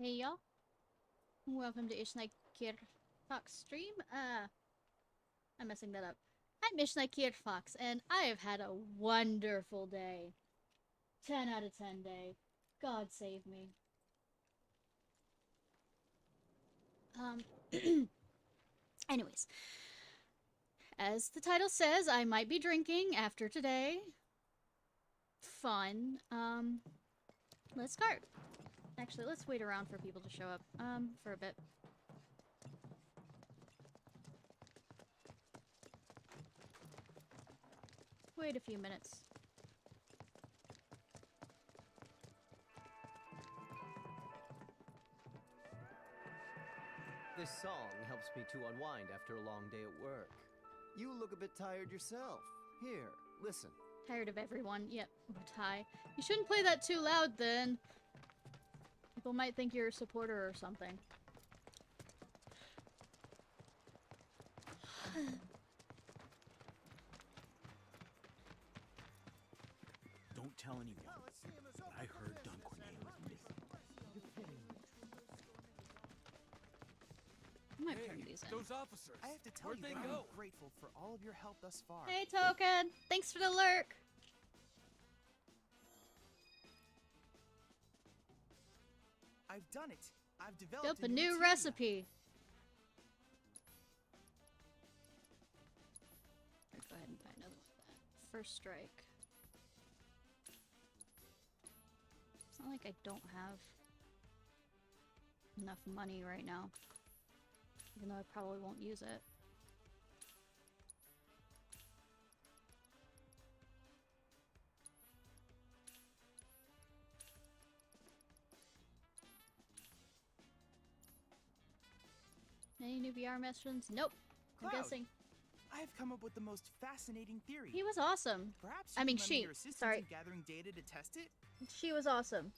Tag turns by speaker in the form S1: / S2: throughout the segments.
S1: Hey y'all, welcome to Ishnai Ciarfox stream. I'm messing that up. I'm Ishnai Ciarfox, and I have had a wonderful day. 10 out of 10 day. God save me. Anyways, as the title says, I might be drinking after today. Fun. Let's start. Actually, let's wait around for people to show up, for a bit. Wait a few minutes.
S2: This song helps me to unwind after a long day at work. You look a bit tired yourself. Here, listen.
S1: Tired of everyone. Yep, tie. You shouldn't play that too loud then. People might think you're a supporter or something.
S3: Don't tell anyone. I heard Duncornet was missing.
S1: I might turn these in.
S4: Those officers.
S5: I have to tell
S4: Where'd
S5: you
S4: they
S5: that
S4: go?
S5: I'm grateful for all of your help thus far.
S1: Hey, Token! Thanks for the lurk!
S5: I've done it. I've developed
S1: Built a new
S5: team.
S1: recipe. Let's go ahead and buy another one of that. First strike. It's not like I don't have enough money right now. Even though I probably won't use it. Any new VR missions? Nope. I'm
S5: Cloud,
S1: guessing.
S5: I have come up with the most fascinating theory.
S1: He was awesome.
S5: Perhaps
S1: I
S5: you
S1: mean,
S5: can lend me
S1: she.
S5: your assistance
S1: Sorry.
S5: in gathering data to test it.
S1: She was awesome.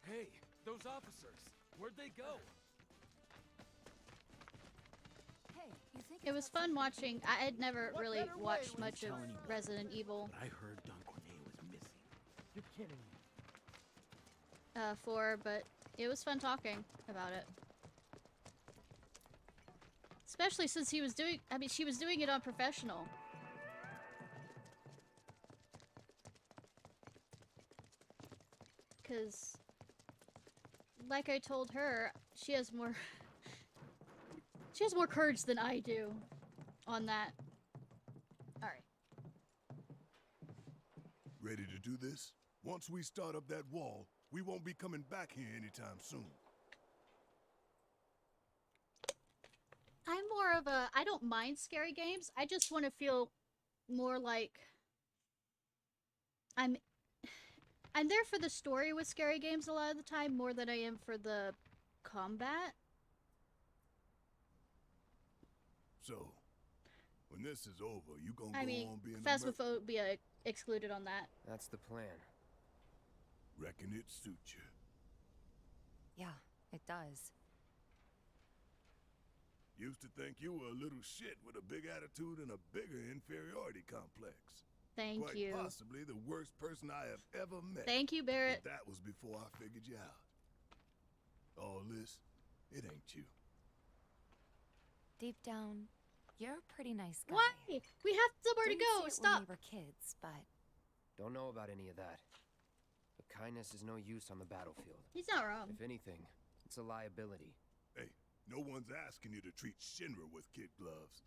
S4: Hey, those officers. Where'd they go?
S6: Hey, you think
S1: It was fun watching. I had never really watched much of
S3: tell anyone.
S1: Resident Evil
S3: But I heard Duncornet was missing.
S4: You're kidding me.
S1: 4, but it was fun talking about it. Especially since he was doing, I mean, she was doing it on professional. Because, like I told her, she has more, she has more courage than I do on that. Alright.
S7: Ready to do this? Once we start up that wall, we won't be coming back here anytime soon.
S1: I'm more of a, I don't mind scary games. I just want to feel more like I'm there for the story with scary games a lot of the time more than I am for the combat.
S7: So, when this is over, you gonna
S1: I
S7: go
S1: mean,
S7: on being a
S1: Phasmophobia excluded on that.
S2: That's the plan.
S7: Reckon it suits you.
S6: Yeah, it does.
S7: Used to think you were a little shit with a big attitude and a bigger inferiority complex.
S1: Thank
S7: Quite
S1: you.
S7: possibly the worst person I have ever met.
S1: Thank you, Barrett.
S7: But that was before I figured you out. All this, it ain't you.
S6: Deep down, you're a pretty nice guy.
S1: Why? We have somewhere to
S6: Didn't
S1: go.
S6: see it
S1: Stop.
S6: When we were kids, but
S2: Don't know about any of that. But kindness is no use on the battlefield.
S1: He's not wrong.
S2: If anything, it's a liability.
S7: Hey, no one's asking you to treat Shinra with kid gloves.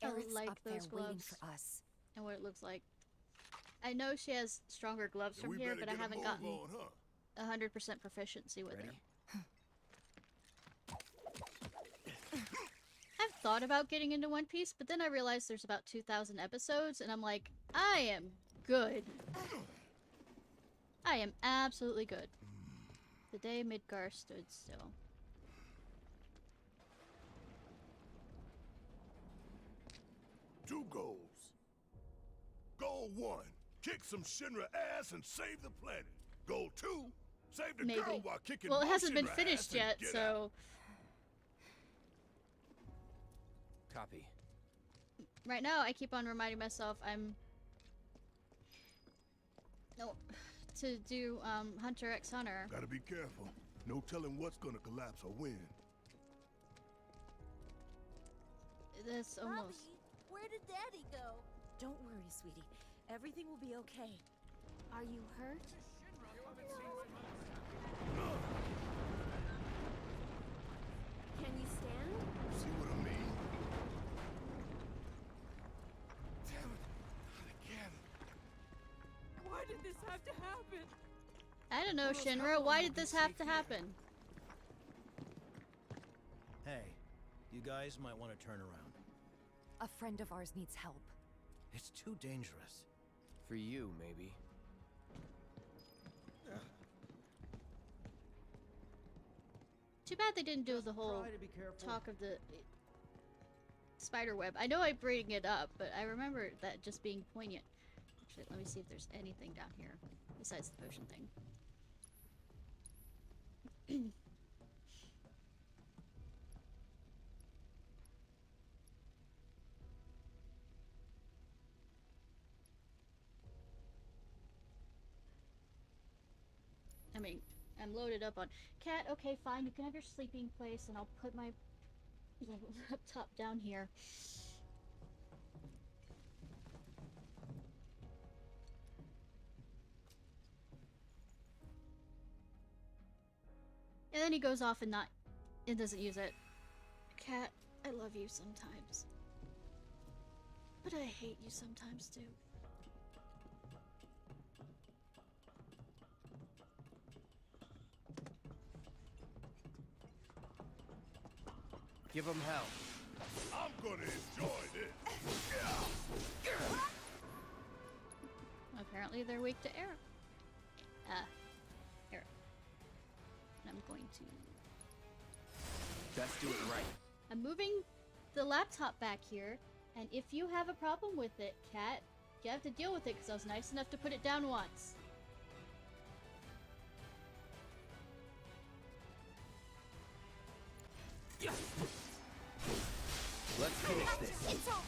S1: I
S6: Aerith's
S1: like
S6: up there
S1: those
S6: waiting
S1: gloves.
S6: for us.
S1: And what it looks like. I know she has stronger gloves
S7: So
S1: from
S7: we
S1: here,
S7: better
S1: but I
S7: get a
S1: haven't
S7: move
S1: gotten
S7: on, huh?
S1: 100% proficiency with
S2: Ready?
S1: her. I've thought about getting into One Piece, but then I realized there's about 2,000 episodes, and I'm like, I am good. I am absolutely good. The day Midgar stood still.
S7: Two goals. Goal 1, kick some Shinra ass and save the planet. Goal 2, save the
S1: Maybe.
S7: girl while kicking
S1: Well, it
S7: more
S1: hasn't been
S7: Shinra
S1: finished
S7: ass and
S1: yet,
S7: get out.
S1: so
S2: Copy.
S1: right now I keep on reminding myself I'm No, to do Hunter x Hunter.
S7: Gotta be careful. No telling what's gonna collapse or when.
S1: That's almost.
S8: Bobby, where did Daddy go? Don't worry, sweetie. Everything will be okay. Are you hurt? Can you stand?
S7: See what I mean?
S4: Damn it! Not again. Why did this have to happen?
S1: I don't know,
S3: Well, how
S1: Shinra.
S3: long
S1: Why
S3: will
S1: did
S3: be
S1: this have
S3: safe
S1: to
S3: here?
S1: happen?
S3: Hey, you guys might want to turn around.
S6: A friend of ours needs help.
S3: It's too dangerous.
S2: For you, maybe.
S1: Too bad they didn't do the whole
S2: Try to be careful.
S1: talk of the spider web. I know I bring it up, but I remember that just being poignant. Actually, let me see if there's anything down here besides the potion thing. I mean, I'm loaded up on cat. Okay, fine. You can have your sleeping place, and I'll put my laptop down here. And then he goes off and doesn't use it. Cat, I love you sometimes. But I hate you sometimes too.
S2: Give them hell.
S7: I'm gonna enjoy this.
S1: Apparently they're weak to arrow. Arrow. And I'm going to...
S2: Best do it right.
S1: I'm moving the laptop back here, and if you have a problem with it, Cat, you have to deal with it because I was nice enough to put it down once.
S2: Let's finish this.
S8: It's over.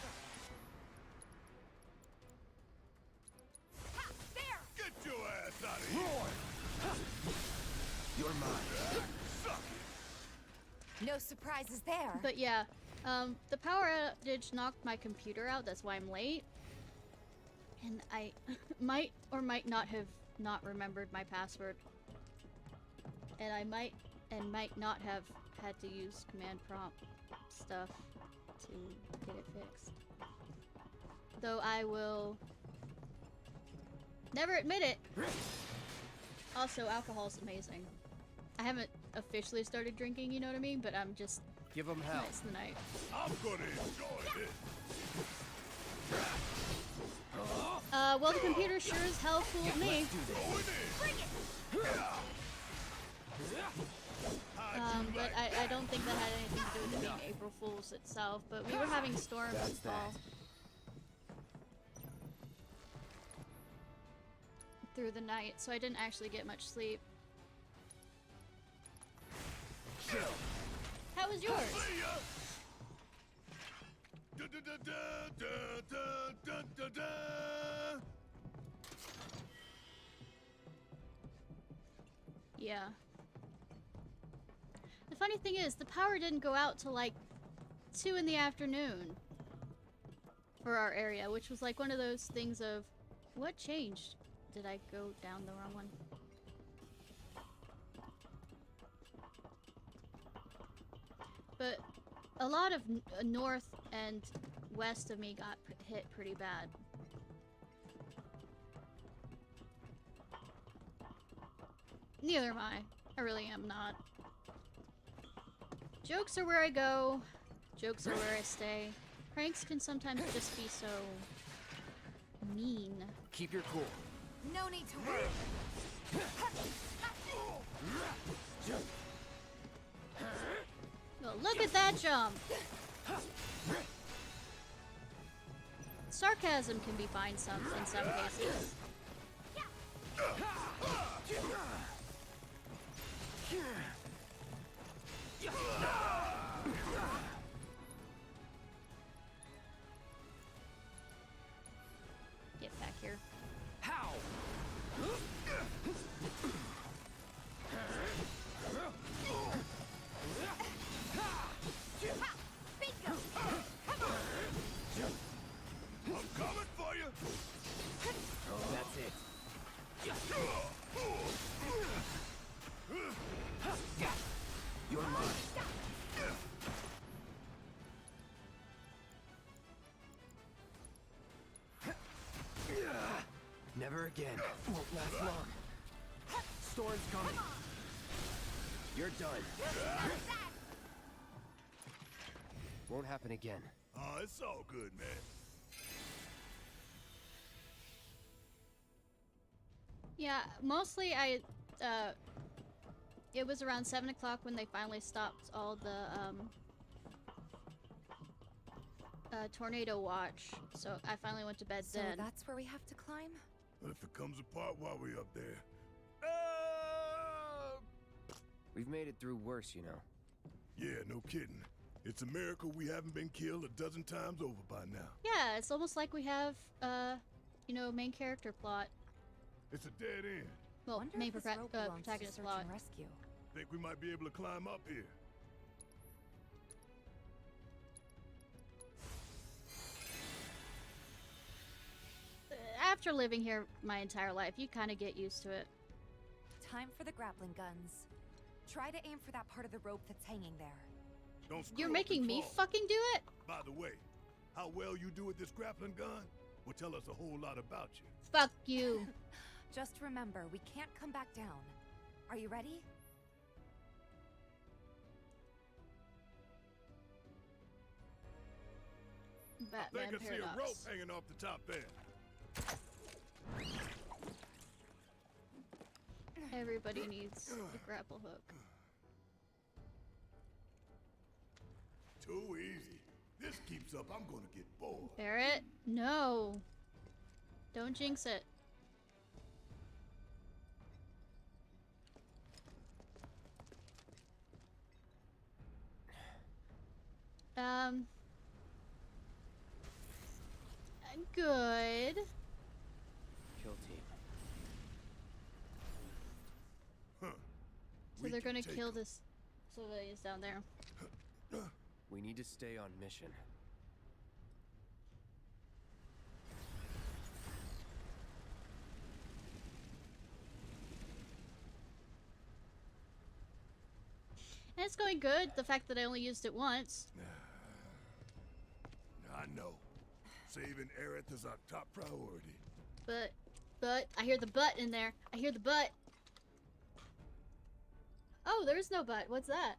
S7: Get your ass out of here.
S2: Roar! You're mine.
S7: Suck it.
S6: No surprises there.
S1: But yeah, the power outage knocked my computer out, that's why I'm late. And I might or might not have not remembered my password. And I might not have had to use command prompt stuff to get it fixed. Though I will never admit it. Also, alcohol's amazing. I haven't officially started drinking, you know what I mean? But I'm just
S2: Give them hell.
S1: nice the night.
S7: I'm gonna enjoy this.
S1: Well, the computer sure as hell fooled me.
S2: Let's do this.
S1: But I don't think that had anything to do with it being April Fool's itself. But we were having storms
S2: That's
S1: and fall through the night, so I didn't actually get much sleep. How was yours?
S7: See ya. Da, da, da, da, da, da, da, da.
S1: Yeah. The funny thing is, the power didn't go out till like 2 in the afternoon for our area, which was like one of those things of, what changed? Did I go down the wrong one? But a lot of north and west of me got hit pretty bad. Neither am I. I really am not. Jokes are where I go. Jokes are where I stay. Pranks can sometimes just be so mean.
S2: Keep your cool.
S6: No need to worry.
S1: Well, look at that jump! Sarcasm can be fine in some cases. Get back here.
S2: How?
S9: Never again. Won't last long. Storm's coming. You're done. Won't happen again.
S7: Oh, it's all good, man.
S1: Yeah, mostly it was around 7 o'clock when they finally stopped all the tornado watch. So I finally went to bed
S6: So
S1: then.
S6: that's where we have to climb?
S7: But if it comes apart while we're up there,
S9: We've made it through worse, you know.
S7: yeah, no kidding. It's a miracle we haven't been killed a dozen times over by now.
S1: Yeah, it's almost like we have you know, main character plot.
S7: It's a dead end.
S1: Well,
S6: Wonder
S1: main
S6: if this rope belongs to
S1: protagonist
S6: search
S1: plot.
S6: and rescue.
S7: Think we might be able to climb up here.
S1: After living here my entire life, you kind of get used to it.
S6: Time for the grappling guns. Try to aim for that part of the rope that's hanging there.
S7: Don't screw
S1: You're
S7: up
S1: making
S7: and
S1: me
S7: fall.
S1: fucking do it?
S7: By the way, how well you do with this grappling gun will tell us a whole lot about you.
S1: Fuck you.
S6: Just remember, we can't come back down. Are you ready?
S7: I
S1: Batman
S7: think I see a
S1: Paradox.
S7: rope hanging off the top there.
S1: Everybody needs a grapple hook.
S7: Too easy. This keeps up, I'm gonna get bored.
S1: Barrett, no. Don't jinx it. Good.
S9: Kill team.
S7: Huh.
S1: So they're gonna kill this civilians down there.
S9: We need to stay on mission.
S1: And it's going good, the fact that I only used it once.
S7: I know. Saving Aerith is our top priority.
S1: But, I hear the butt in there. I hear the butt. Oh, there's no butt. What's that?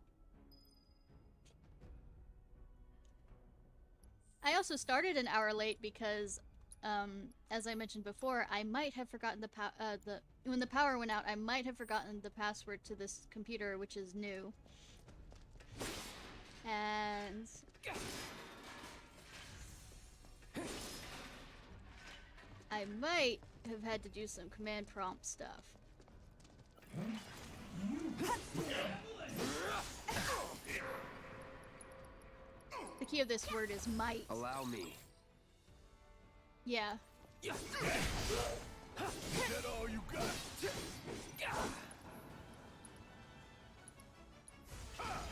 S1: I also started an hour late because, as I mentioned before, I might have forgotten when the power went out, I might have forgotten the password to this computer, which is new. And I might have had to do some command prompt stuff. The key of this word is might.
S9: Allow me.
S1: Yeah.
S7: Is that all you got?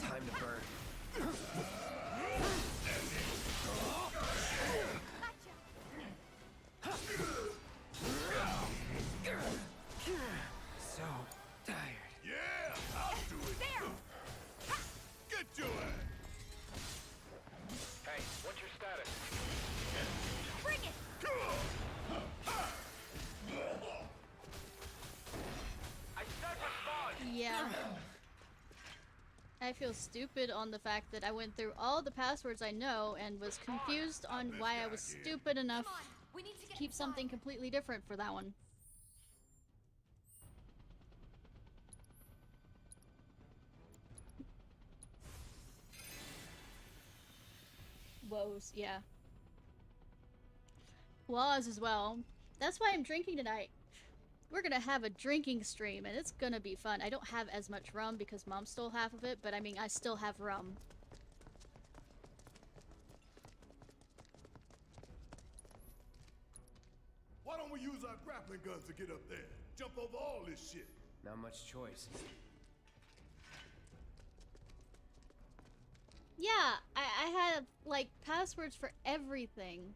S9: Time to burn. So tired.
S7: Yeah, I'll do it. There. Get your ass.
S10: Hey, what's your status?
S8: Bring it!
S10: I said respond!
S1: Yeah. I feel stupid on the fact that I went through all the passwords I know and was confused on why I was stupid enough
S8: Come on, we need to
S1: to
S8: get
S1: keep
S8: inside.
S1: something completely different for that one. Woes, yeah. Laws as well. That's why I'm drinking tonight. We're gonna have a drinking stream, and it's gonna be fun. I don't have as much rum because Mom stole half of it, but I mean, I still have rum.
S7: Why don't we use our grappling guns to get up there? Jump over all this shit.
S9: Not much choice.
S1: Yeah, I have, like, passwords for everything.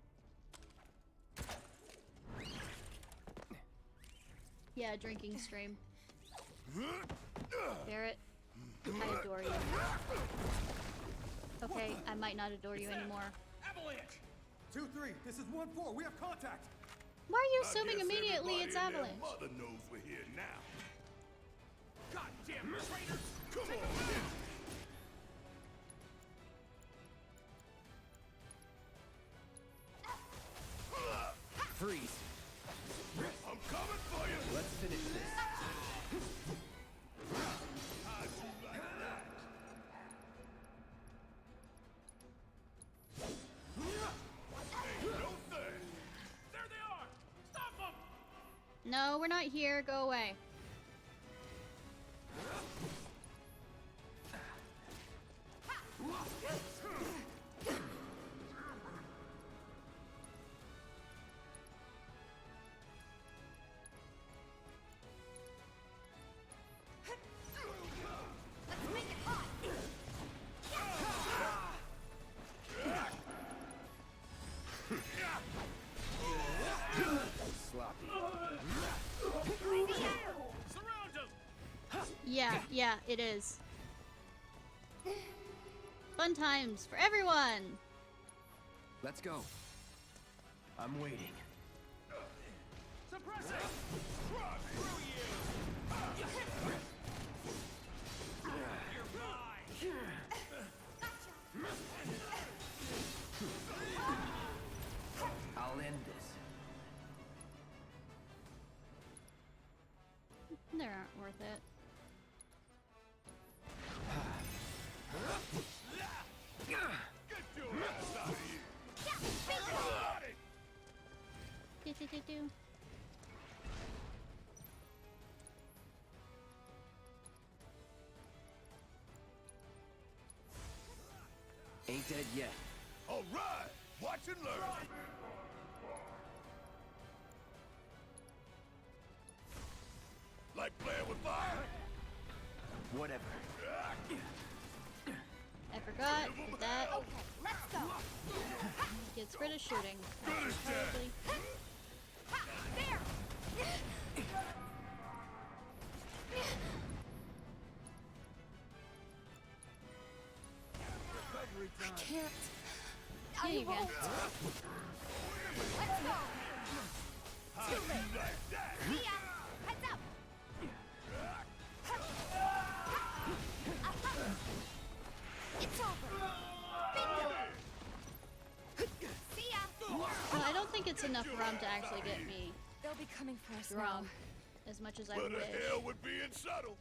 S1: Yeah, drinking stream. Barrett, I adore you. Okay, I might not adore you anymore.
S3: Avalanche! 2-3, this is 1-4. We have contact.
S1: Why are you
S7: I
S1: assuming
S7: guess
S1: immediately
S7: everybody
S1: it's
S7: and their
S1: Avalanche?
S7: mother knows we're here now.
S3: Goddamn traitors!
S7: Come on, then.
S9: Freeze.
S7: I'm coming for you.
S9: Let's finish this.
S7: How'd you like that? Ain't no thing.
S3: There they are! Stop them!
S1: No, we're not here. Go away.
S8: Let's make it hot!
S9: Sloppy.
S3: Surround them!
S1: Yeah, it is. Fun times for everyone.
S9: Let's go. I'm waiting.
S3: Suppress it! Screw you! You're mine!
S9: I'll end this.
S1: They aren't worth it.
S7: Get your ass out of here.
S1: Do.
S9: Ain't dead yet.
S7: All right. Watch and learn. Like playing with fire?
S9: Whatever.
S1: I forgot that
S8: Okay, let's go!
S1: gets rid of shooting.
S7: Finish that.
S1: Probably.
S8: Ha! There! I can't.
S1: Yeah, you can.
S8: Let's go!
S7: How'd you like that?
S8: See ya! Heads up! It's over! Bingo! See ya!
S1: Well, I don't think it's enough rum to actually get me
S6: They'll be coming for us now.
S1: drunk as much as I
S7: What the
S1: wish.
S7: hell with being subtle?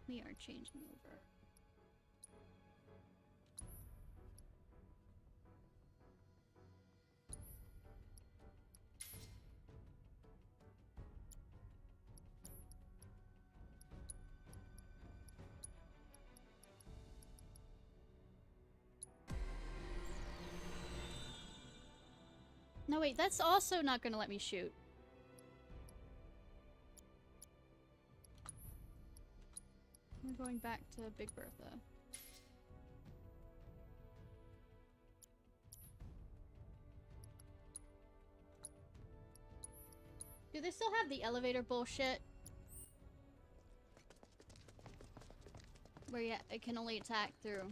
S1: We are changing over. No, wait, that's also not gonna let me shoot. We're going back to Big Bertha. Do they still have the elevator bullshit? Where yeah, it can only attack through.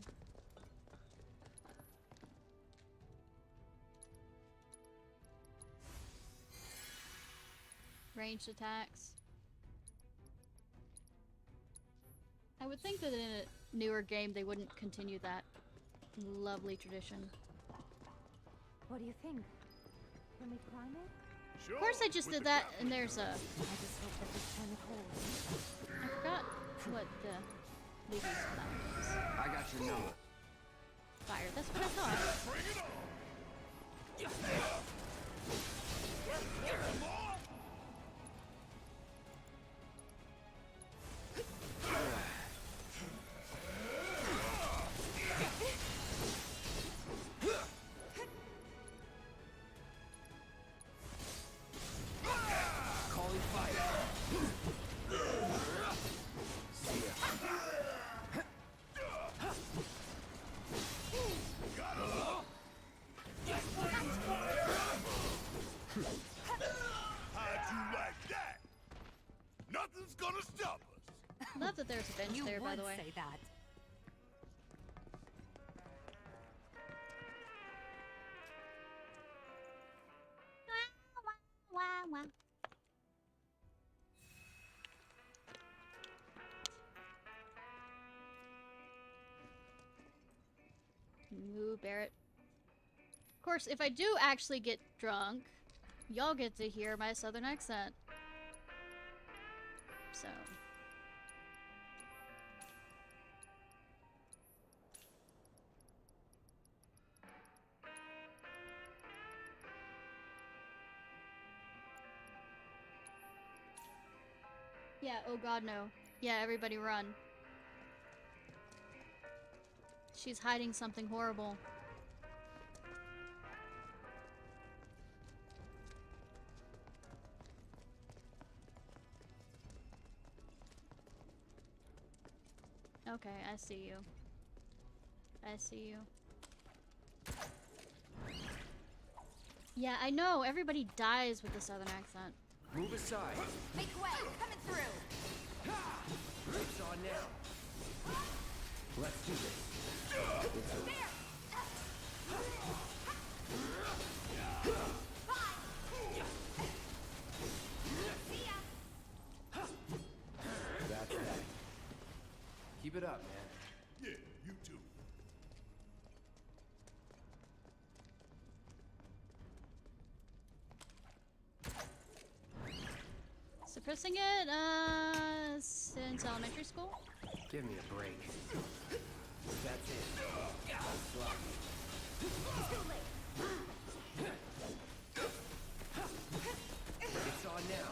S1: Ranged attacks. I would think that in a newer game they wouldn't continue that lovely tradition.
S6: What do you think? Can we climb it?
S7: Sure.
S1: Of course I just
S7: with
S1: did
S7: the
S1: that
S7: captain.
S1: and there's a...
S6: I just hope that this time it holds.
S1: I forgot what the Lucy's that was.
S9: I got your number.
S1: Fire, that's what I thought.
S7: Bring it on.
S9: Calling fire. See ya.
S1: Spire, by the way.
S8: Say that.
S1: Moo Barrett. Of course, if I do actually get drunk, y'all get to hear my southern accent. So. Yeah, oh god no. Yeah, everybody run. She's hiding something horrible. Okay, I see you. I see you. Yeah, I know. Everybody dies with the southern accent.
S9: Move aside.
S6: Make way! Coming through!
S9: It's on now. Let's do this. That's that. Keep it up, man.
S7: Yeah, you too.
S1: Suppressing it, since elementary school?
S9: Give me a break. That's it. It's on now.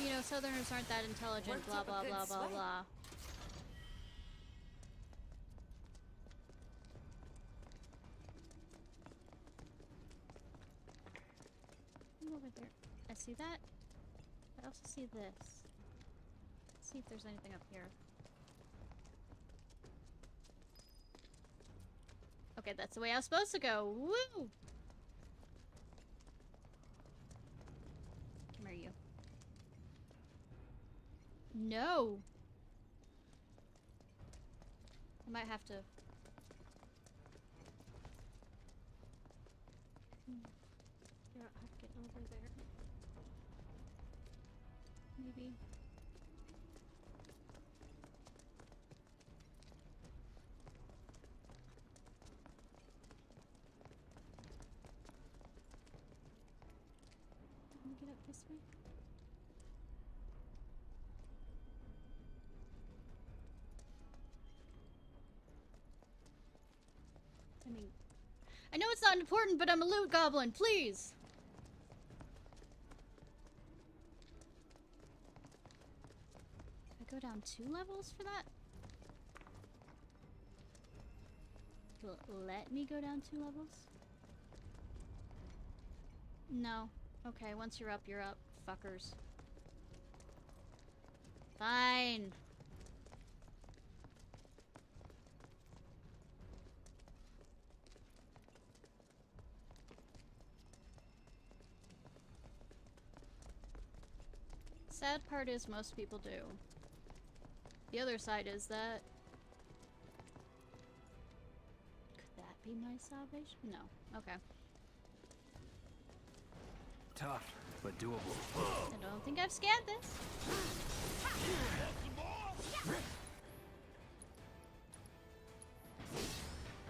S1: You know, Southerners aren't that intelligent, blah blah blah blah blah. I'm over there. I see that. I also see this. Let's see if there's anything up here. Okay, that's the way I was supposed to go. Woo! Come here, you. No! I might have to... figure out how to get over there. Maybe. Can we get up this way? I mean, I know it's not important, but I'm a loot goblin, please! Can I go down 2 levels for that? Let me go down 2 levels? No. Okay, once you're up, fuckers. Fine. Sad part is most people do. The other side is that... Could that be my salvation? No. Okay.
S9: Tough, but doable.
S1: I don't think I've scanned this.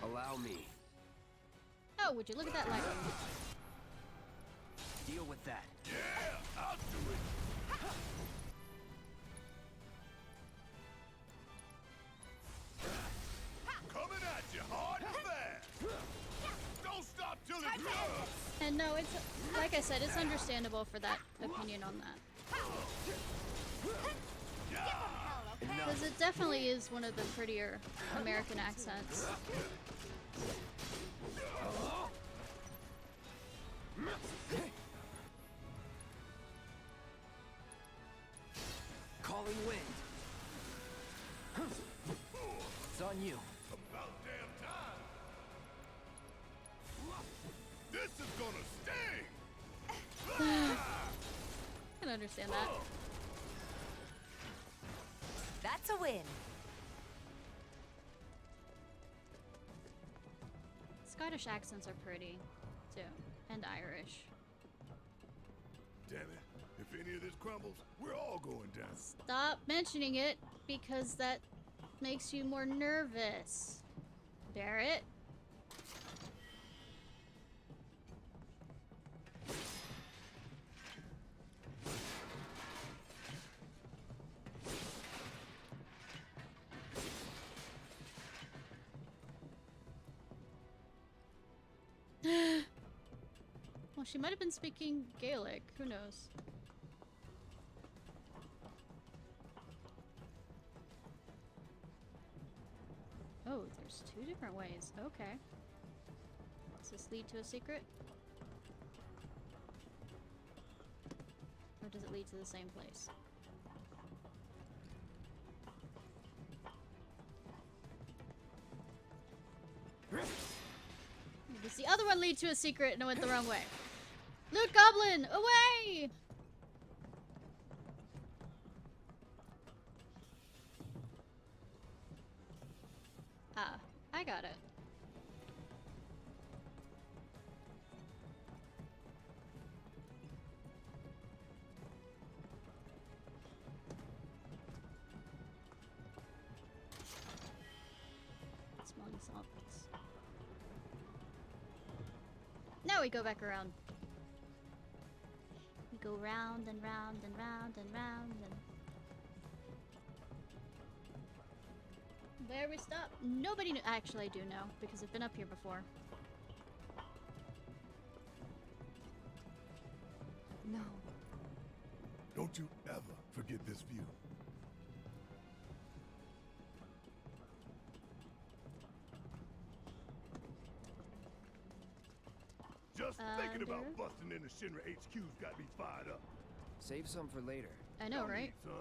S9: Allow me.
S1: Oh, would you look at that light?
S9: Deal with that.
S7: Yeah, I'll do it. Coming at you hard and fast. Don't stop till it's done.
S1: And no, it's like I said, it's understandable for that opinion on that. Because it definitely is one of the prettier American accents.
S9: Calling wind. It's on you.
S7: About damn time. This is gonna sting.
S1: I can understand. understand that.
S6: That's a win.
S1: Scottish accents are pretty, too. And Irish.
S7: Damn it. If any of this crumbles, we're all going down.
S1: Stop mentioning it, because that makes you more nervous. Barrett? Well, she might have been speaking Gaelic. Who knows? Oh, there's two different ways. Okay. Does this lead to a secret? Or does it lead to the same place? Does the other one lead to a secret and it went the wrong way? Loot Goblin, away! Ah, I got it. Smelling salts. Now we go back around. We go round and round and round and round and... Where we stop? Nobody knew. Actually, I do know, because I've been up here before.
S6: No.
S7: Don't you ever forget this view. Just thinking about
S1: there.
S7: busting into Shinra HQ's got me fired up.
S9: Save some for later.
S1: I know,
S7: Don't
S1: right?
S7: need, son.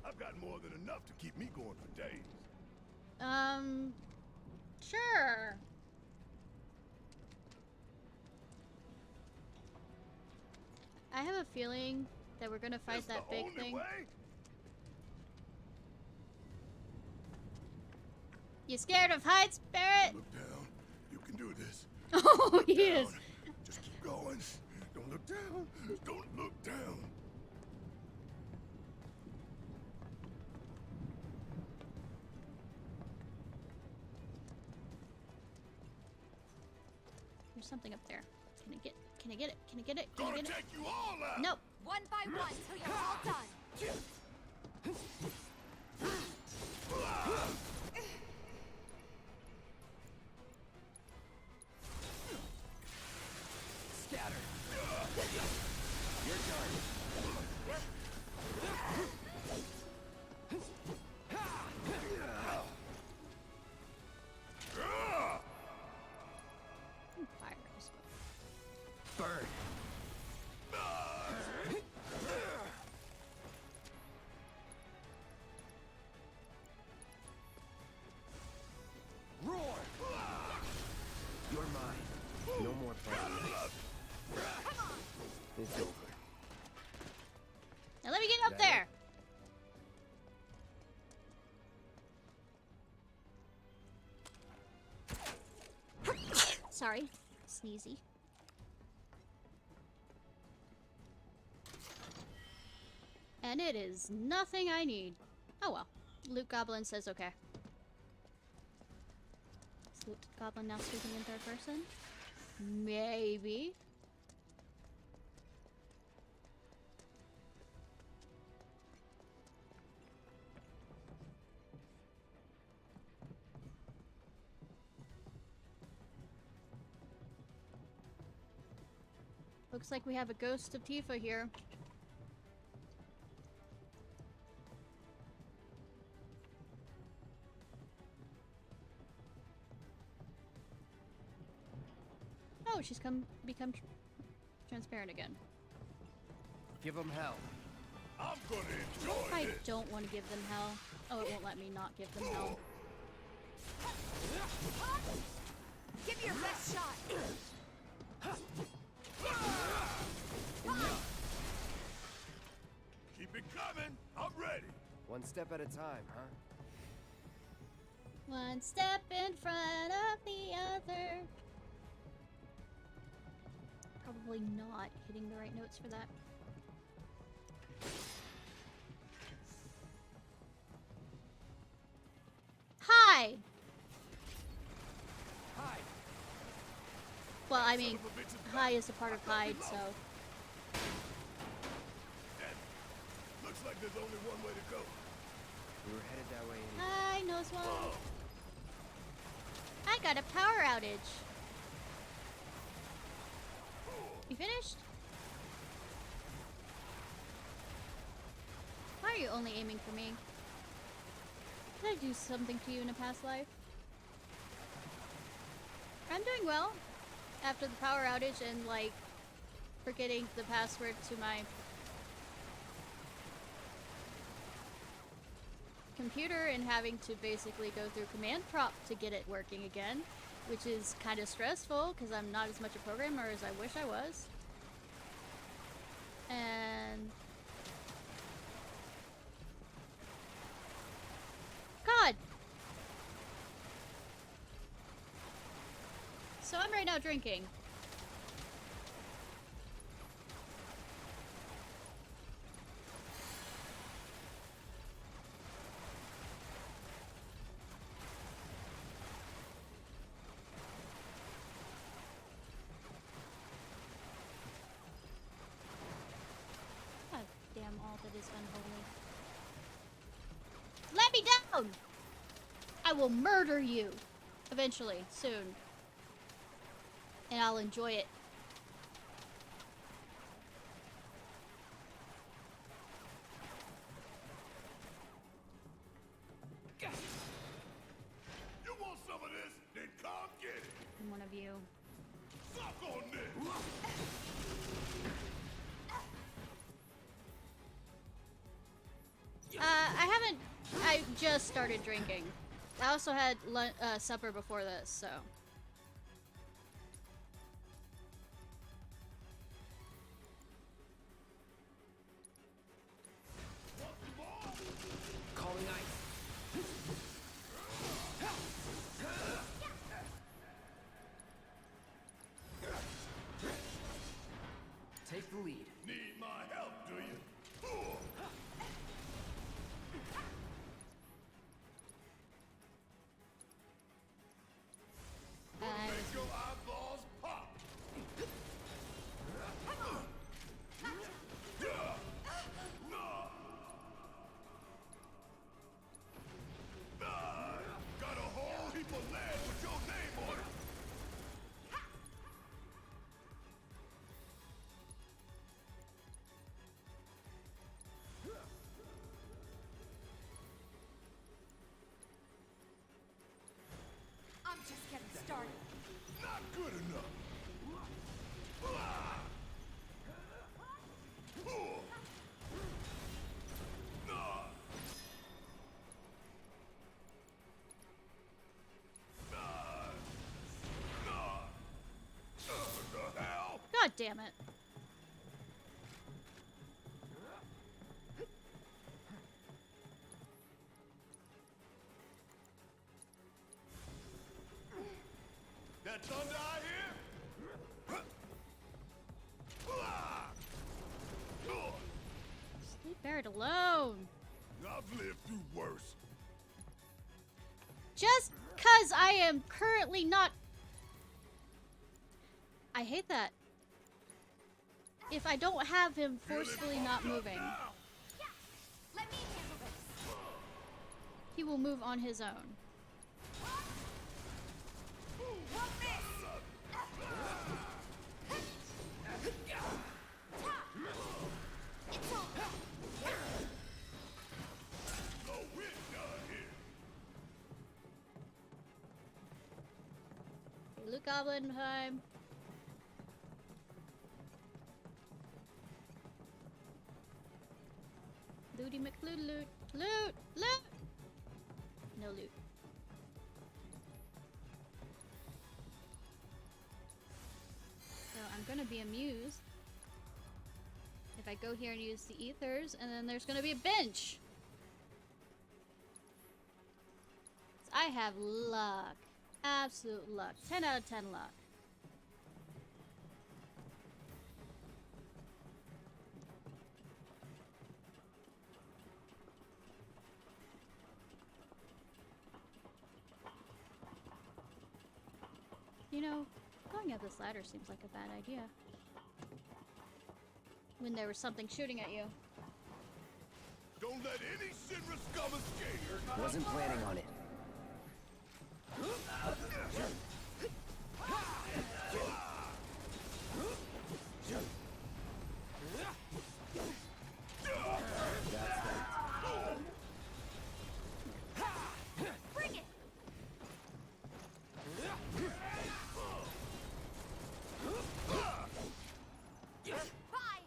S7: I've got more than enough to keep me going for days.
S1: Sure. I have a feeling that we're gonna fight
S7: It's
S1: that
S7: the
S1: big
S7: only
S1: thing.
S7: way?
S1: You scared of heights, Barrett?
S7: Look down. You can do this.
S1: Oh, he
S7: Down.
S1: is.
S7: Just keep going. Don't look down. Don't look down.
S1: There's something up there. Can I get it? Can I get it? Can I get it? Can I
S7: Gonna
S1: get it?
S7: take you all out.
S1: Nope.
S6: One by one till you're all done.
S9: Scatter. Your turn.
S1: Fire, I suppose.
S9: Burn. Roar. You're mine. No more playing. It's over.
S1: Now let me get up
S9: That
S1: there. Sorry. Sneezy. And it is nothing I need. Oh well. Loot Goblin says okay. Is Loot Goblin now speaking in third person? Maybe. Looks like we have a ghost of Tifa here. Oh, she's become transparent again.
S9: Give them hell.
S7: I'm gonna enjoy
S1: I
S7: this.
S1: don't want to give them hell. Oh, it won't let me not give them hell.
S6: Give me your best shot.
S7: coming. I'm ready.
S9: One step at a time, huh?
S1: One step in front of the other. Probably not hitting the right notes for that. Hi!
S9: Hi.
S1: Well, I mean, hi is a part of hide, so.
S7: Looks like there's only one way to go.
S9: We were headed that way anyway.
S1: Hi, Noswell. I got a power outage. You finished? Why are you only aiming for me? Did I do something to you in a past life? I'm doing well. After the power outage and, like, forgetting the password to my computer and having to basically go through command prompt to get it working again, which is kind of stressful because I'm not as much a programmer as I wish I was. And God! So I'm right now drinking. God damn all that is unholy. Let me down! I will murder you! Eventually, soon. And I'll enjoy it.
S7: You want some of this? Then come get it.
S1: I'm one of you.
S7: Suck on this.
S1: I just started drinking. I also had supper before this, so.
S9: Calling ice. Take the lead.
S7: Need my help, do you? Make your eyeballs pop. Got a whole heap of land with your name on it.
S8: I'm just getting started.
S7: Not good enough. The hell?
S1: God damn it.
S7: That thunder I hear?
S1: Leave Barrett alone.
S7: I've lived through worse.
S1: Just cause I am currently not. I hate that. If I don't have him forcefully not moving,
S8: Let me handle this.
S1: he will move on his own.
S7: No, we're done here.
S1: Luke Goblin time. Looty McLoot loot. Loot! Loot! No loot. So I'm gonna be amused if I I go here and use the ethers, and then there's gonna be a bench. So I have luck. Absolute luck. 10 out of 10 luck. You know, going up this ladder seems like a bad idea. When there was something shooting at you.
S7: Don't let any Shinra scum escape!
S9: Wasn't planning on it.
S8: Bring it! Bye!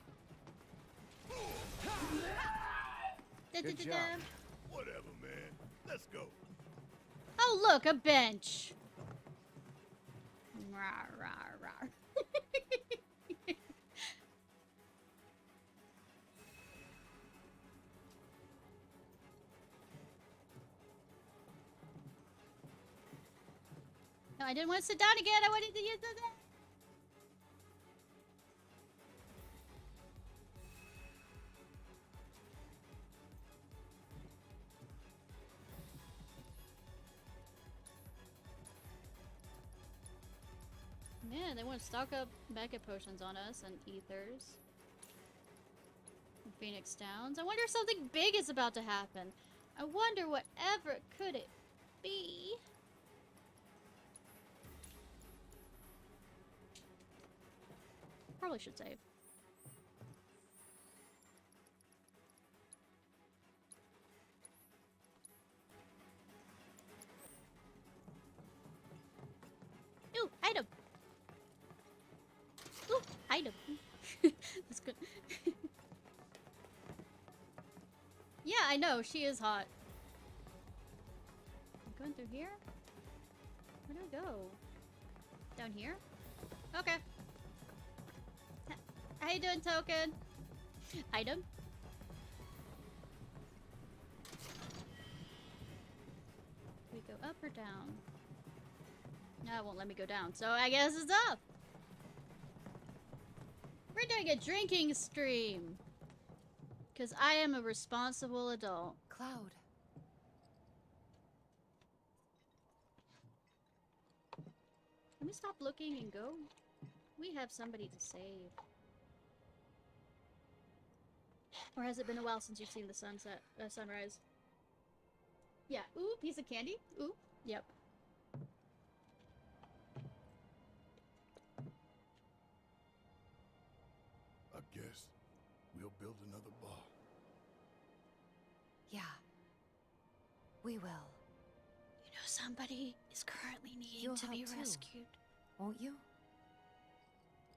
S9: Good job.
S7: Whatever, man. Let's go.
S1: Oh, look, a bench. Rawr, rawr, rawr. No, I didn't want to sit down again. I wanted to use the... Man, they want to stock up mega potions on us and ethers. And Phoenix Downs. I wonder if something big is about to happen. I wonder whatever could it be. Probably should save. Ooh, item. Ooh, item. That's good. Yeah, I know. She is hot. I'm going through here? Where do I go? Down here? Okay. How you doing, Token? Item? We go up or down? No, it won't let me go down, so I guess it's up! We're doing a drinking stream! Because I am a responsible adult.
S6: Cloud.
S1: Can we stop looking and go? We have somebody to save. Or has it been a while since you've seen the sunset, sunrise? Yeah. Ooh, piece of candy? Ooh. Yep.
S7: I guess we'll build another bar.
S6: Yeah. We will.
S1: You know, somebody is currently needing
S6: You'll
S1: to be
S6: help too.
S1: rescued.
S6: Won't you?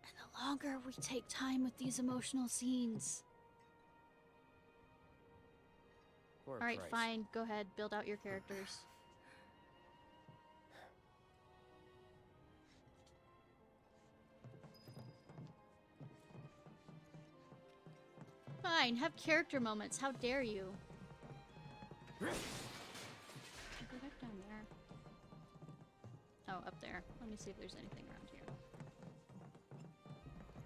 S1: And the longer we take time with these emotional scenes.
S9: For a
S1: Alright,
S9: price.
S1: fine. Go ahead. Build out your characters. Fine. Have character moments. How dare you? Go back down there. Oh, up there. Let me see if there's anything around here.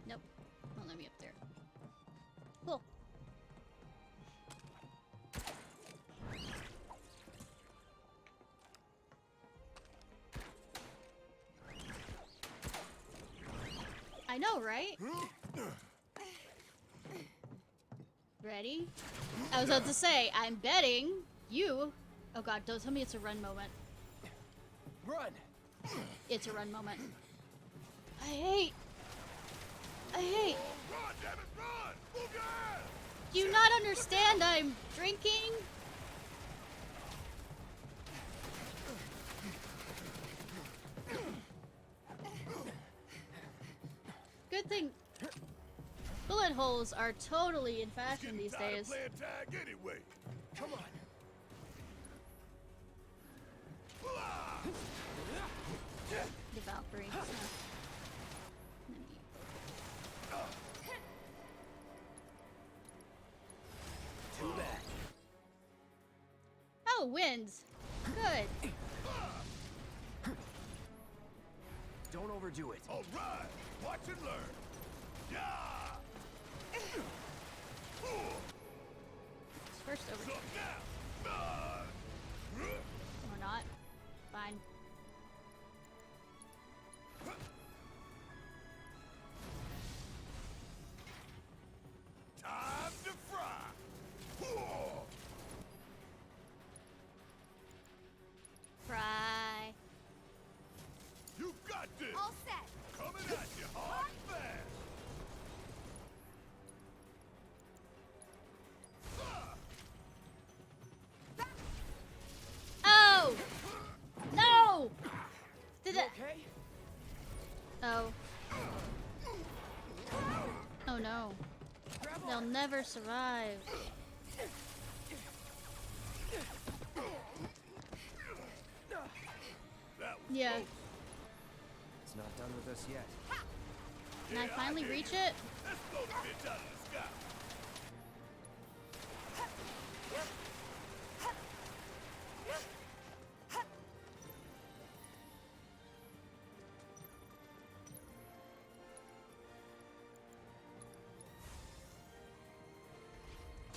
S1: Nope. Won't let me up there. Cool. I know, right? Ready? I was about to say, I'm betting you... Oh god, don't tell me it's a run moment.
S9: Run!
S1: It's a run moment. I hate...
S7: Run, damn it, run! Move your ass!
S1: Do you not understand I'm drinking? Good thing bullet holes are totally in fashion these
S7: Tired of
S1: days.
S7: playing tag anyway.
S9: Come on.
S1: The Valkyrie. Huh. Let me- wins. Good.
S9: Don't overdo it.
S7: All right, watch and learn. Yeah.
S1: First over
S7: So
S1: here.
S7: now,
S1: Or not. Fine.
S7: time to fry.
S1: Fry.
S7: You got this.
S8: All set.
S7: Coming at you hard and fast.
S1: Oh! No! Did
S9: You
S1: it?
S9: okay?
S1: Oh. Oh no. They'll never survive.
S7: That was
S1: Yeah.
S7: close.
S9: It's not done with us yet.
S1: Can I
S7: Yeah,
S1: finally
S7: hear
S1: reach
S7: you.
S1: it?
S7: Let's blow the bitch out of the sky.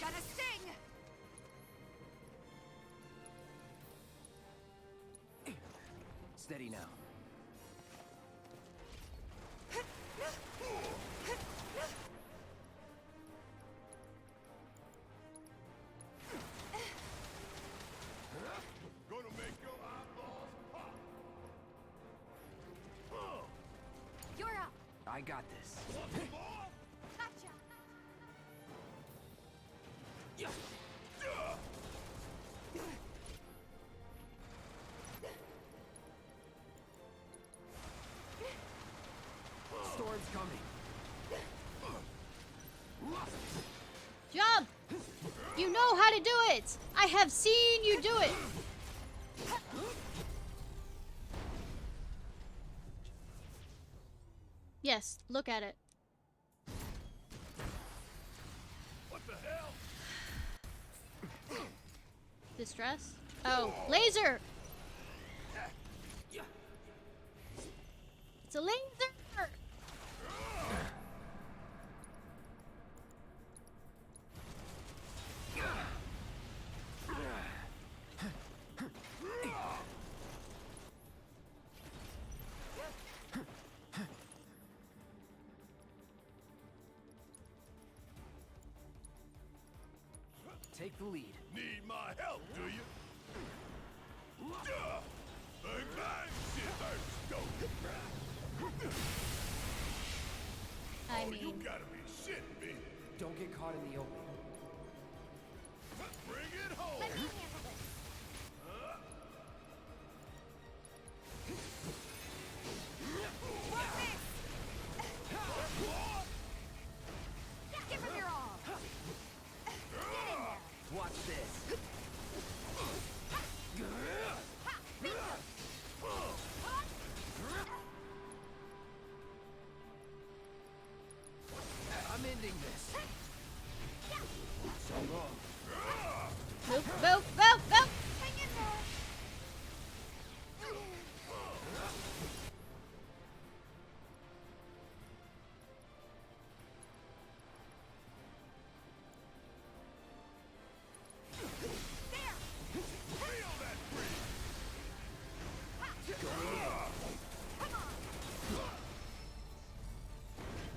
S8: Gonna sting!
S9: Steady now.
S7: Gonna make your eyeballs pop.
S8: You're up!
S9: I got this.
S7: Want some more?
S8: Gotcha!
S7: Yeah.
S9: Storm's coming.
S1: Jump! You know how to do it! I have seen you do it! Yes, look at it.
S7: What the hell?
S1: Distress? Oh, laser! It's a laser!
S9: Take the lead.
S7: Need my help, do you? Yeah. Bang, bang, shit hurts, don't you?
S1: I
S7: Oh, you
S1: mean,
S7: gotta be shitting me.
S9: Don't get caught in the open.
S7: Bring it home.
S8: Let me handle this. Give him your all! Get in there!
S9: Watch this. I'm ending this. So long.
S1: move, move, move, move!
S8: Hang in there!
S7: Feel that breeze.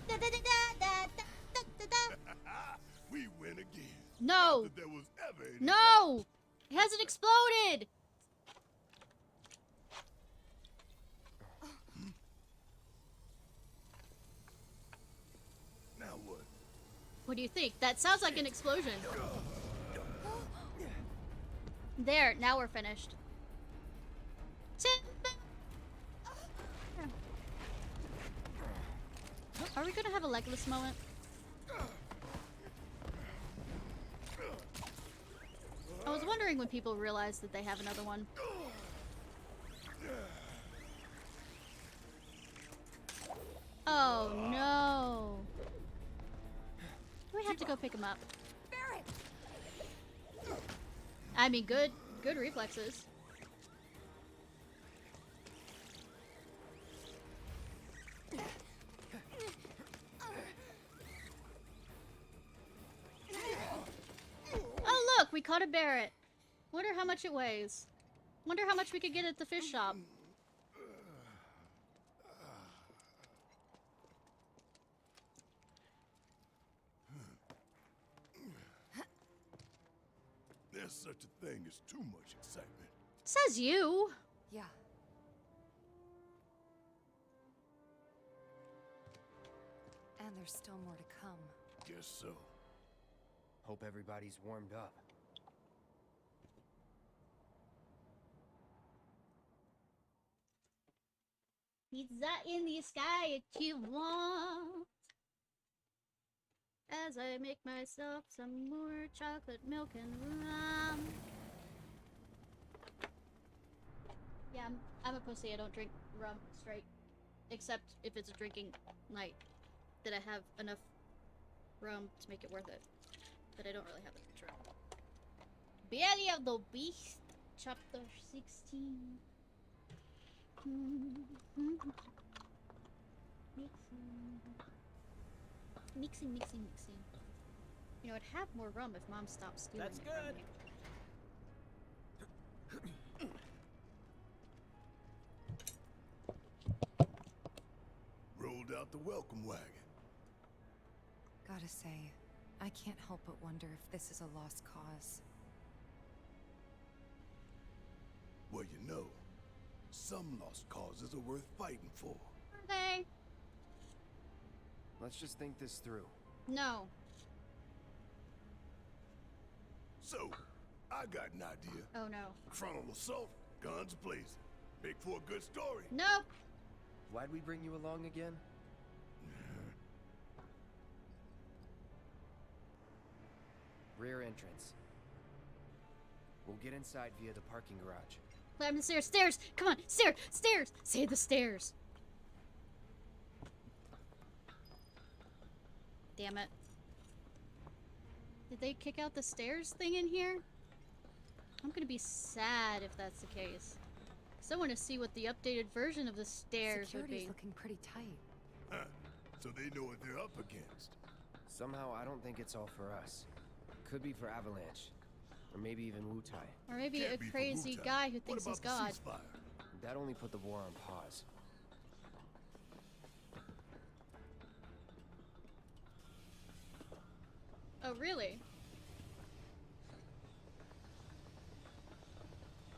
S1: Da, da, da, da, da, da, da, da.
S7: We win again.
S1: No!
S7: That there was ever any
S1: No! It hasn't exploded!
S7: Now what?
S1: What do you think? That sounds like an explosion. There, now we're finished. Are we gonna have a legless moment? I was wondering when people realize that they have another one. Oh no. Do we have to go pick him up?
S8: Barret!
S1: I mean, good good reflexes. Oh look, we caught a Barrett. Wonder how much it weighs. Wonder how much we could get at the fish shop.
S7: There's such a thing as too much excitement.
S1: Says you.
S6: Yeah. And there's still more to come.
S7: Guess so.
S9: Hope everybody's warmed up.
S1: Pizza in the sky if you want. As I make myself some more chocolate milk and rum. Yeah, I'm a pussy. I don't drink rum straight. Except if it's a drinking night. That I have enough rum to make it worth it. But I don't really have that much rum. Belly of the Beast, chapter 16. Mixing. You know, I'd have more rum if Mom stopped stealing
S5: That's
S1: it
S5: good.
S1: from me.
S7: Rolled out the welcome wagon.
S6: Gotta say, I can't help but wonder if this is a lost cause.
S7: Well, you know, some lost causes are worth fighting for.
S1: Are they?
S9: Let's just think this through.
S1: No.
S7: So, I got an idea.
S1: Oh no.
S7: Frontal assault, guns blazing. Make for a good story.
S1: Nope.
S9: Why'd we bring you along again? Rear entrance. We'll get inside via the parking garage.
S1: Climb the stairs. Stairs! Come on! Stairs! Say the stairs. Damn it. Did they kick out the stairs thing in here? I'm gonna be sad if that's the case. Cause I want to see what the updated version of the stairs would
S6: Security's
S1: be.
S6: looking pretty tight.
S7: Huh. So they know what they're up against.
S9: Somehow, I don't think it's all for us. Could be for Avalanche. Or maybe even Wutai.
S1: Or maybe
S7: Can't
S1: a
S7: be for
S1: crazy
S7: Wu-Tai.
S1: guy who
S7: What
S1: thinks he's
S7: about the
S1: God.
S7: ceasefire?
S9: That only put the war on pause.
S1: Oh, really?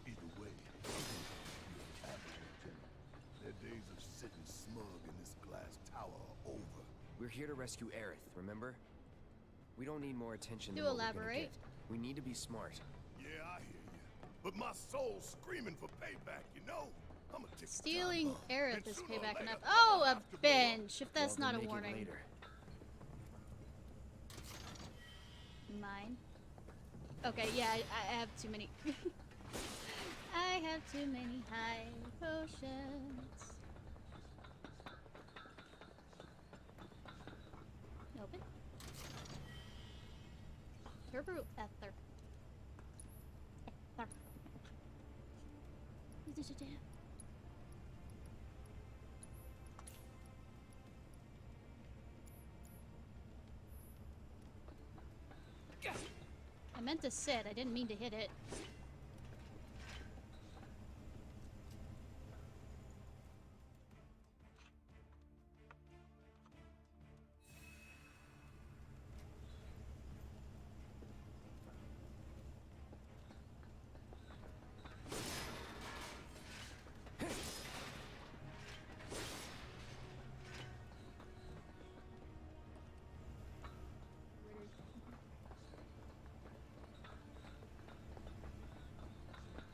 S7: Either way, their days of sitting smug in this glass tower are over.
S9: We're here to rescue Aerith, remember? We don't need more attention
S1: Do
S9: than what we're gonna
S1: elaborate.
S9: get. We need to be smart.
S7: Yeah, I hear you. But my soul's screaming for payback, you know? I'm a tick
S1: Stealing
S7: time bomb.
S1: Aerith
S7: And
S1: is
S7: sooner or
S1: payback
S7: later,
S1: enough.
S7: I'll
S1: Oh, a
S7: have to blow up.
S1: bench. If that's
S9: Well,
S1: not a
S9: we'll make it
S1: warning.
S9: later.
S1: Mine. Okay, yeah, I have too many. I have too many high potions. Open. Turbo ether. Ether. I meant to sit, I didn't mean to hit it.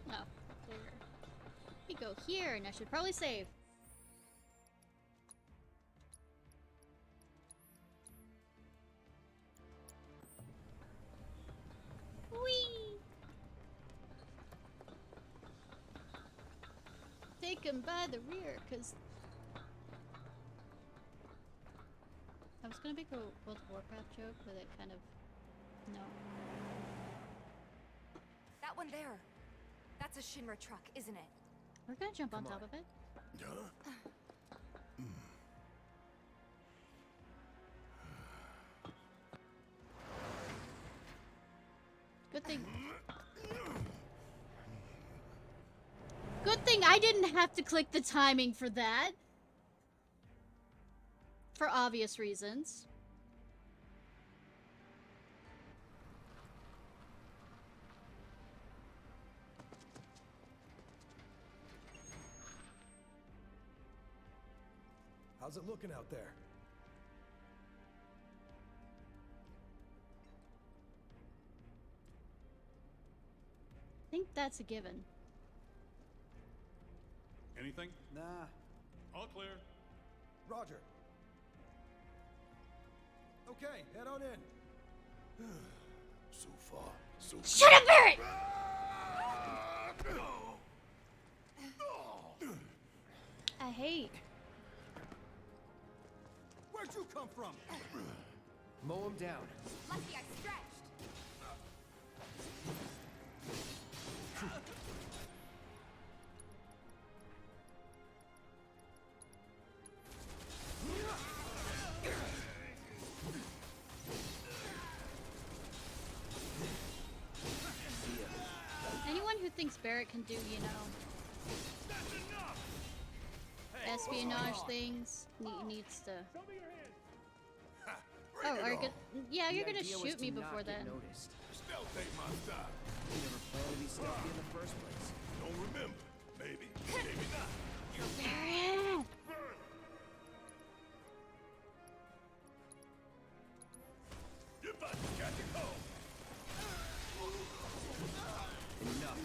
S1: No, there. We go here, and I should probably save. Whee! Take him by the rear, cause I was gonna make a World of Warcraft joke, but it kind of no.
S6: That one there. That's a Shinra truck, isn't it?
S1: We're gonna jump on
S9: Come
S1: top
S9: on.
S1: of it.
S7: Huh?
S1: Good thing. Good thing I didn't have to click the timing for that. For obvious reasons.
S9: How's it looking out there?
S1: I think that's a given.
S3: Anything?
S9: Nah.
S3: All clear.
S9: Roger. Okay, head on in.
S7: So far, so
S1: Shut up, Barrett! I hate.
S9: Where'd you come from?
S2: Mow him down.
S6: Lucky I stretched.
S1: Anyone who thinks Barrett can do, you know, espionage things needs to. Oh, are you gonna? Yeah, you're gonna shoot me before then.
S2: Noticed.
S7: Stealth ain't my style.
S2: You never planned to be stealthy in the first place.
S7: Don't remember. Maybe, maybe not.
S1: Barrett!
S7: You're about to catch a cold.
S2: Enough.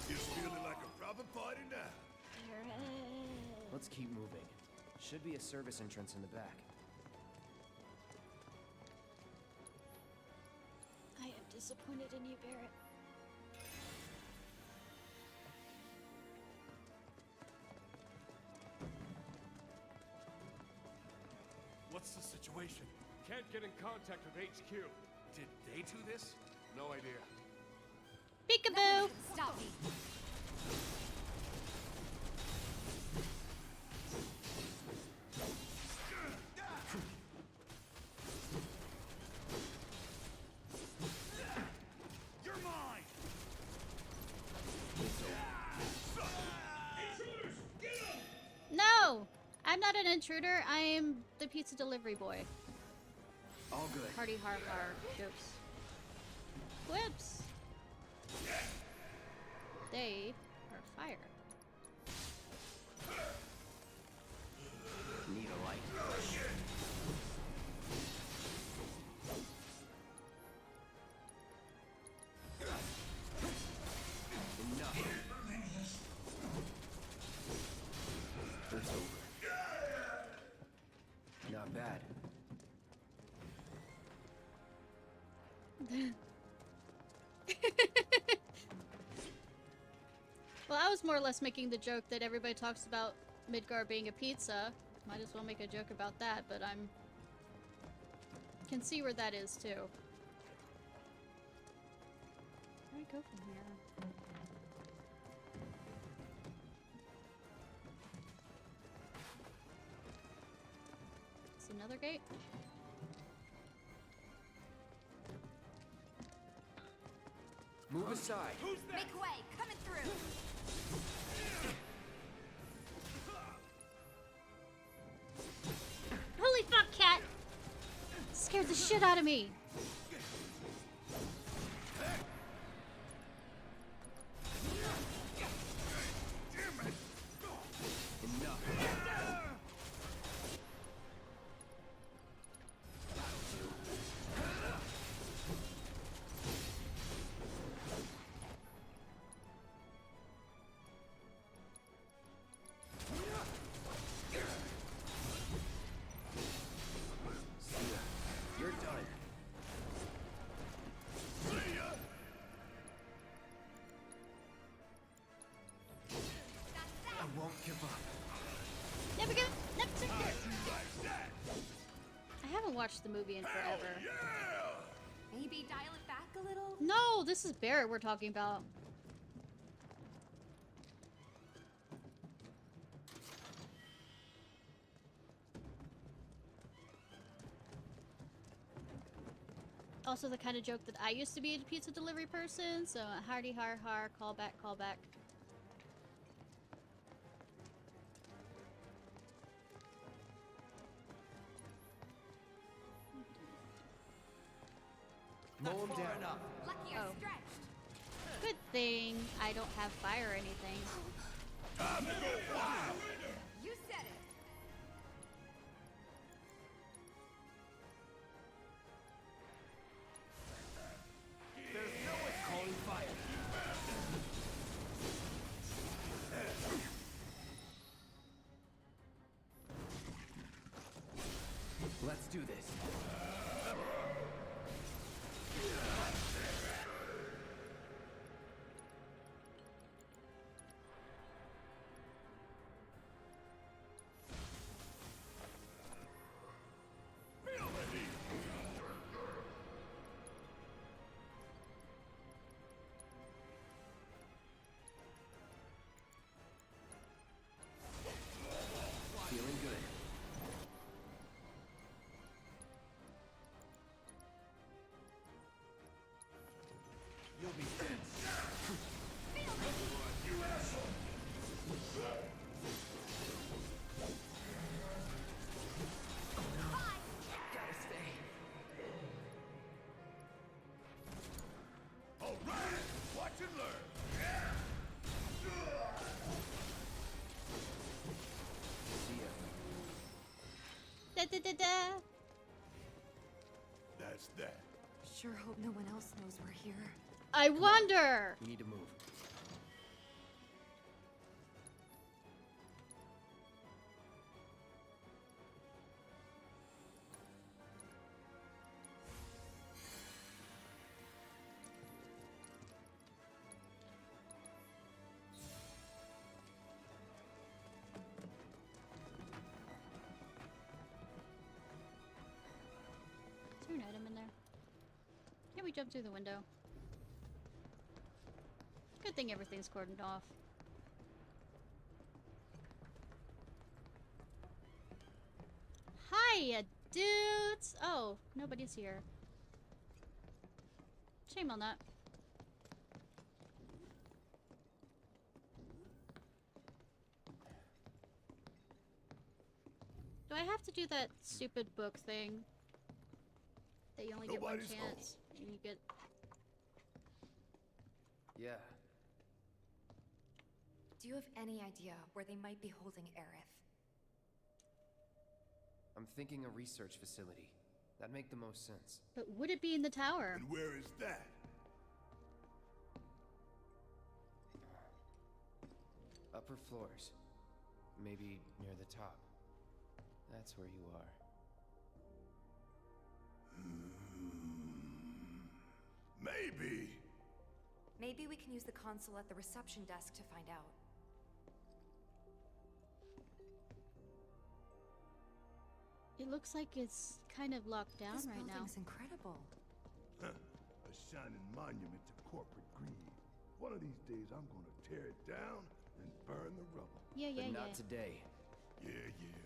S7: It's feeling like a proper party now.
S2: Let's keep moving. Should be a service entrance in the back.
S1: I am disappointed in you, Barrett.
S3: What's the situation? Can't get in contact with HQ. Did they do this? No idea.
S1: Peekaboo!
S6: Stop me.
S3: You're mine!
S1: No! I'm not an intruder. I am the pizza delivery boy.
S2: All good.
S1: Hardy har har. Jokes. Whips! They are fire.
S2: Need a light. Enough. It's over. Not bad.
S1: Well, I was more or less making the joke that everybody talks about Midgar being a pizza. Might as well make a joke about that, but I'm... can see where that is, too. Where do I go from here? Is another gate?
S2: Move aside.
S6: Make way, coming through.
S1: Holy fuck, cat! Scared the shit out of me.
S2: Enough. You're done.
S1: watched the movie in forever.
S6: Maybe dial it back a little?
S1: No, this is Barrett we're talking about. Also the kind of joke that I used to be a pizza delivery person, so hardy har har, call back, call back.
S9: Mow him down.
S6: Lucky I
S1: Oh.
S6: stretched.
S1: Good thing I don't have fire or anything.
S6: You said it.
S9: There's no one calling fire. Let's do this. Feeling good. You'll be dead. Gotta stay.
S7: All right, watch and learn.
S9: See ya.
S1: Da da da da!
S7: That's that.
S6: Sure hope no one else knows we're here.
S1: I wonder!
S9: We need to move.
S1: Is there an item in there? Can we jump through the window? Good thing everything's cordoned off. Hiya, dudes! Oh, nobody's here. Shame on that. Do I have to do that stupid book thing? That you only get one
S7: Nobody's
S1: chance, and you get...
S9: Yeah.
S6: Do you have any idea where they might be holding Aerith?
S9: I'm thinking a research facility. That'd make the most sense.
S1: But would it be in the tower?
S7: And where is that?
S9: Upper floors. Maybe near the top. That's where you are.
S7: Maybe.
S6: Maybe we can use the console at the reception desk to find out.
S1: It looks like it's kind of locked down
S6: This
S1: right now.
S6: building's incredible.
S7: Huh. A shining monument to corporate greed. One of these days I'm gonna tear it down and burn the rubble.
S1: Yeah, yeah,
S9: But
S1: yeah.
S9: not today.
S7: Yeah, yeah.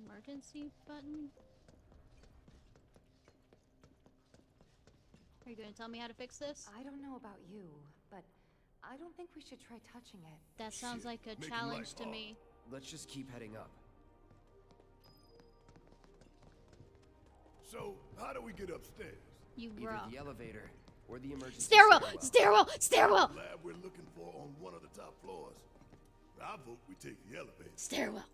S1: Emergency button? Are you going to tell me how to fix this?
S6: I don't know about you, but I don't think we should try touching it.
S1: That sounds
S7: Shit,
S1: like a
S7: make it
S1: challenge
S7: like
S1: to me.
S9: Let's just keep heading up.
S7: So, how do we get upstairs?
S1: You
S9: Either
S1: rock.
S9: the elevator or the emergency
S1: Stairwell! Stairwell! Stairwell!
S7: Lab we're looking for on one of the top floors. I vote we take the elevator.
S1: Stairwell!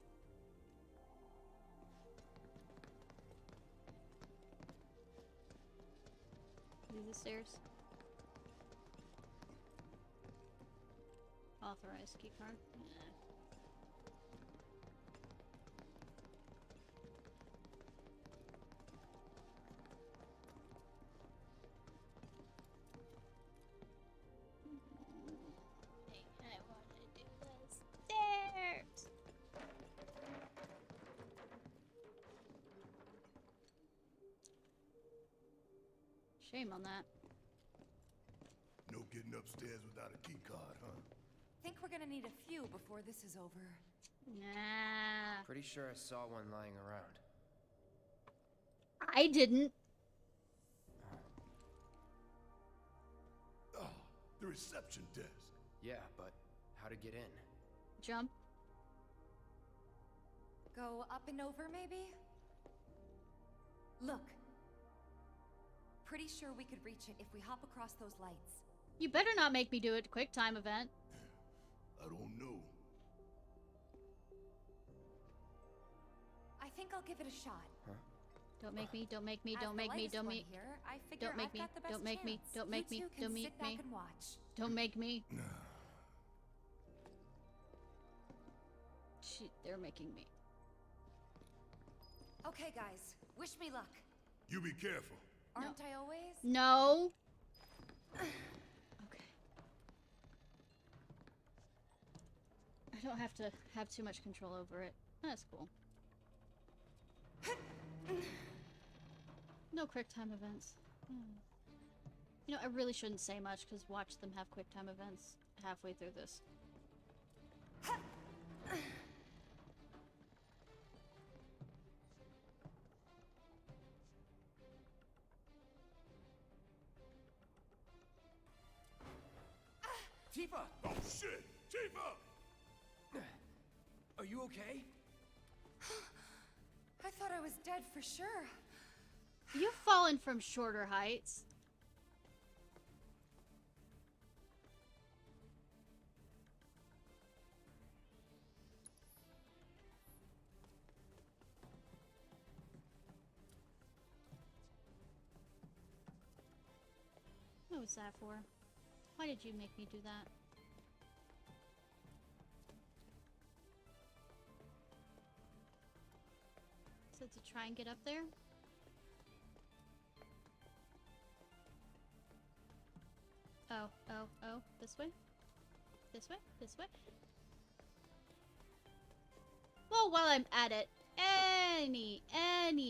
S1: These the stairs. Authorized keycard. Yeah. Shame on that.
S7: No getting upstairs without a key card, huh?
S6: Think we're gonna need a few before this is over.
S1: Nah.
S9: Pretty sure I saw one lying around.
S1: I didn't.
S7: Oh, the reception desk.
S9: Yeah, but how to get in?
S1: Jump.
S6: Go up and over, maybe? Look. Pretty sure we could reach it if we hop across those lights.
S1: You better not make me do it. Quick time event.
S7: I don't know.
S6: I think I'll give it a shot.
S9: Huh?
S1: Don't make me, don't make me,
S6: As
S1: don't
S6: the
S1: make me,
S6: latest
S1: don't
S6: one
S1: make
S6: here, I figure
S1: don't make
S6: I've
S1: me,
S6: got the best
S1: don't make me,
S6: chance.
S1: don't make me,
S6: You two can
S1: don't
S6: sit
S1: make
S6: back
S1: me.
S6: and watch.
S1: Don't make me.
S7: Nah.
S1: Shit, they're making me.
S6: Okay, guys. Wish me luck.
S7: You be careful.
S6: Aren't I always?
S1: No. Okay. I don't have to have too much control over it. That's cool. No quick time events. You know, I really shouldn't say much because watch them have quick time events halfway through this.
S9: Tifa!
S7: Oh shit! Tifa!
S9: Are you okay?
S6: I thought I was dead for sure.
S1: You've fallen from shorter heights. What was that for? Why did you make me do that? So to try and get up there? Oh, oh, oh, this way? This way? This way? Well, while I'm at it, any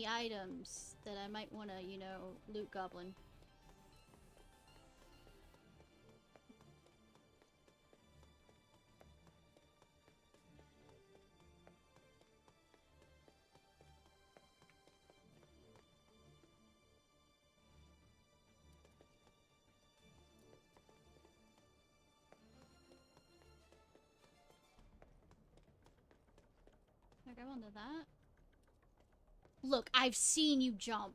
S1: items that I might want to, you know, loot goblin. Can I grab onto that? Look, I've seen you jump.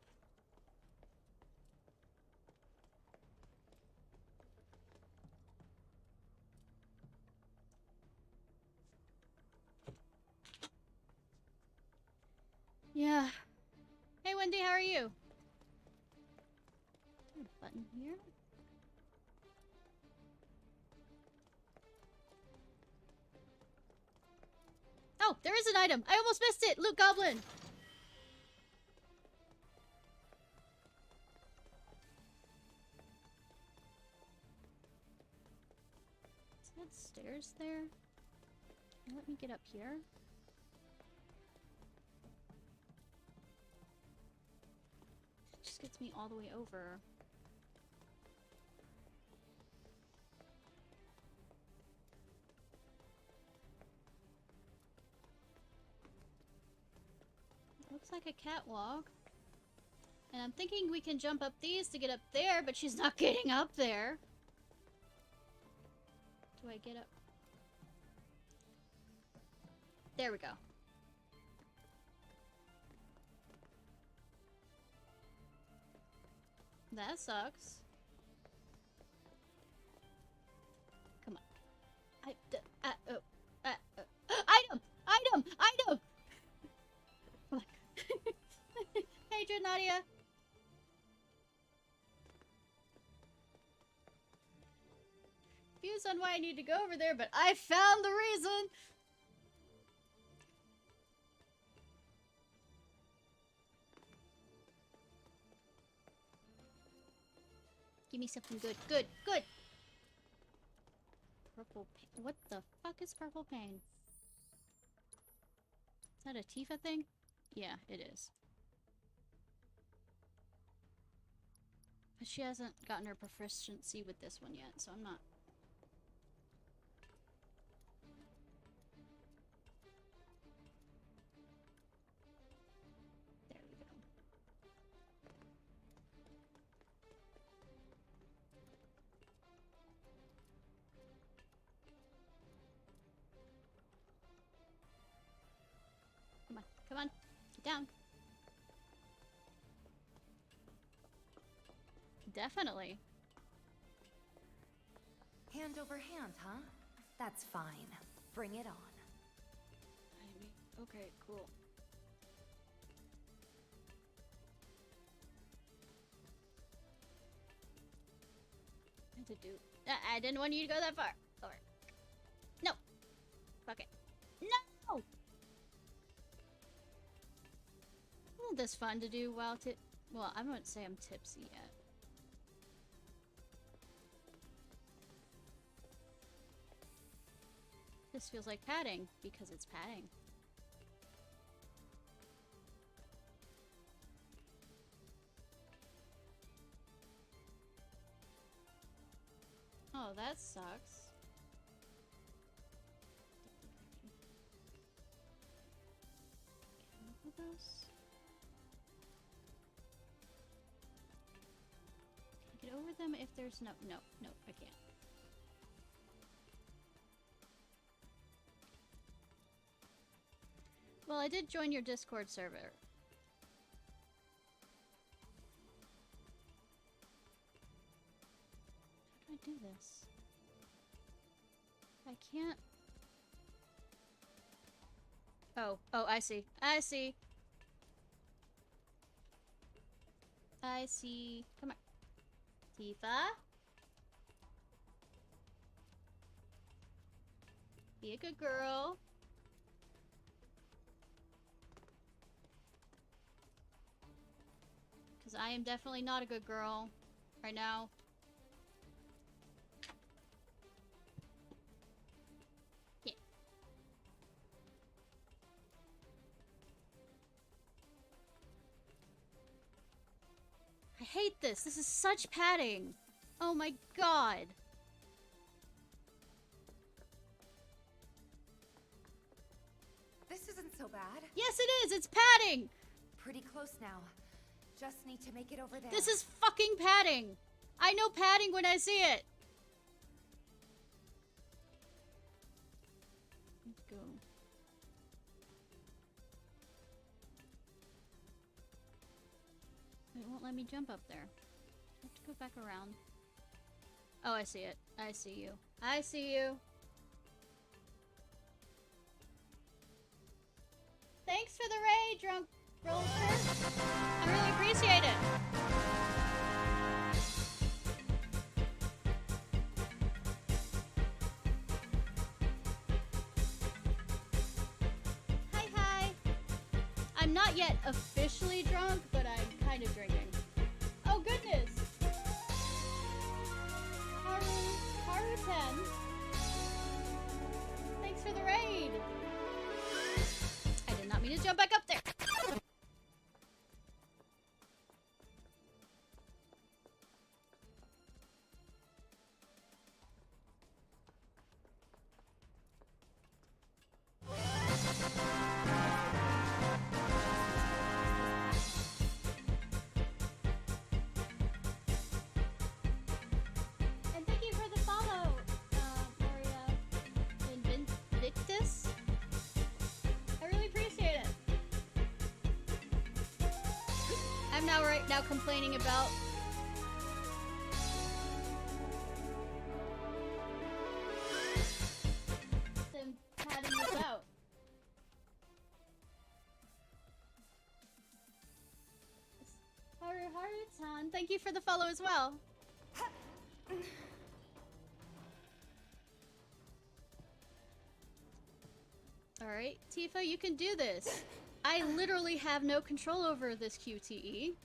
S1: Yeah. Hey, Wendy, how are you? Is there a button here? Oh, there is an item. I almost missed it. Loot goblin. Is that stairs there? Can you let me get up here? It just gets me all the way over. Looks like a catwalk. And I'm thinking we can jump up these to get up there, but she's not getting up there. Do I get up? There we go. That sucks. Come on. Item! Item! Item! Hey, Dread Nadia. Views on why I need to go over there, but I found the reason. Give me something good. Good. Good. Purple pain. What the fuck is purple pain? Is that a Tifa thing? Yeah, it is. But she hasn't gotten her proficiency with this one yet, so I'm not... There we go. Come on, come on. Get down. Definitely.
S6: Hand over hand, huh? That's fine. Bring it on.
S1: I mean, okay, cool. To do. I didn't want you to go that far. Or no. Fuck it. No. Isn't this fun to do while well, I wouldn't say I'm tipsy yet. This feels like padding because it's padding. Oh, that sucks. Can I do this? Can I get over them if there's no, I can't. Well, I did join your Discord server. How do I do this? I can't... Oh, I see. I see. I see. Come on. Tifa? Be a good girl. Because I am definitely not a good girl right now. Yeah. I hate this. This is such padding. Oh my god.
S6: This isn't so bad.
S1: Yes, it is. It's padding.
S6: Pretty close now. Just need to make it over there.
S1: This is fucking padding. I know padding when I see it. Let's go. It won't let me jump up there. I have to go back around. Oh, I see it. I see you. I see you. Thanks for the raid, Drunk Rollster. I really appreciate it. Hi, hi. I'm not yet officially drunk, but I'm kind of drinking. Oh, goodness. Haru10. Thanks for the raid. I did not mean to jump back up there. And thank you for the follow, Maria Invictus. I really appreciate it. I'm now right now complaining about them padding this out. Haru-san, thank you for the follow as well. Alright, Tifa, you can do this. I literally have no control over this QTE.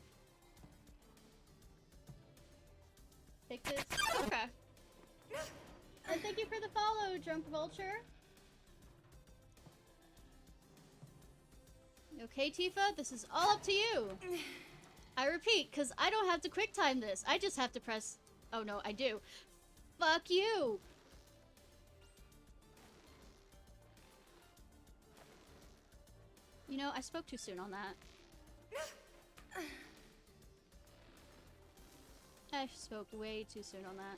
S1: Take this. Okay. And thank you for the follow, Drunk Vulture. Okay, Tifa, this is all up to you. I repeat, because I don't have to quick time this. I just have to press... Oh no, I do. Fuck you! You know, I spoke too soon on that. I spoke way too soon on that.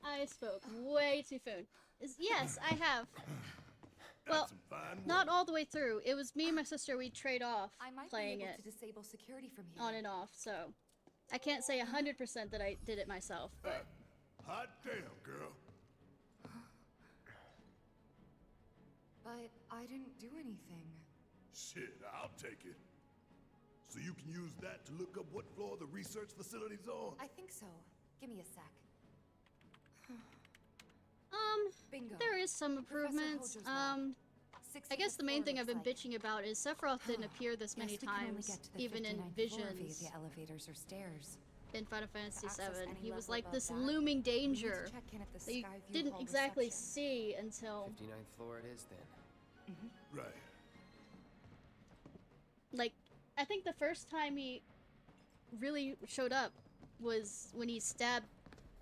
S1: I spoke way too soon. Yes, I have. Well, not all the way through. It was me and my sister, we trade off
S6: I might
S1: playing
S6: be able
S1: it
S6: to disable security from here.
S1: on and off, so I can't say 100% that I did it myself, but
S7: Hot damn, girl.
S6: But I didn't do anything.
S7: Shit, I'll take it. So you can use that to look up what floor the research facility's on?
S6: I think so. Give me a sec. Bingo.
S1: there is some improvements.
S6: Professor Hojo's lab.
S1: I guess the main thing I've been
S6: looks
S1: bitching about is Sephiroth didn't appear this many
S6: Guess we can only
S1: times,
S6: get to the
S1: even in
S6: 59th floor via
S1: visions
S6: the elevators or stairs.
S1: in Final Fantasy
S6: Access
S1: VII.
S6: any
S1: He was
S6: level
S1: like
S6: above
S1: this
S6: that.
S1: looming
S6: We need to
S1: danger
S6: check in at the
S1: that you
S6: Skyview
S1: didn't
S6: Hall
S1: exactly
S6: reception.
S1: see until
S9: 59th floor it is then.
S7: Right.
S1: like I think the first time he really showed up was when he stabbed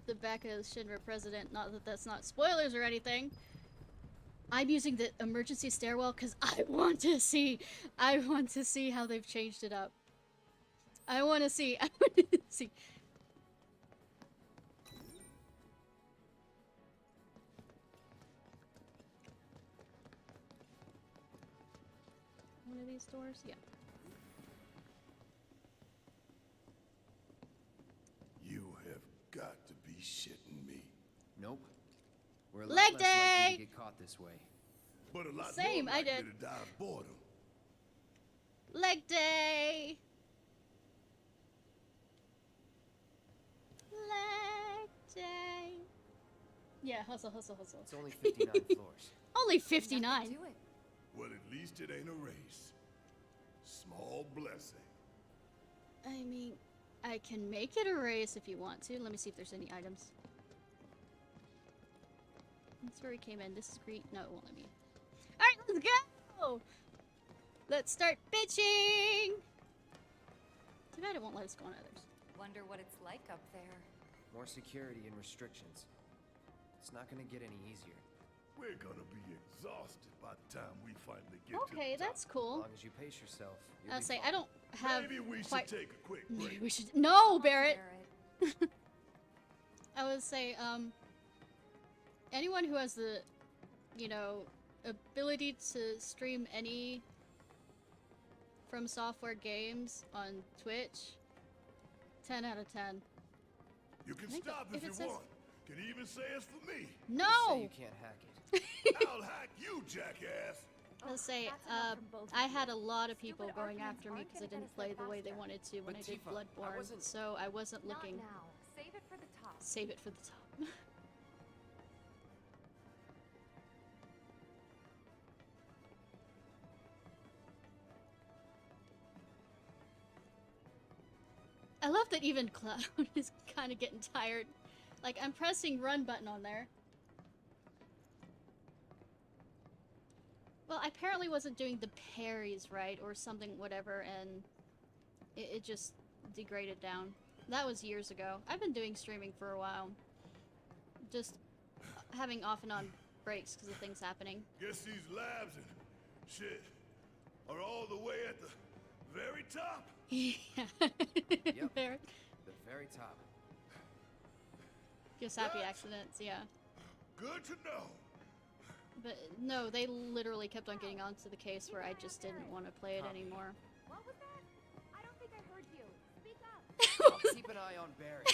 S1: the back of the Shinra president. Not that that's not spoilers or anything. I'm using the emergency stairwell because I want to see how they've changed it up. I want to see. One of these doors? Yeah.
S7: You have got to be shitting me.
S9: Nope. We're a lot
S1: Leg
S9: less likely
S1: day!
S9: to get caught this way.
S7: But a lot
S1: Same,
S7: more
S1: I
S7: likely
S1: did.
S7: to die of boredom.
S1: Leg day! Leg day! Yeah, hustle, hustle, hustle.
S9: It's only 59 floors.
S1: Only
S6: Nothing
S1: 59.
S6: to it.
S7: Well, at least it ain't a race. Small blessing.
S1: I mean, I can make it a race if you want to. Let me see if there's any items. That's where we came in. This is green. No, it won't let me. Alright, let's go! Let's start bitching! Too bad it won't let us go on others.
S6: Wonder what it's like up there.
S9: More security and restrictions. It's not gonna get any easier.
S7: We're gonna be exhausted by the time we finally get to the
S1: Okay,
S7: top.
S1: that's
S9: As
S1: cool.
S9: long as you pace yourself. You'll
S1: I'll
S9: be
S1: say,
S9: fine.
S1: I don't have
S7: Maybe we should
S1: quite...
S7: take a quick
S1: Maybe
S7: break.
S1: we should... No, Barrett! I would say, anyone who has the, you know, ability to stream any From Software games on Twitch, 10 out of 10.
S7: You can
S1: think
S7: stop
S1: if
S7: if
S1: it
S7: you
S1: says-
S7: want. Can even say it's for me.
S9: Say
S1: No!
S9: you can't hack it.
S7: I'll hack you, jackass.
S1: I'll say,
S8: that's enough from both of
S1: I
S8: you.
S1: had a lot of people
S8: Stupid
S1: going
S8: arguments
S1: after me
S8: aren't
S1: because I
S8: gonna
S1: didn't
S8: get us
S1: play
S8: there
S1: the way they
S8: faster.
S1: wanted to when
S9: But
S1: I did
S9: Tifa, I
S1: Bloodborne,
S9: wasn't-
S1: so I wasn't
S8: Not
S1: looking.
S8: now. Save it for the top.
S1: Save it for the top. I love that even Cloud is kind of getting tired. Like, I'm pressing run button on there. Well, I apparently wasn't doing the parries right, or something, whatever, and it just degraded down. That was years ago. I've been doing streaming for a while. Just having off and on breaks because of things happening.
S7: Guess these labs and shit are all the way at the very top.
S1: Yeah.
S9: Yep.
S1: There.
S9: The very top.
S1: Just happy
S7: What?
S1: accidents, yeah.
S7: Good to know.
S1: But no, they literally kept on getting onto the case where I just didn't want to play it
S9: Copy.
S1: anymore.
S8: What was that? I don't think I heard you. Speak up.
S9: I'll keep an eye on Barry.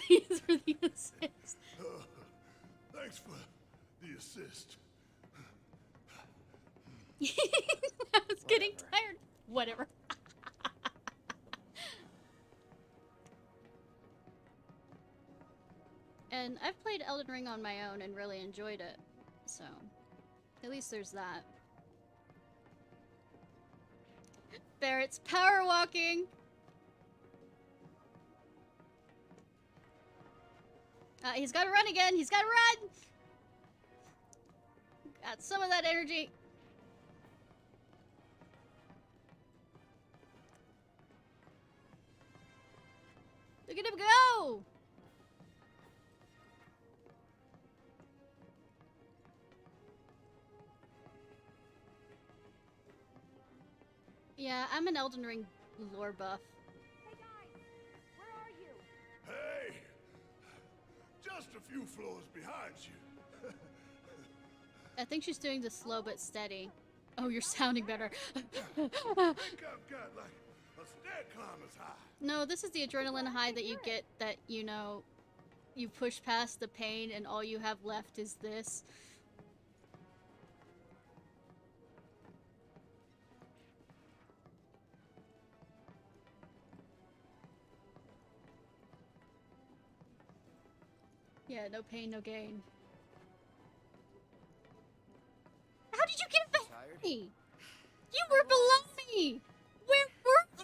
S1: Thanks for the assist.
S7: Thanks for the assist.
S1: I was getting
S9: Whatever.
S1: tired. Whatever. And I've played Elden Ring on my own and really enjoyed it. So, at least there's that. Barrett's power walking! He's gotta run again! He's gotta run! Got some of that energy. Look at him go! Yeah, I'm an Elden Ring lore buff.
S4: Hey guys, where are you?
S7: Hey! Just a few floors behind you.
S1: I think she's doing the slow but steady. Oh, you're sounding better.
S7: Think I've got like a stair climber's high.
S1: No, this is the adrenaline high that you get that, you know, you push past the pain and all you have left is this. Yeah, no pain, no gain. How did you get back?
S9: Tired?
S1: Me? You were below me! Where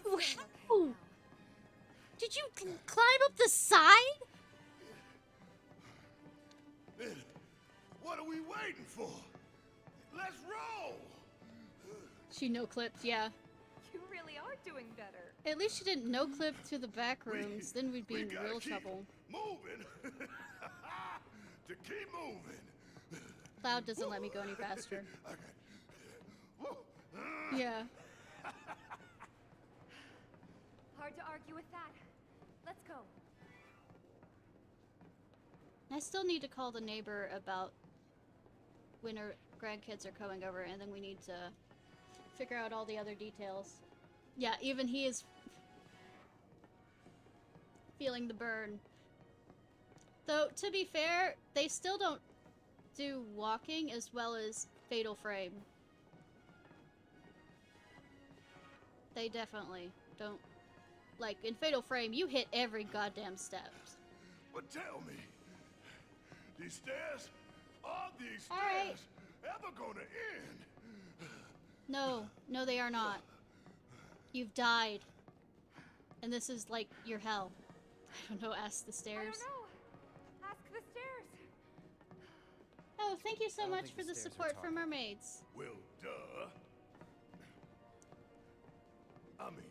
S1: were you? How? Did you climb up the side?
S7: Then what are we waiting for? Let's roll!
S1: She no-clipped, yeah.
S6: You really are doing better.
S1: At least she didn't no-clip to the back rooms, then we'd be
S7: We
S1: in
S7: gotta
S1: real
S7: keep
S1: trouble.
S7: Moving. To keep moving.
S1: Cloud doesn't let me go any faster. Yeah.
S4: Hard to argue with that. Let's go.
S1: I still need to call the neighbor about when her grandkids are coming over, and then we need to figure out all the other details. Yeah, even he is feeling the burn. Though, to be fair, they still don't do walking as well as Fatal Frame. They definitely don't. Like, in Fatal Frame, you hit every goddamn steps.
S7: But tell me, these stairs, are these stairs
S1: Alright.
S7: ever gonna end?
S1: No, no they are not. You've died. And this is, like, your hell. I don't know, ask the
S4: I
S1: stairs.
S4: don't know. Ask the stairs.
S1: Oh, thank you so
S9: don't
S1: much
S9: think
S1: for
S9: the
S1: the
S9: stairs are
S1: support for
S9: talking.
S1: mermaids.
S7: Well, duh. I mean,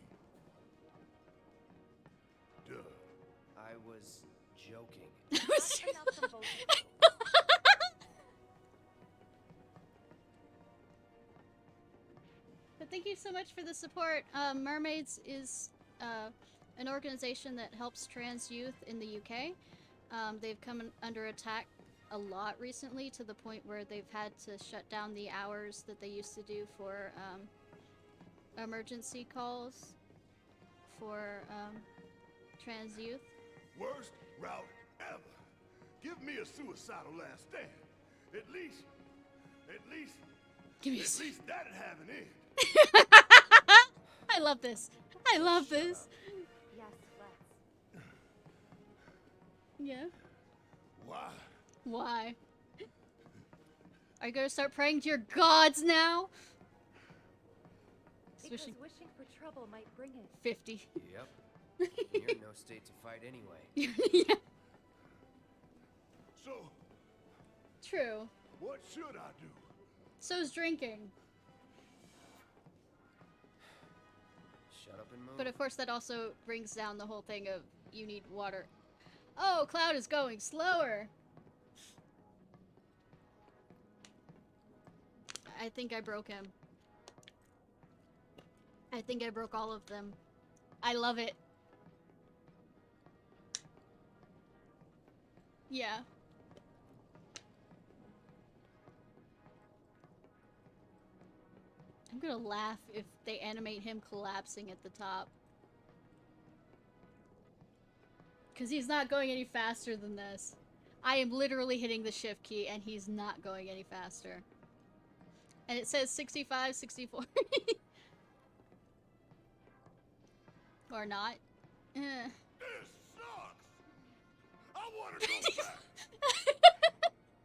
S7: duh.
S9: I was joking.
S4: Let's find out from both of you.
S1: But thank you so much for the support. Mermaids is an organization that helps trans youth in the UK. They've come under attack a lot recently, to the point where they've had to shut down the hours that they used to do for emergency calls for trans youth.
S7: Worst route ever. Give me a suicidal last stand. At least
S1: Give me a
S7: at least that'd have an end.
S1: I love this. I love this.
S4: Yes, let's.
S1: Yeah.
S7: Why?
S1: Why? Are you gonna start praying to your gods now?
S4: Because
S1: Swishing
S4: wishing for trouble might bring it.
S1: 50.
S9: Yep. You're in no state to fight anyway.
S1: Yeah.
S7: So,
S1: True.
S7: what should I do?
S1: So's drinking.
S9: Shut up and move.
S1: But of course that also brings down the whole thing of you need water. Oh, Cloud is going slower. I think I broke him. I think I broke all of them. I love it. Yeah. I'm gonna laugh if they animate him collapsing at the top. Because he's not going any faster than this. I am literally hitting the shift key and he's not going any faster. And it says 65, 64. Or not. Eh.
S7: This sucks. I want to go back.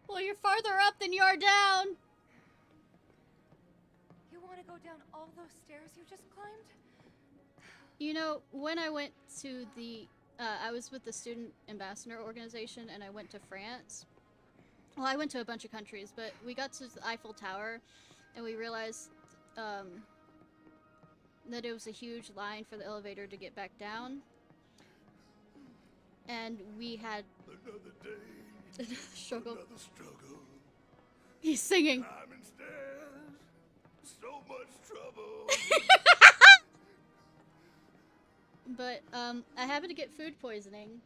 S1: Well, you're farther up than you are down.
S6: You want to go down all those stairs you just climbed?
S1: You know, when I went to the... I was with the Student Ambassador Organization and I went to France. Well, I went to a bunch of countries, but we got to the Eiffel Tower, and we realized that it was a huge line for the elevator to get back down. And we had
S7: Another day.
S1: another struggle.
S7: Another struggle.
S1: He's singing.
S7: Climbing stairs. So much trouble.
S1: But I happened to get food poisoning.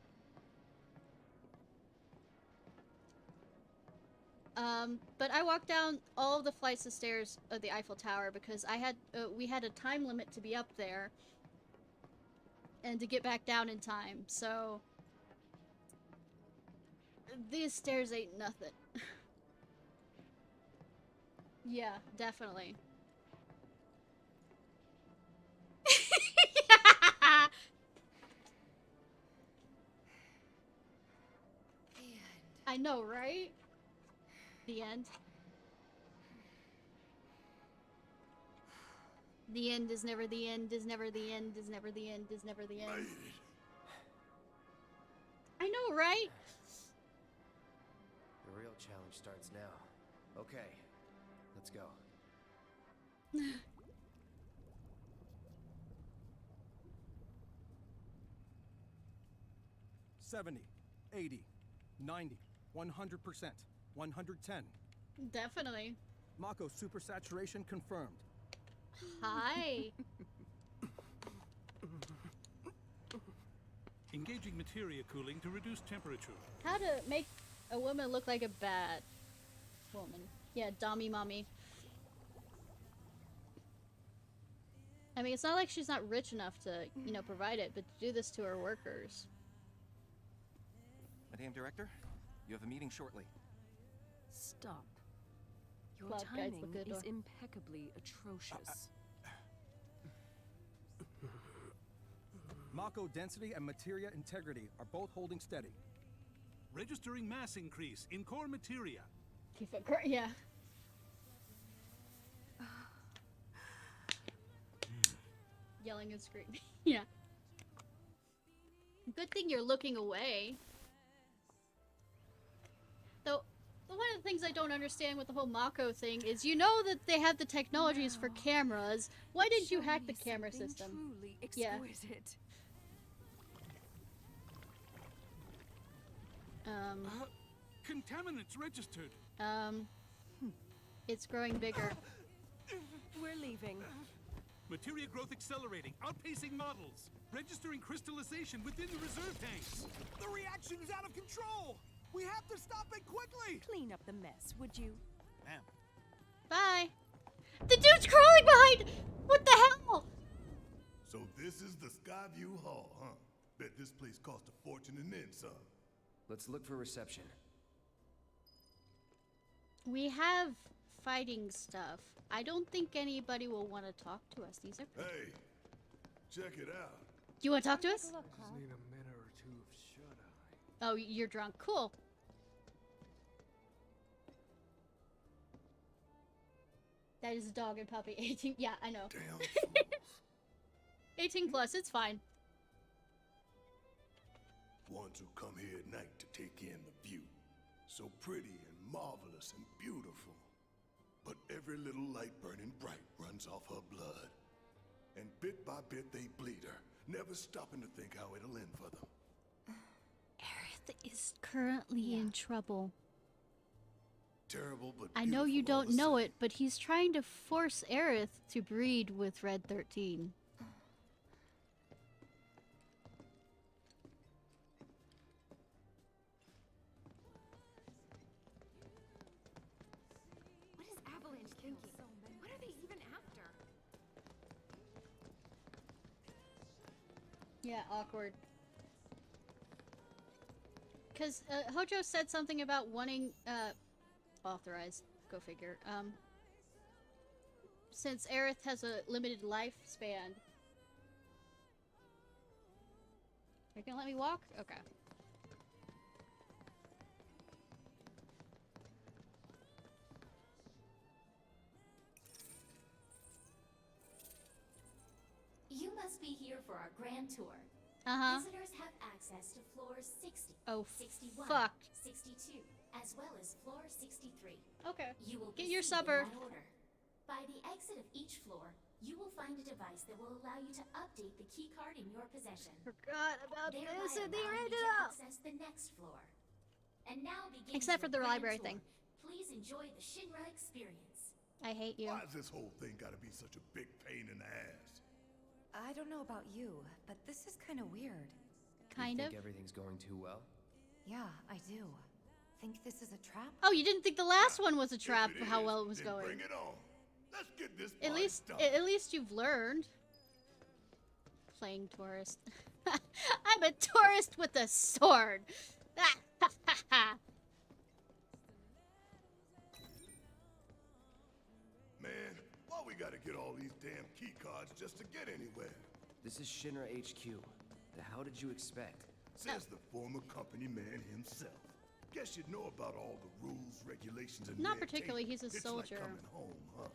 S1: But I walked down all of the flights of stairs of the Eiffel Tower because we had a time limit to be up there and to get back down in time. So these stairs ain't nothing. Yeah, definitely. I know, right? The end. The end is never the end, is never the end, is never the end, is never the end.
S7: Made it.
S1: I know, right?
S9: The real challenge starts now. Okay, let's go.
S5: 70, 80, 90, 100%, 110.
S1: Definitely.
S5: Mako supersaturation confirmed.
S1: Hi.
S11: Engaging materia cooling to reduce temperature.
S1: How to make a woman look like a bad woman. Yeah, dommy mommy. I mean, it's not like she's not rich enough to, you know, provide it, but to do this to her workers.
S12: Madame Director, you have a meeting shortly.
S4: Stop. Your
S1: Cloud guides
S4: timing
S1: the good
S4: is
S1: door.
S4: impeccably atrocious.
S5: Mako density and materia integrity are both holding steady.
S11: Registering mass increase in core materia.
S1: Keep it great, yeah. Yelling and screaming. Yeah. Good thing you're looking away. Though, one of the things I don't understand with the whole Mako thing is, you know that they have the technologies for cameras. Why didn't you hack the camera system?
S4: Truly
S1: Yeah.
S4: exquisite.
S11: Contaminants registered.
S1: It's growing bigger.
S4: We're leaving.
S11: Materia growth accelerating, outpacing models. Registering crystallization within the reserve tanks.
S5: The reaction is out of control! We have to stop it quickly!
S4: Clean up the mess, would you?
S5: Ma'am.
S1: Bye. The dude's crawling behind! What the hell?
S7: So this is the Skyview Hall, huh? Bet this place cost a fortune and then some.
S9: Let's look for reception.
S1: We have fighting stuff. I don't think anybody will want to talk to us. These are.
S7: Hey, check it out.
S1: Do you want to talk to us?
S3: Just need a minute or two of shut-eye.
S1: Oh, you're drunk. Cool. That is a dog and puppy. 18. Yeah, I know.
S7: Damn fools.
S1: 18 plus. It's fine.
S7: Ones who come here at night to take in the view. So pretty and marvelous and beautiful. But every little light burning bright runs off her blood. And bit by bit they bleed her, never stopping to think how it'll end for them.
S1: Aerith is currently in trouble.
S7: Terrible, but
S1: I know you
S7: beautiful all
S1: don't
S7: the
S1: know
S7: same.
S1: it, but he's trying to force Aerith to breed with Red 13.
S6: What is Avalanche thinking? What are they even after?
S1: Yeah, awkward. Because Hojo said something about wanting, authorized, go figure, since Aerith has a limited lifespan. You're gonna let me walk? Okay.
S13: You must be here for our grand tour.
S1: Uh-huh.
S13: Visitors have access to floors 60,
S1: Oh,
S13: 61,
S1: fuck.
S13: 62, as well as floor 63.
S1: Okay.
S13: You will
S1: Get your
S13: proceed
S1: supper.
S13: in that order. By the exit of each floor, you will find a device that will allow you to update the key card in your possession.
S1: Forgot about
S13: thereby
S1: this in the
S13: allowing you to
S1: original.
S13: access the next floor. And now begins
S1: Except for
S13: your
S1: the
S13: grand
S1: library
S13: tour.
S1: thing.
S13: Please enjoy the Shinra experience.
S1: I hate you.
S7: Why's this whole thing gotta be such a big pain in the ass?
S6: I don't know about you, but this is kind of weird.
S1: Kind
S9: you
S1: of.
S9: think everything's going too well?
S6: Yeah, I do. Think this is a trap?
S1: Oh, you didn't think the last one was a trap
S7: If
S1: for
S7: it
S1: how
S7: is,
S1: well it was
S7: then
S1: going.
S7: Bring it on. Let's get this
S1: At
S7: party
S1: least,
S7: started.
S1: at least you've learned. Playing tourist. I'm a tourist with a sword.
S7: Man, why we gotta get all these damn key cards just to get anywhere?
S9: This is Shinra HQ. The hell did you expect?
S7: Says the former company man himself. Guess you'd know about all the rules, regulations, and
S1: Not
S7: red tape.
S1: particularly, he's a
S7: It's
S1: soldier.
S7: like coming home, huh?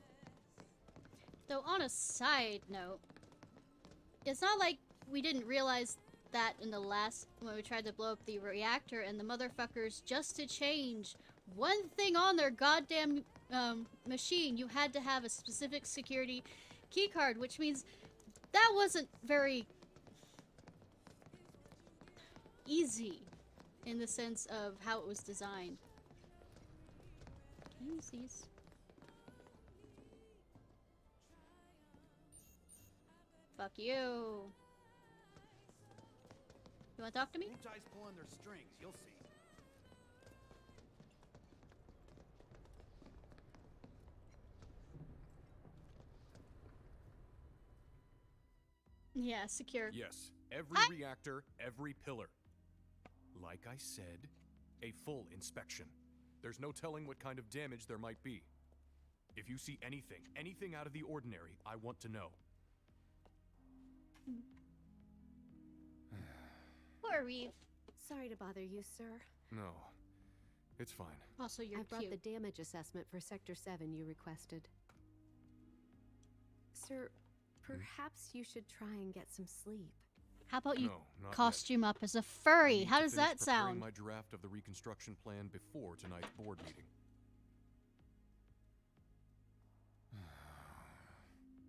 S1: Though on a side note, it's not like we didn't realize that in the last when we tried to blow up the reactor and the motherfuckers, just to change one thing on their goddamn machine, you had to have a specific security key card, which means that wasn't very easy in the sense of how it was designed. Can I use these? Fuck you. You wanna talk to me?
S5: Wutai's pulling their strings, you'll see.
S1: Yeah, secure.
S3: Yes, every reactor, every pillar. Like I said, a full inspection. There's no telling what kind of damage there might be. If you see anything out of the ordinary, I want to know.
S1: Poor Reeve.
S14: Sorry to bother you, sir.
S3: No, it's fine.
S1: Also, you're
S14: I brought
S1: cute.
S14: the damage assessment for Sector 7 you requested. Sir, perhaps you should try and get some sleep.
S1: How about you
S3: No, not
S1: costume up as a
S3: I
S1: furry?
S3: need
S1: How
S3: to
S1: does
S3: finish
S1: that
S3: preparing
S1: sound?
S3: my draft of the reconstruction plan before tonight's board meeting.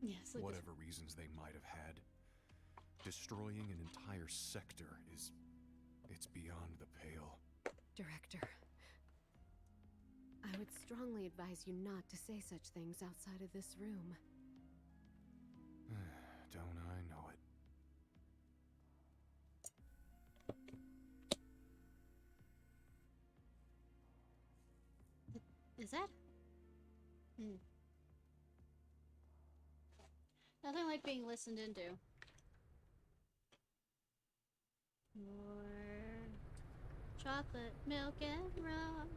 S1: Yes. Like
S3: Whatever reasons they might have had, destroying an entire sector it's beyond the pale.
S14: Director, I would strongly advise you not to say such things outside of this room.
S3: Don't I know it?
S1: Is that? Nothing like being listened into. More chocolate, milk, and rum.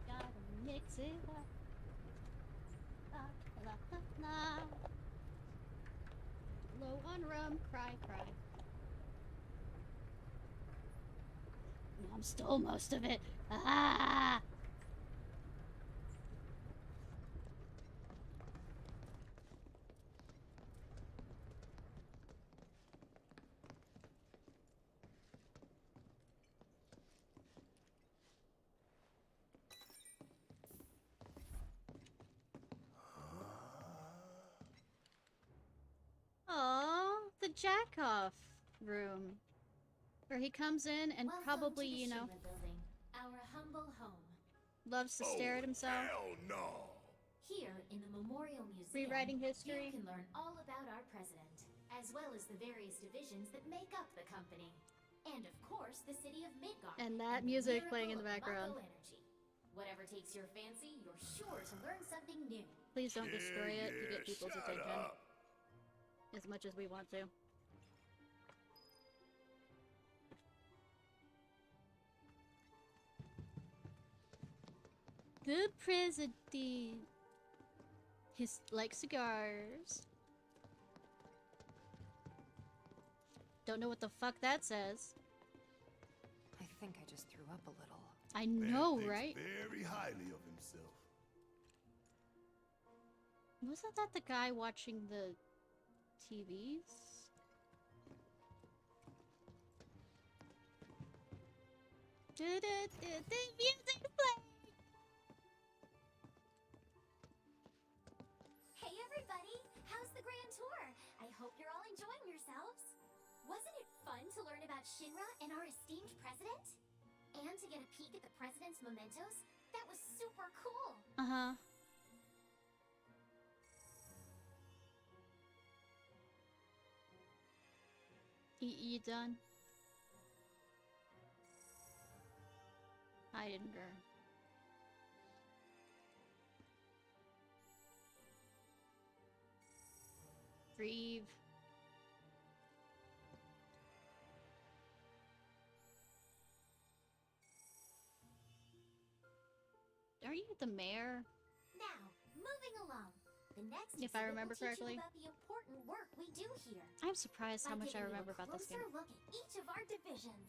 S1: Gotta mix it up. La, la, la, la. Low on rum, cry, cry. Mom stole most of it. Ah! Aww, the jack-off room. Where he comes in and
S13: Welcome
S1: probably,
S13: to the
S1: you know,
S13: Shinra building, our humble home.
S1: loves to stare at himself.
S7: Hell no!
S13: Here in the Memorial Museum,
S1: Rewriting history.
S13: you can learn all about our president, as well as the various divisions that make up the company. And of course, the city of Midgard.
S1: And that
S13: the
S1: music
S13: miracle
S1: playing in the
S13: of
S1: background.
S13: Mako energy. Whatever takes your fancy, you're sure to learn something new.
S1: Please don't destroy it to get people's
S7: shut
S1: attention.
S7: up.
S1: As much as we want to. The president. His like cigars. Don't know what the fuck that says.
S6: I think I just threw up a little.
S1: I
S7: Man
S1: know,
S7: thinks
S1: right?
S7: very highly of himself.
S1: Wasn't that the guy watching the TVs? The music play.
S13: Hey everybody! How's the grand tour? I hope you're all enjoying yourselves. Wasn't it fun to learn about Shinra and our esteemed president? And to get a peek at the president's mementos? That was super cool!
S1: Uh-huh. You done? I didn't go. Grieve. Are you the mayor?
S13: Now, moving along. The next
S1: If I
S13: exhibit
S1: remember
S13: will teach
S1: correctly.
S13: you about the important work we do here.
S1: I'm surprised how
S13: By
S1: much I
S13: giving you
S1: remember
S13: a
S1: about this game.
S13: closer look at each of our divisions.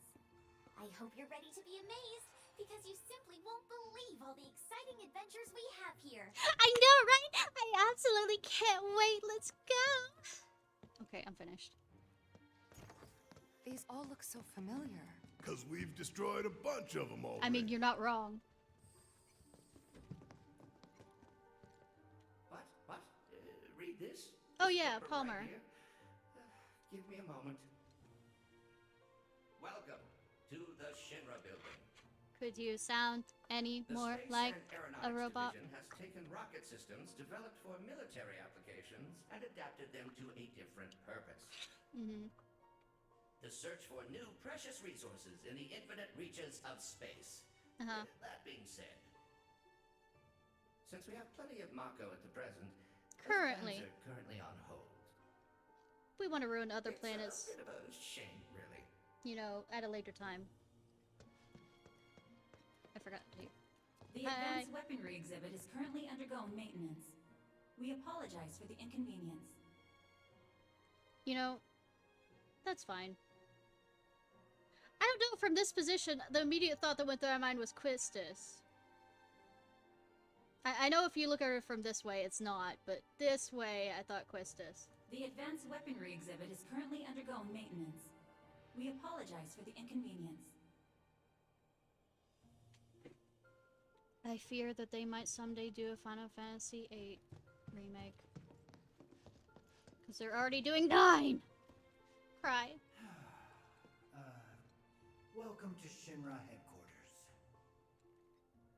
S13: I hope you're ready to be amazed, because you simply won't believe all the exciting adventures we have here.
S1: I know, right? I absolutely can't wait. Let's go. Okay, I'm finished.
S6: These all look so familiar.
S7: Because we've destroyed a bunch of them already.
S1: I mean, you're not wrong.
S15: What? Read this?
S1: Oh
S15: This
S1: yeah,
S15: paper
S1: Palmer.
S15: Right here? Give me a moment. Welcome to the Shinra building.
S1: Could you sound any
S15: The
S1: more
S15: Space
S1: like
S15: and
S1: a
S15: Aeronautics
S1: robot?
S15: Division has taken rocket systems developed for military applications and adapted them to a different purpose.
S1: Mm-hmm.
S15: The search for new precious resources in the infinite reaches of space.
S1: Uh-huh.
S15: That being said, since we have plenty of Mako at the present, those
S1: Currently.
S15: plans are currently on hold.
S1: We want to ruin other
S15: It's
S1: planets,
S15: a bit of a shame, really.
S1: you know, at a later time. I forgot to.
S16: The Advanced Weaponry exhibit is currently undergoing maintenance. We apologize for the inconvenience.
S1: You know, that's fine. I don't know, from this position, the immediate thought that went through my mind was Quistis. I know if you look at it from this way, it's not, but this way, I thought Quistis.
S16: The Advanced Weaponry exhibit is currently undergoing maintenance. We apologize for the inconvenience.
S1: I fear that they might someday do a Final Fantasy VIII remake. Because they're already doing 9! Cry.
S17: Welcome to Shinra headquarters.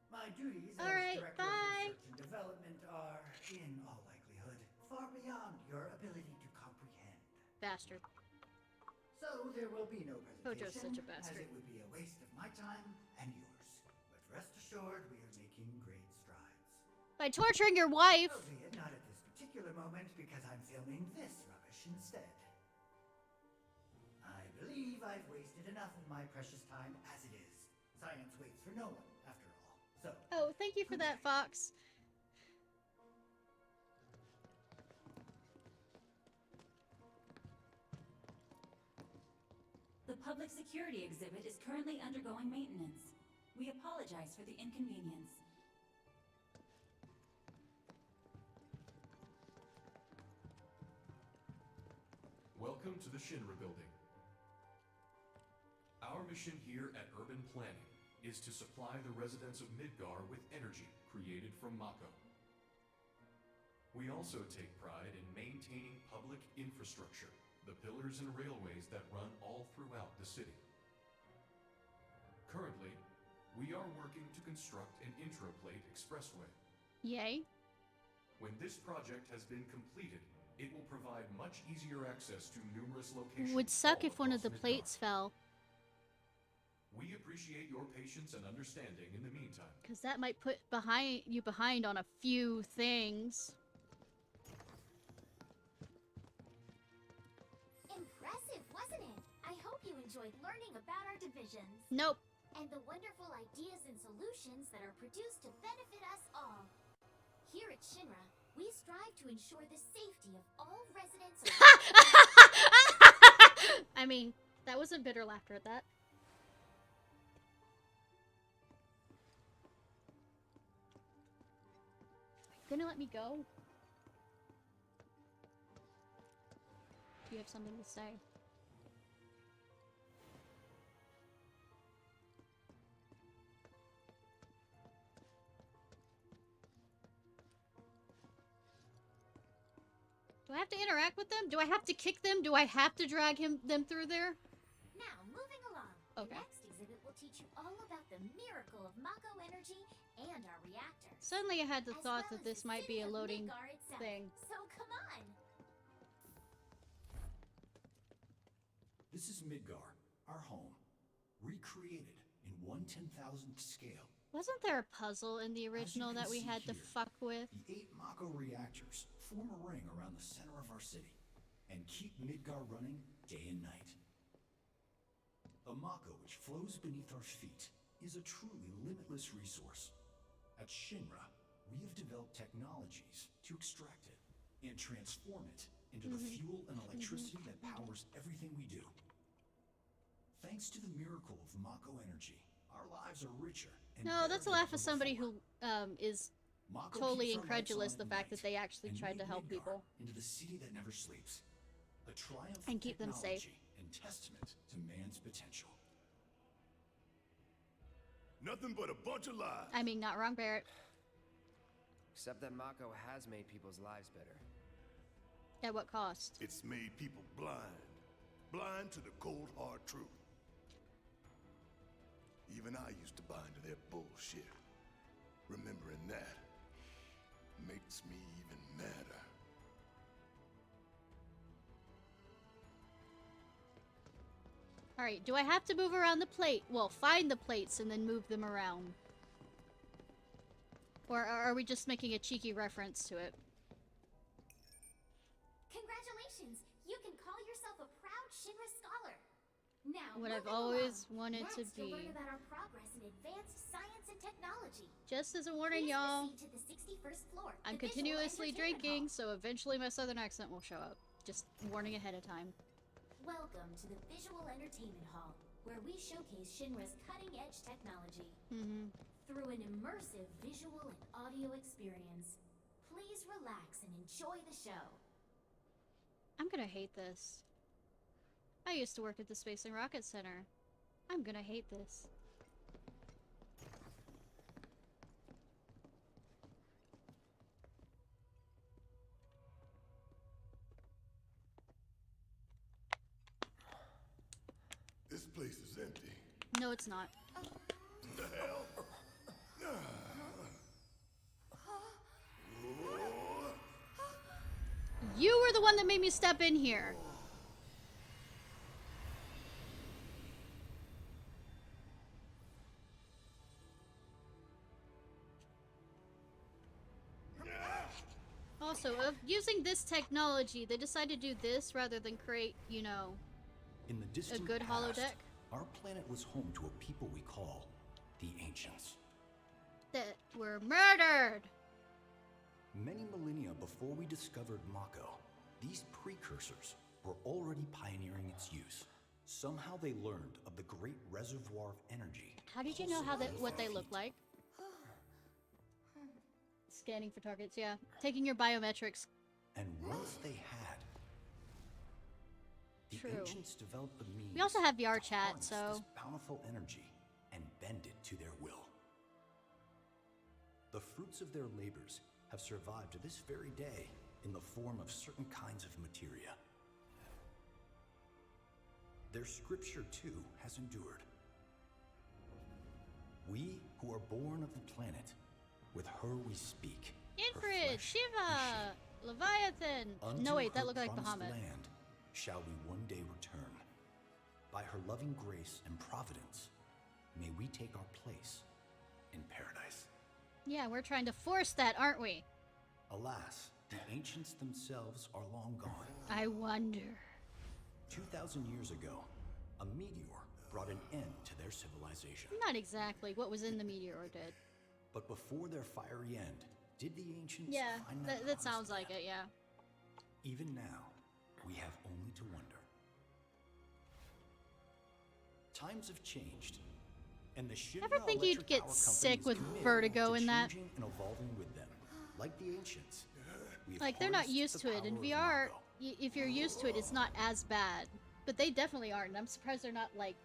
S17: My duties as
S1: Alright,
S17: Director
S1: bye.
S17: of Research and Development are, in all likelihood, far beyond your ability to comprehend.
S1: Bastard.
S17: So there will be no
S1: Hojo's
S17: presentation,
S1: such a bastard.
S17: as it would be a waste of my time and yours. But rest assured, we are making great strides.
S1: By torturing your wife!
S17: Albeit not at this particular moment, because I'm filming this rubbish instead. I believe I've wasted enough of my precious time as it is. Science waits for no one, after all. So,
S1: Oh, thank you for that, Fox.
S16: The Public Security exhibit is currently undergoing maintenance. We apologize for the inconvenience.
S3: Welcome to the Shinra building. Our mission here at Urban Planning is to supply the residents of Midgar with energy created from Mako. We also take pride in maintaining public infrastructure, the pillars and railways that run all throughout the city. Currently, we are working to construct an intraplate expressway.
S1: Yay.
S3: When this project has been completed, it will provide much easier access to numerous locations.
S1: Would suck
S3: all
S1: if one of the
S3: across Midgar.
S1: plates fell.
S3: We appreciate your patience and understanding in the meantime.
S1: Because that might put you behind on a few things.
S13: Impressive, wasn't it? I hope you enjoyed learning about our divisions.
S1: Nope.
S13: And the wonderful ideas and solutions that are produced to benefit us all. Here at Shinra, we strive to ensure the safety of all residents of
S1: I mean, that wasn't bitter laughter at that. You gonna let me go? Do you have something to say? Do I have to interact with them? Do I have to kick them? Do I have to drag them through there?
S13: Now, moving along.
S1: Okay.
S13: The next exhibit will teach you all about the miracle of Mako energy and our reactors.
S1: Suddenly I had the
S13: as
S1: thought
S13: well
S1: that
S13: as
S1: this
S13: the
S1: might be
S13: city
S1: a
S13: of
S1: loading
S13: Midgar itself.
S1: thing.
S13: So come on.
S18: This is Midgar, our home, recreated in 1/10,000th scale.
S1: Wasn't there a puzzle in the original that we had to fuck with?
S18: The 8 Mako reactors form a ring around the center of our city and keep Midgar running day and night. The Mako which flows beneath our feet is a truly limitless resource. At Shinra, we have developed technologies to extract it and transform it into the fuel and electricity that powers everything we do. Thanks to the miracle of Mako energy, our lives are richer.
S1: No, that's a laugh of somebody who is totally incredulous the fact that they actually tried to help people
S18: into the city that never sleeps. A triumph
S1: and
S18: of
S1: keep them safe.
S18: technology and testament to man's potential.
S7: Nothing but a bunch of lies.
S1: I mean, not wrong, Barrett.
S9: Except that Mako has made people's lives better.
S1: At what cost?
S7: It's made people blind. Blind to the cold, hard truth. Even I used to buy into their bullshit. Remembering that makes me even madder.
S1: Alright, do I have to move around the plate? Well, find the plates and then move them around. Or are we just making a cheeky reference to it?
S13: Congratulations! You can call yourself a proud Shinra scholar. Now,
S1: What I've
S13: moving
S1: always
S13: along,
S1: wanted to
S13: next, you'll
S1: be.
S13: learn about our progress in advanced science and technology.
S1: Just as a warning,
S13: Please
S1: y'all.
S13: proceed to the 61st floor.
S1: I'm
S13: the visual
S1: continuously
S13: entertainment
S1: drinking,
S13: hall.
S1: so eventually my southern accent will show up. Just warning ahead of time.
S13: Welcome to the Visual Entertainment Hall, where we showcase Shinra's cutting-edge technology. Through an immersive visual and audio experience. Please relax and enjoy the show.
S1: I'm gonna hate this. I used to work at the Space and Rocket Center. I'm gonna hate this.
S7: This place is empty.
S1: No, it's not.
S7: The hell?
S1: You were the one that made me step in here. Also, of using this technology, they decided to do this rather than create, you know,
S18: In the distant
S1: good
S18: past,
S1: holodeck?
S18: our planet was home to a people we call the Ancients.
S1: that were murdered.
S18: Many millennia before we discovered Mako, these precursors were already pioneering its use. Somehow they learned of the great reservoir of energy.
S1: How did you know how what they look like? Scanning for targets, yeah. Taking your biometrics.
S18: And once they had, the
S1: True.
S18: Ancients developed the means
S1: We also have VR
S18: to
S1: chat,
S18: harness
S1: so
S18: this powerful energy and bend it to their will. The fruits of their labors have survived to this very day in the form of certain kinds of materia. Their scripture, too, has endured. We who are born of the planet, with her we speak. her
S1: Infrid,
S18: flesh
S1: Shiva, Leviathan.
S18: Unto
S1: No, wait, that
S18: her
S1: looked like
S18: promised
S1: Bahamut.
S18: land shall we one day return. By her loving grace and providence, may we take our place in paradise.
S1: Yeah, we're trying to force that, aren't we?
S18: Alas, the ancients themselves are long gone.
S1: I wonder.
S18: 2,000 years ago, a meteor brought an end to their civilization.
S1: Not exactly what was in the meteor did.
S18: But before their fiery end, did the ancients
S1: Yeah,
S18: find
S1: that
S18: promised
S1: sounds like
S18: land?
S1: it, yeah.
S18: Even now, we have only to wonder. Times have changed, and the Shinra
S1: Ever think you'd
S18: Electric
S1: get
S18: Power Company
S1: sick
S18: is
S1: with
S18: committed
S1: vertigo
S18: to
S1: in that?
S18: changing and evolving with them, like the ancients. We have
S1: Like, they're not
S18: harnessed
S1: used
S18: the
S1: to it. In
S18: power of
S1: VR,
S18: Mako.
S1: if you're used to it, it's not as bad. But they definitely aren't, and I'm surprised they're not, like,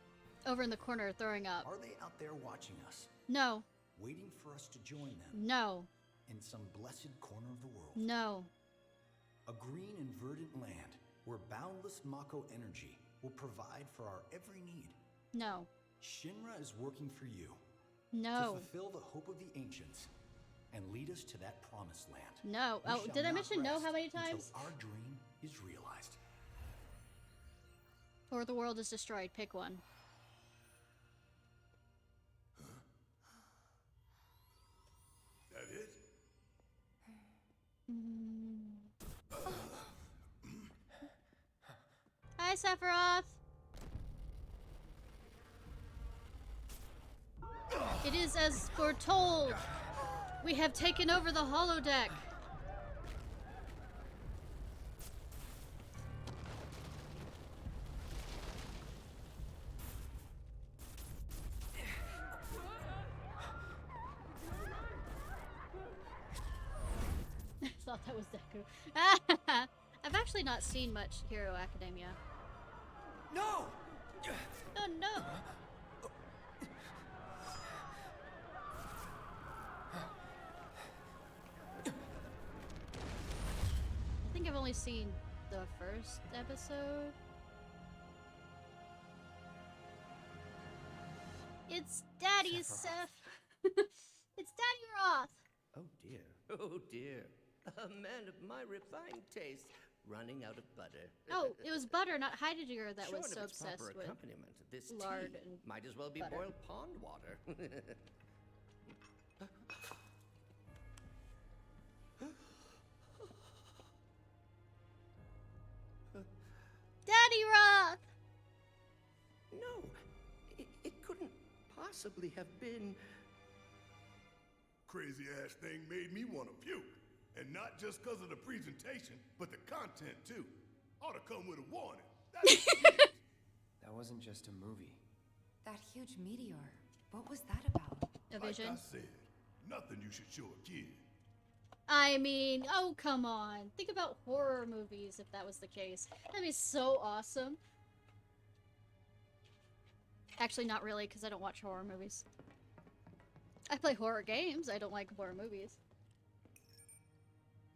S1: over in the corner throwing up.
S18: Are they out there watching us,
S1: No.
S18: waiting for us to join them
S1: No.
S18: in some blessed corner of the world?
S1: No.
S18: A green and verdant land where boundless Mako energy will provide for our every need.
S1: No.
S18: Shinra is working for you.
S1: No.
S18: To fulfill the hope of the ancients and lead us to that promised land.
S1: No.
S18: We
S1: Oh,
S18: shall
S1: did I
S18: not
S1: mention no
S18: rest
S1: how many
S18: until
S1: times?
S18: our dream is realized.
S1: Or the world is destroyed. Pick one.
S7: That it?
S1: Hi, Sephiroth! It is as foretold! We have taken over the holodeck! I thought that was Deku. I've actually not seen much Hero Academia.
S9: No!
S1: Oh no! I think I've only seen the first episode. It's Daddy Seth. It's Daddy Roth.
S15: Oh dear. Oh dear. A man of my refined taste running out of butter.
S1: Oh, it was butter, not Heidegger, that was
S15: Short
S1: so
S15: of its
S1: obsessed
S15: proper
S1: with
S15: accompaniment, this
S1: lard
S15: tea
S1: and
S15: might as well be
S1: butter.
S15: boiled pond water.
S1: Daddy Roth!
S15: No, it couldn't possibly have been.
S7: Crazy ass thing made me want to puke. And not just because of the presentation, but the content too. Ought to come with a warning. That's
S9: That wasn't just a movie.
S6: That huge meteor. What was that about?
S1: A vision.
S7: Like I said, nothing you should show a kid.
S1: I mean, oh come on. Think about horror movies if that was the case. That'd be so awesome. Actually, not really, because I don't watch horror movies. I play horror games, I don't like horror movies.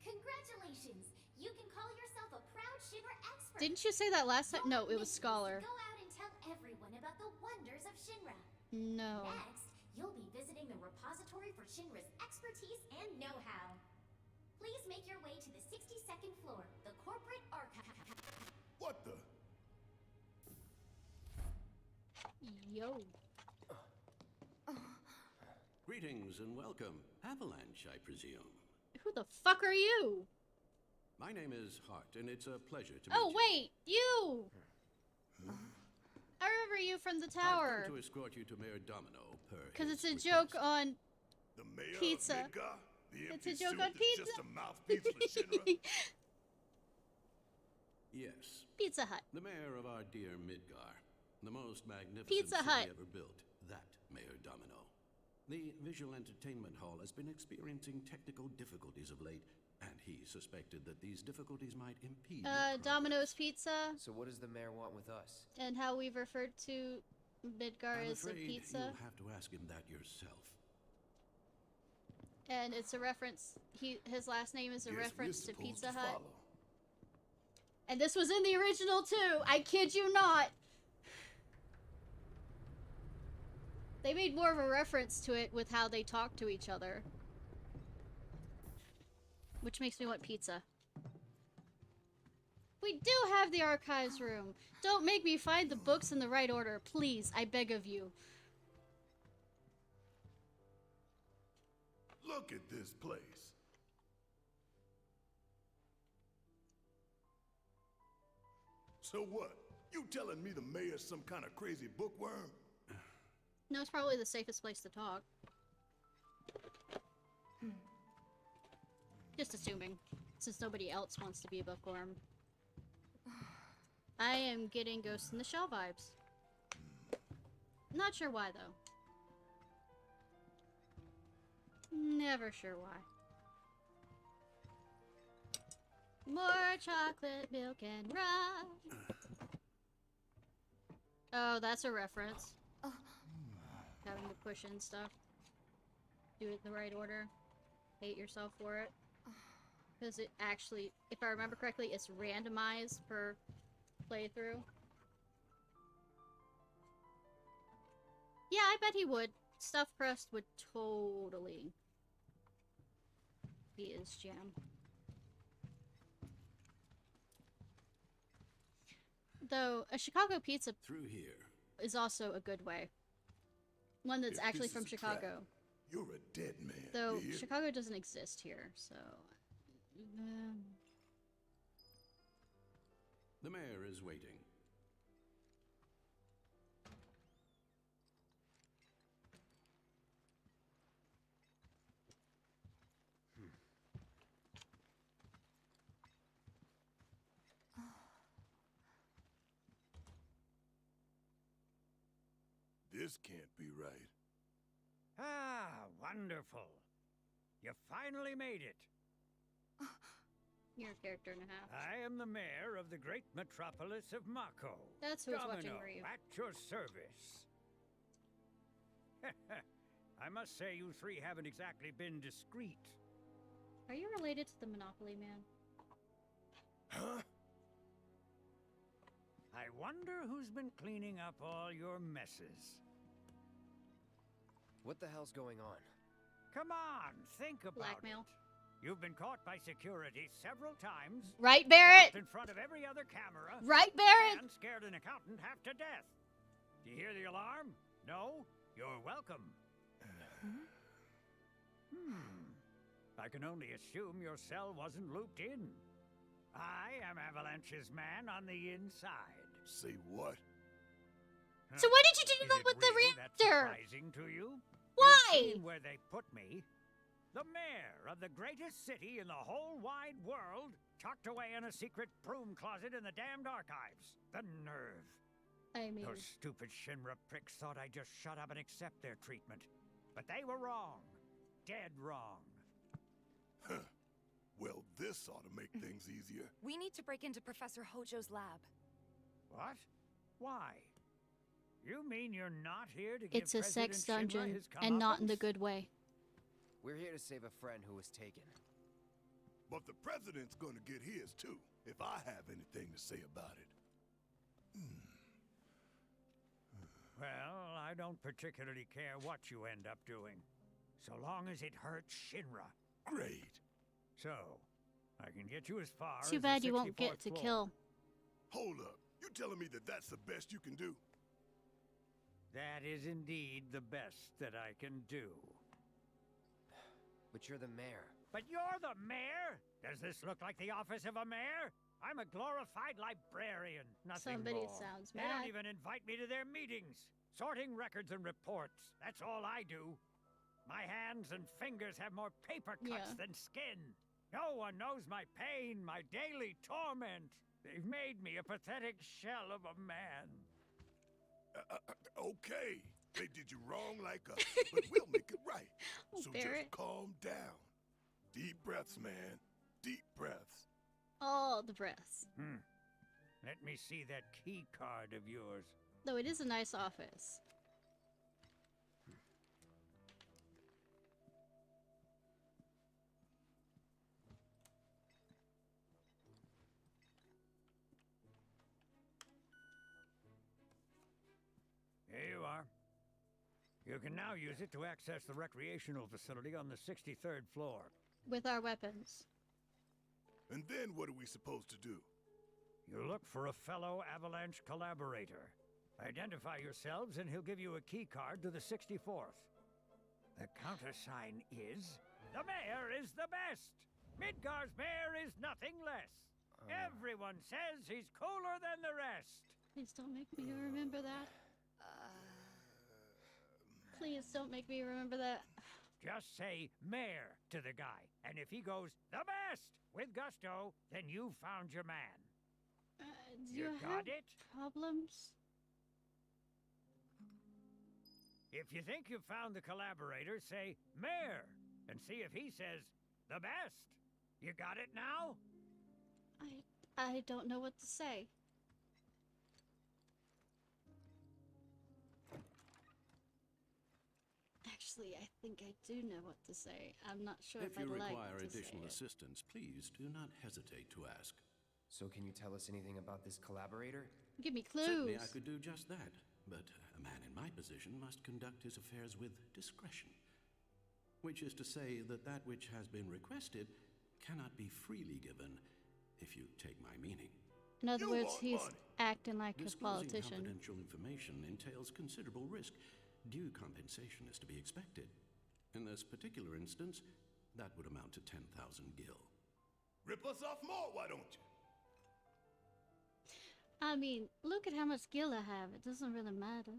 S13: Congratulations! You can call yourself a proud Shinra expert!
S1: Didn't you say that last time? No, it was
S13: Mission is to
S1: Scholar.
S13: Go out and tell everyone about the wonders of Shinra.
S1: No.
S13: Next, you'll be visiting the repository for Shinra's expertise and know-how. Please make your way to the 62nd floor, the corporate archive.
S7: What the?
S1: Yo.
S19: Greetings and welcome. Avalanche, I presume.
S1: Who the fuck are you?
S19: My name is Hart, and it's a pleasure to
S1: Oh,
S19: meet
S1: wait! You! I remember you from the
S19: you.
S1: tower.
S19: I've come to escort you to Mayor Domino, per
S1: Because
S19: his
S1: it's a
S19: request.
S1: joke on
S7: The mayor
S1: pizza.
S7: of Midgar? The
S1: It's
S7: empty
S1: a joke
S7: suit
S1: on
S7: that's
S1: pizza.
S7: just a mouthpiece for Shinra?
S19: Yes.
S1: Pizza Hut.
S19: The mayor of our dear Midgar. The most magnificent
S1: Pizza
S19: city
S1: Hut.
S19: ever built. That Mayor Domino. The visual entertainment hall has been experiencing technical difficulties of late, and he suspected that these difficulties might impede
S1: Domino's Pizza.
S9: So what does the mayor want with us?
S1: And how we've referred to Midgar
S19: I'm
S1: as a
S19: afraid
S1: pizza.
S19: you'll have to ask him that yourself.
S1: And it's a reference, his last name is a
S7: Guess we're
S1: reference to
S7: supposed
S1: Pizza
S7: to
S1: Hut.
S7: follow.
S1: And this was in the original too! I kid you not! They made more of a reference to it with how they talk to each other. Which makes me want pizza. We do have the archives room! Don't make me find the books in the right order, please, I beg of you.
S7: Look at this place. So what? You telling me the mayor's some kind of crazy bookworm?
S1: No, it's probably the safest place to talk. Just assuming, since nobody else wants to be a bookworm. I am getting Ghost in the Shell vibes. Not sure why, though. Never sure why. More chocolate, milk, and rye. Oh, that's a reference. Having to push in stuff. Do it in the right order. Hate yourself for it. Because it actually, if I remember correctly, it's randomized per playthrough. Yeah, I bet he would. Stuffed crust would totally be his jam. Though a Chicago pizza
S19: Through here
S1: is also a good way. One that's
S7: If
S1: actually
S7: this
S1: from
S7: is a trap,
S1: Chicago.
S7: You're a dead man.
S1: Though
S7: you hear me?
S1: Chicago doesn't exist here, so.
S19: the mayor is waiting.
S7: This can't be right.
S20: Ah, wonderful. You finally made it.
S1: You're a character and a half.
S20: I am the mayor of the great metropolis of Mako.
S1: That's who's watching
S20: Domino,
S1: Ryu.
S20: at your service. I must say you three haven't exactly been discreet.
S1: Are you related to the Monopoly Man?
S7: Huh?
S20: I wonder who's been cleaning up all your messes.
S9: What the hell's going on?
S20: Come on, think about
S1: Blackmail.
S20: it. You've been caught by security several times.
S1: Right, Barrett?
S20: walked in front of every other camera.
S1: Right, Barrett?
S20: And scared an accountant half to death. Do you hear the alarm? No? You're welcome. I can only assume your cell wasn't looped in. I am Avalanche's man on the inside.
S7: Say what?
S1: So why did you do
S20: Is
S1: that
S20: it
S1: with the
S20: really that
S1: reactor?
S20: surprising to you?
S1: Why?
S20: You've seen where they put me. The mayor of the greatest city in the whole wide world, tucked away in a secret broom closet in the damned archives. The nerve.
S1: I mean,
S20: Those stupid Shinra pricks thought I'd just shut up and accept their treatment. But they were wrong. Dead wrong.
S7: Huh. Well, this ought to make things easier.
S6: We need to break into Professor Hojo's lab.
S20: What? Why? You mean you're not here to give
S1: it's a sex
S20: President Shinra
S1: dungeon,
S20: his
S1: and not in the
S20: comeuppance?
S1: good way.
S9: We're here to save a friend who was taken.
S7: But the president's gonna get his too, if I have anything to say about it.
S20: Well, I don't particularly care what you end up doing, so long as it hurts Shinra.
S7: Great.
S20: So, I can get you as far
S1: Too
S20: as
S1: bad
S20: the
S1: you won't get
S20: 64th
S1: to
S20: floor.
S1: kill.
S7: Hold up. You telling me that that's the best you can do?
S20: That is indeed the best that I can do.
S9: But you're the mayor.
S20: But you're the mayor? Does this look like the office of a mayor? I'm a glorified librarian, nothing
S1: Somebody
S20: more.
S1: sounds
S20: They don't
S1: mad.
S20: even invite me to their meetings. Sorting records and reports, that's all I do. My hands and fingers have more paper cuts
S1: Yeah.
S20: than skin. No one knows my pain, my daily torment. They've made me a pathetic shell of a man.
S7: Okay. They did you wrong like us, but we'll make it right.
S1: Oh,
S7: So
S1: Barrett.
S7: just calm down. Deep breaths, man. Deep breaths.
S1: All the breaths.
S20: Let me see that key card of yours.
S1: Though it is a nice office.
S20: Here you are. You can now use it to access the recreational facility on the 63rd floor.
S1: With our weapons.
S7: And then what are we supposed to do?
S20: You look for a fellow Avalanche collaborator. Identify yourselves and he'll give you a key card to the 64th. The countersign is, the mayor is the best! Midgar's mayor is nothing less! Everyone says he's cooler than the rest!
S1: Please don't make me remember that. Please don't make me remember that.
S20: Just say mayor to the guy, and if he goes, the best! With gusto, then you found your man.
S1: Do
S20: You
S1: you
S20: got
S1: have
S20: it?
S1: problems?
S20: If you think you've found the collaborator, say mayor, and see if he says the best. You got it now?
S1: I don't know what to say. Actually, I think I do know what to say. I'm not sure
S19: If
S1: if I'd
S19: you
S1: like
S19: require
S1: to
S19: additional
S1: say it.
S19: assistance, please do not hesitate to ask.
S9: So can you tell us anything about this collaborator?
S1: Give me clues.
S19: Certainly I could do just that, but a man in my position must conduct his affairs with discretion. Which is to say that that which has been requested cannot be freely given, if you take my meaning.
S1: In other words, he's acting like a
S19: Disclosing
S1: politician.
S19: confidential information entails considerable risk. Due compensation is to be expected. In this particular instance, that would amount to 10,000 gil.
S7: Rip us off more, why don't you?
S1: I mean, look at how much gil I have. It doesn't really matter.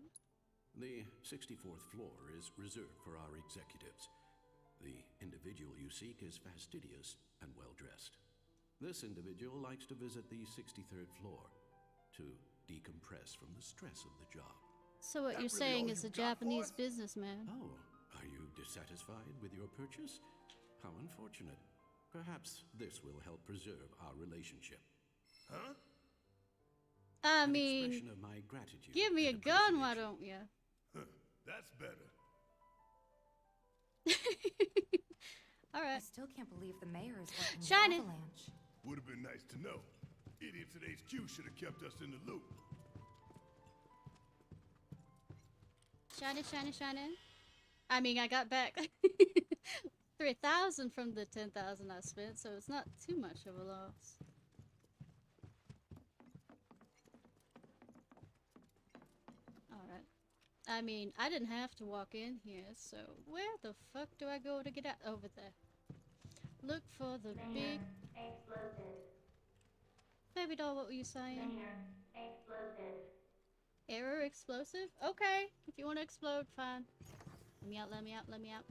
S19: The 64th floor is reserved for our executives. The individual you seek is fastidious and well-dressed. This individual likes to visit the 63rd floor to decompress from the stress of the job.
S1: So what you're saying is a Japanese businessman.
S19: Oh, are you dissatisfied with your purchase? How unfortunate. Perhaps this will help preserve our relationship.
S7: Huh?
S1: I
S19: An
S1: mean,
S19: expression of my gratitude
S1: give me a
S19: and
S1: gun, why don't you?
S7: That's better.
S1: Alright.
S6: I still can't believe the mayor is working with
S1: Shine it.
S6: Avalanche.
S7: Would have been nice to know. Idiots at HQ should have kept us in the loop.
S1: Shine it, shine it, shine it. I mean, I got back 3,000 from the 10,000 I spent, so it's not too much of a loss. Alright. I mean, I didn't have to walk in here, so where the fuck do I go to get out? Over there. Look for the big...
S13: Explosive.
S1: Baby doll, what were you saying?
S13: Explosive.
S1: Error explosive? Okay, if you want to explode, fine. Let me out, let me out, let me out.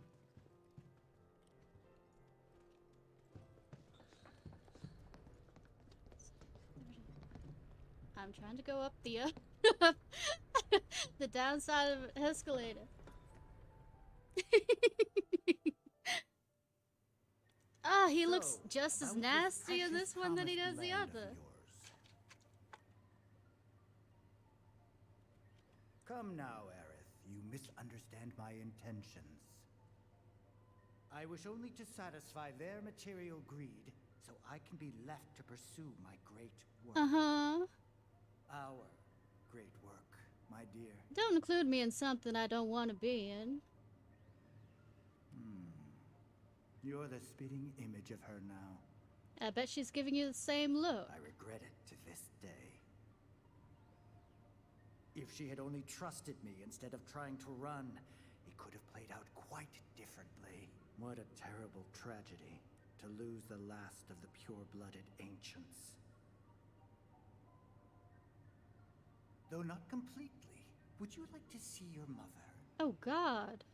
S1: I'm trying to go up the the downside of an escalator. Ah, he looks just as nasty in this one than he does the other.
S17: Come now, Aerith. You misunderstand my intentions. I wish only to satisfy their material greed, so I can be left to pursue my great work.
S1: Uh-huh.
S17: Our great work, my dear.
S1: Don't include me in something I don't want to be in.
S17: You're the spitting image of her now.
S1: I bet she's giving you the same look.
S17: I regret it to this day. If she had only trusted me instead of trying to run, it could have played out quite differently. What a terrible tragedy to lose the last of the pure-blooded ancients. Though not completely, would you like to see your mother?
S1: Oh, God.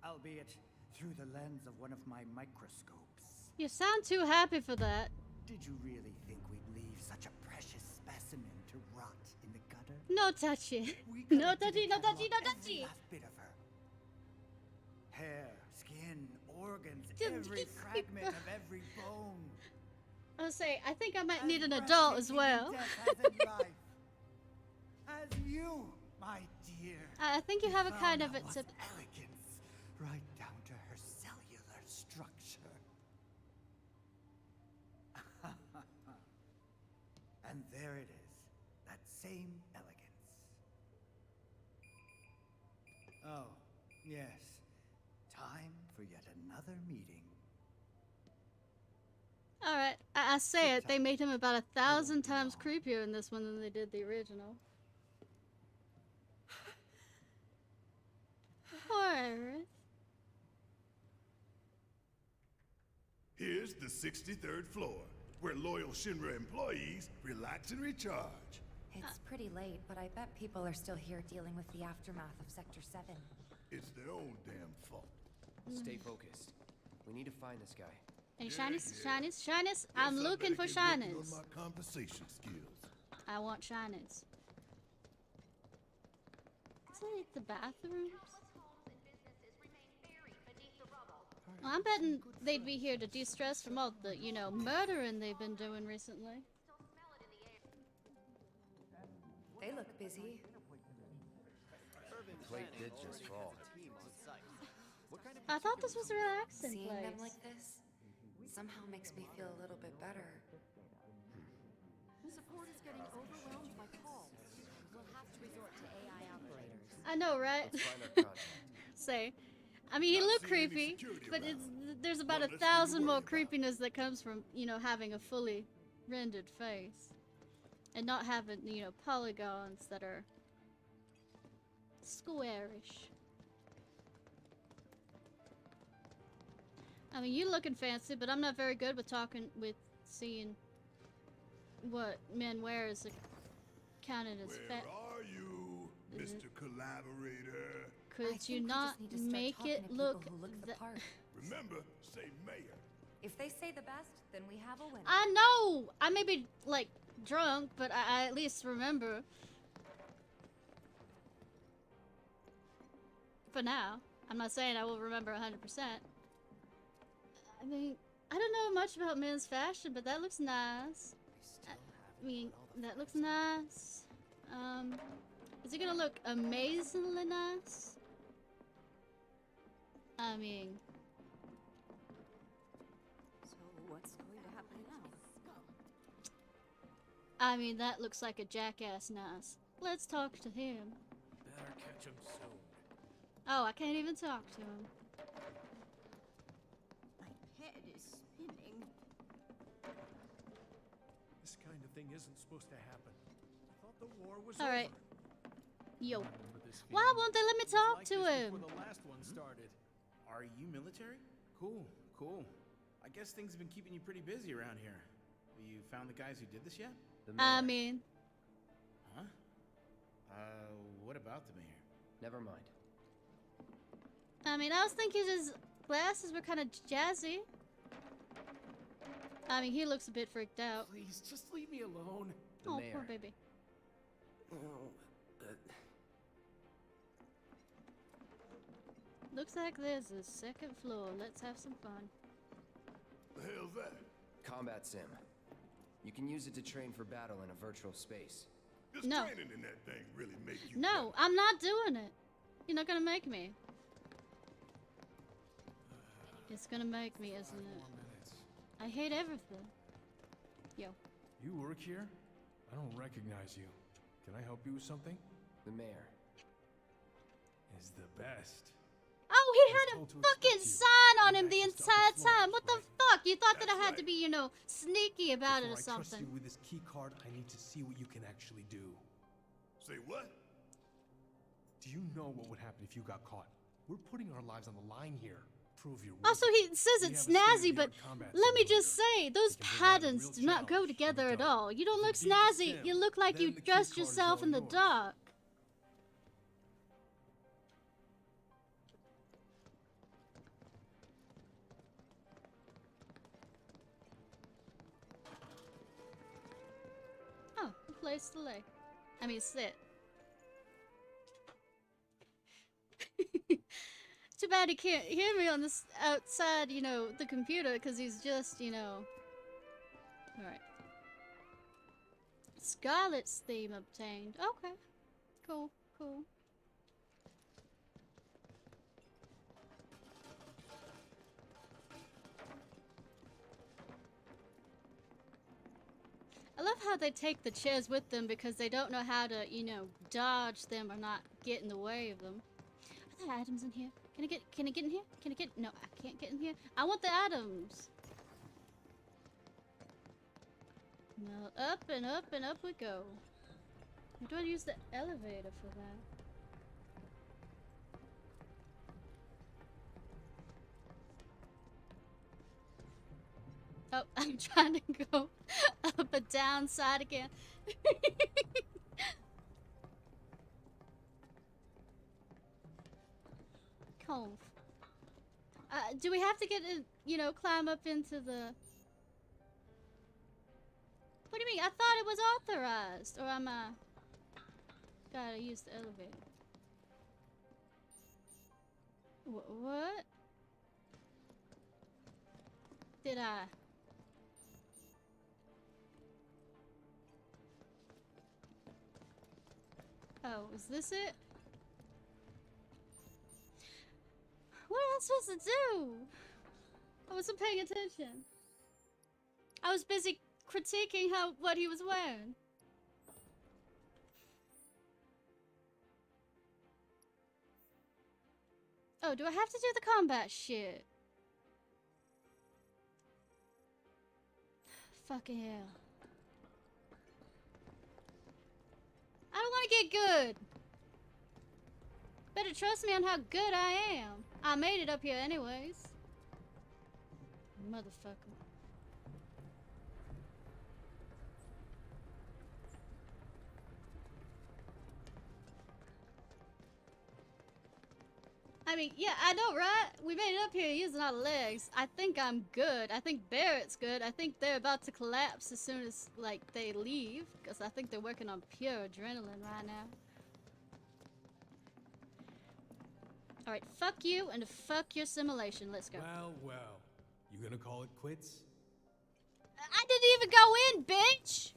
S17: Albeit through the lens of one of my microscopes.
S1: You sound too happy for that.
S17: Did you really think we'd leave such a precious specimen to rot in the gutter?
S1: No touchy. No touchy, no touchy, no touchy.
S17: Last bit of her. Hair, skin, organs, every fragment of every bone.
S1: I'll say, I think I might need an adult as well.
S17: As you, my dear.
S1: I think you have a kind of
S17: elegance, right down to her cellular structure. And there it is, that same elegance. Oh, yes. Time for yet another meeting.
S1: Alright, I say it, they made him about 1,000 times creepier in this one than they did the original. Poor Aerith.
S7: Here's the 63rd floor, where loyal Shinra employees relax and recharge.
S6: It's pretty late, but I bet people are still here dealing with the aftermath of Sector 7.
S7: It's their own damn fault.
S9: Stay focused. We need to find this guy.
S1: Any shinies? Shinies? Shinies? I'm looking for shinies.
S7: My conversation skills.
S1: I want shinies. Is that the bathrooms? Well, I'm betting they'd be here to de-stress from all the, you know, murdering they've been doing recently.
S6: They look busy.
S9: Plate did just fall.
S1: I thought this was a relaxing
S6: Seeing
S1: place.
S6: them like this somehow makes me feel a little bit better.
S14: Support is getting overwhelmed by calls. We'll have to resort to AI operators.
S1: I know, right?
S9: Let's find our contact.
S1: Say, I mean, he looked creepy, but there's about 1,000 more creepiness that comes from, you know, having a fully rendered face. And not having, you know, polygons that are squarish. I mean, you looking fancy, but I'm not very good with seeing what men wear as counted as
S7: Where are you, Mr. Collaborator?
S1: Could you not make it look
S7: Remember, say mayor.
S6: If they say the best, then we have a winner.
S1: I know! I may be, like, drunk, but I at least remember. For now. I'm not saying I will remember 100%. I mean, I don't know much about men's fashion, but that looks nice. I mean, that looks nice. Is it gonna look amazingly nice? I mean...
S6: So what's going to happen now?
S1: I mean, that looks like a jackass nice. Let's talk to him.
S11: Better catch him soon.
S1: Oh, I can't even talk to him.
S4: My head is spinning.
S11: This kind of thing isn't supposed to happen. I thought the war was
S1: All right.
S11: over.
S1: Yo.
S11: Remember this
S1: Why
S11: feeling?
S1: won't they let me
S11: It was
S1: talk
S11: like
S1: to
S11: this
S1: him?
S11: before the last one started.
S9: Are you military? Cool, cool. I guess things have been keeping you pretty busy around here. Have you found the guys who did this yet?
S1: I mean...
S9: Huh? What about the mayor?
S2: Never mind.
S1: I mean, I was thinking his glasses were kind of jazzy. I mean, he looks a bit freaked out.
S11: Please, just leave me alone.
S2: The
S1: Oh,
S2: mayor.
S1: poor baby. Looks like there's a second floor. Let's have some fun.
S7: The hell's that?
S2: Combat sim. You can use it to train for battle in a virtual space.
S7: Does
S1: No.
S7: training in that thing really make you
S1: No, I'm not doing it. You're not gonna make me. It's gonna make me, isn't it? I hate everything. Yo.
S3: You work here? I don't recognize you. Can I help you with something?
S2: The mayor.
S3: Is the best.
S1: Oh, he had a fucking sign on him the entire time. What the fuck? You thought that I had to be, you know, sneaky about it or
S3: Before I trust
S1: something.
S3: you with this key card, I need to see what you can actually do.
S7: Say what?
S3: Do you know what would happen if you got caught? We're putting our lives on the line here. Prove your
S1: Also, he says
S3: We
S1: it's
S3: have a
S1: snazzy, but
S3: state-of-the-art combat
S1: let me
S3: simulator.
S1: just say, those
S3: It can provide a
S1: patterns
S3: real
S1: do not go
S3: challenge
S1: together
S3: when
S1: at
S3: done.
S1: all. You don't look
S3: If you beat the
S1: snazzy.
S3: sim,
S1: You look like
S3: then
S1: you
S3: the key
S1: dressed
S3: card is
S1: yourself
S3: all
S1: in the
S3: yours.
S1: dark. Oh, a place to lay. I mean, sit. Too bad he can't hear me on this outside, you know, the computer, because he's just, you know... Alright. Scarlet's theme obtained. Okay. Cool, cool. I love how they take the chairs with them because they don't know how to, you know, dodge them or not get in the way of them. Are there items in here? Can I get in here? Can I get, no, I can't get in here. I want the items. Well, up and up and up we go. We don't use the elevator for that. Oh, I'm trying to go up a downside again. Cove. Do we have to get in, you know, climb up into the... What do you mean? I thought it was authorized. Or am I... Gotta use the elevator. What? Did I... Oh, is this it? Well, What am I supposed to do? I wasn't paying attention. I was busy critiquing what he was wearing. Oh, do I have to do the combat shit? Fucking hell. I don't want to get good. Better trust me on how good I am. I made it up here anyways. Motherfucker. I mean, yeah, I know, right? We made it up here using our legs. I think I'm good. I think Barrett's good. I think they're about to collapse as soon as, like, they leave. Because I think they're working on pure adrenaline right now. Alright, fuck you and fuck your simulation. Let's go.
S11: Well, well. You gonna call it quits?
S1: I didn't even go in, bitch!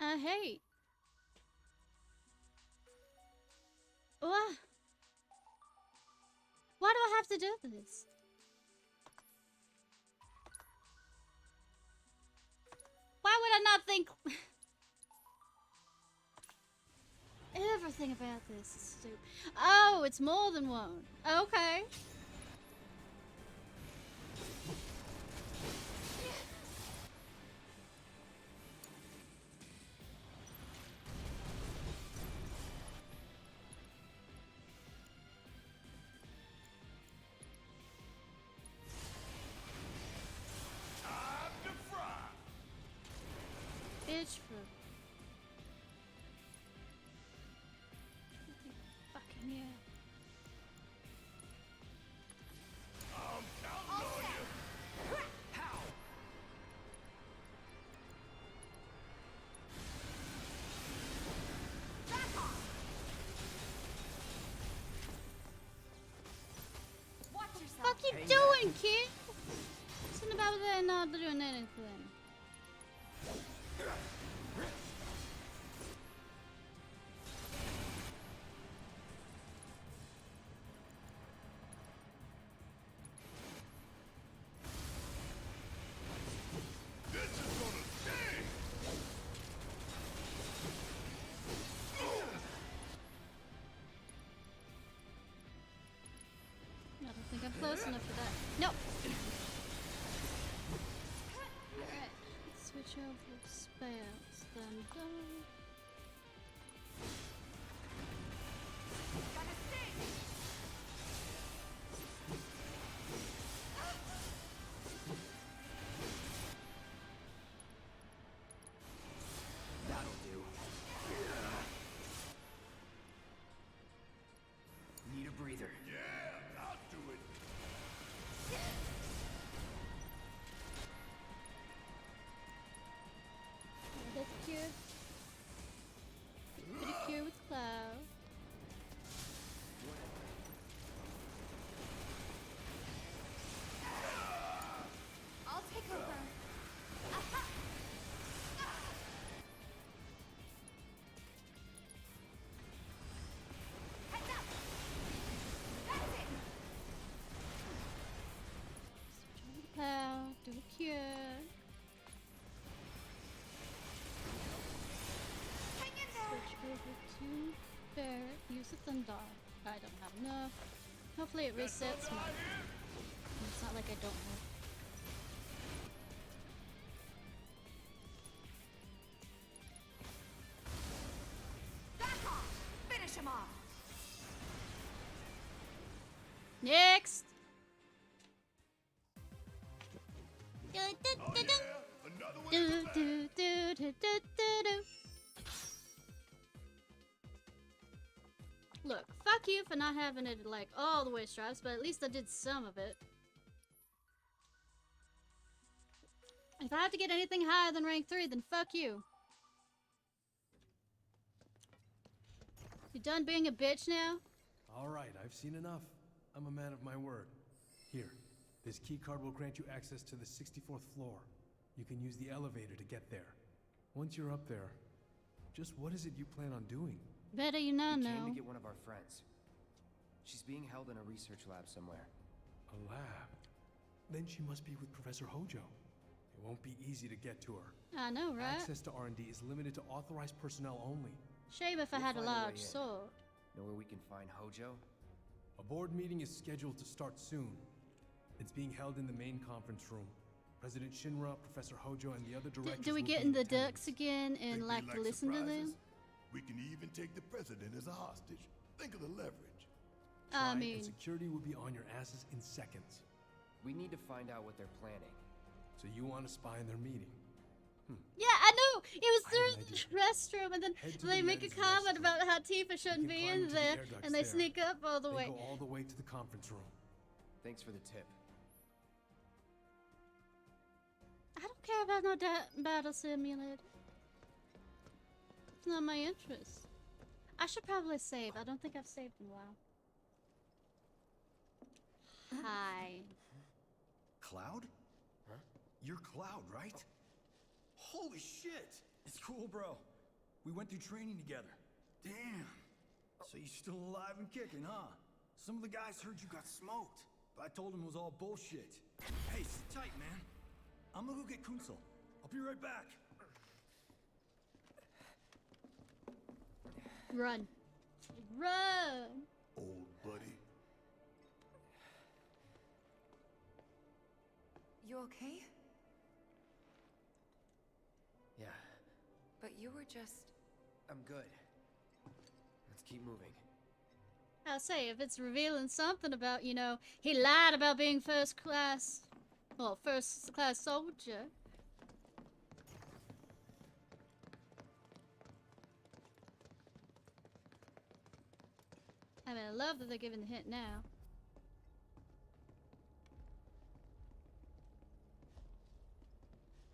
S1: I hate. What? Why do I have to do this? Why would I not think? Everything about this is stupid. Oh, it's more than one. Okay. Bitch for fucking yeah.
S10: I'm counting on you. How?
S1: Back off.
S14: Watch yourself.
S1: Fuck you doing, kid? Something about that not doing anything. I don't think I'm close enough for that. Nope. Alright, let's switch over to spells. Then done.
S5: That'll do. Need a breather.
S10: Yeah, I'll do it.
S1: That's cute. Pretty cute with Cloud.
S14: I'll take over. Aha! Heads up! That's it!
S1: Cloud, do a cure.
S14: Hang in there!
S1: Switch over to Barrett. Use the Thunder. I don't have enough. Hopefully it resets my. It's not like I don't have.
S14: Back off! Finish him off!
S1: Next! Look, fuck you for not having it like all the way stripes, but at least I did some of it. If I have to get anything higher than rank 3, then fuck you. You done being a bitch now?
S11: All right, I've seen enough. I'm a man of my word. Here,
S21: This keycard will grant you access to the 64th floor. You can use the elevator to get there. Once you're up there, just what is it you plan on doing?
S1: Better you not
S22: We
S1: know.
S22: came to get one of our friends. She's being held in a research lab somewhere.
S21: A lab? Then she must be with Professor Hojo. It won't be easy to get to her.
S1: I know, right?
S21: Access to R&D is limited to authorized personnel only.
S1: Shame if I
S22: We'll
S1: had a
S22: find our way
S1: large
S22: in.
S1: sword.
S22: Know where we can find Hojo?
S21: A board meeting is scheduled to start soon. It's being held in the main conference room. President Shinra, Professor Hojo, and the other directors
S1: Do we
S21: will
S1: get
S21: be
S1: in the
S21: attendance.
S1: ducks again and
S7: Think
S1: like
S7: we
S1: listen to them?
S7: surprises? We can even take the president as a hostage. Think of the leverage.
S1: I
S21: Try it,
S1: mean,
S21: and security will be on your asses in seconds.
S22: We need to find out what they're planning.
S21: So you want to spy in their meeting?
S1: yeah, I know. It was
S21: I
S1: through
S21: have
S1: the restroom, and then
S21: Head to
S1: they
S21: the
S1: make a
S21: men's
S1: comment
S21: restroom.
S1: about how Tifa shouldn't
S21: You
S1: be
S21: can climb
S1: in
S21: into the
S1: there,
S21: air ducts
S1: and they
S21: there.
S1: sneak up all the
S21: They
S1: way.
S21: go all the way to the conference room.
S22: Thanks for the tip.
S1: I don't care about no battle simulator. It's not my interest. I should probably save. I don't think I've saved in a while. Hi.
S23: Cloud?
S22: Huh?
S23: You're Cloud, right? Holy shit! It's cool, bro. We went through training together. Damn. So you're still alive and kicking, huh? Some of the guys heard you got smoked, but I told them it was all bullshit. Hey, sit tight, man. I'm gonna go get Kunsel. I'll be right back.
S1: Run. Run!
S7: Old buddy.
S6: You okay?
S22: Yeah,
S6: But you were just...
S22: I'm good. Let's keep moving.
S1: I'll say, if it's revealing something about, you know, he lied about being first class soldier. I mean, I love that they're giving the hint now.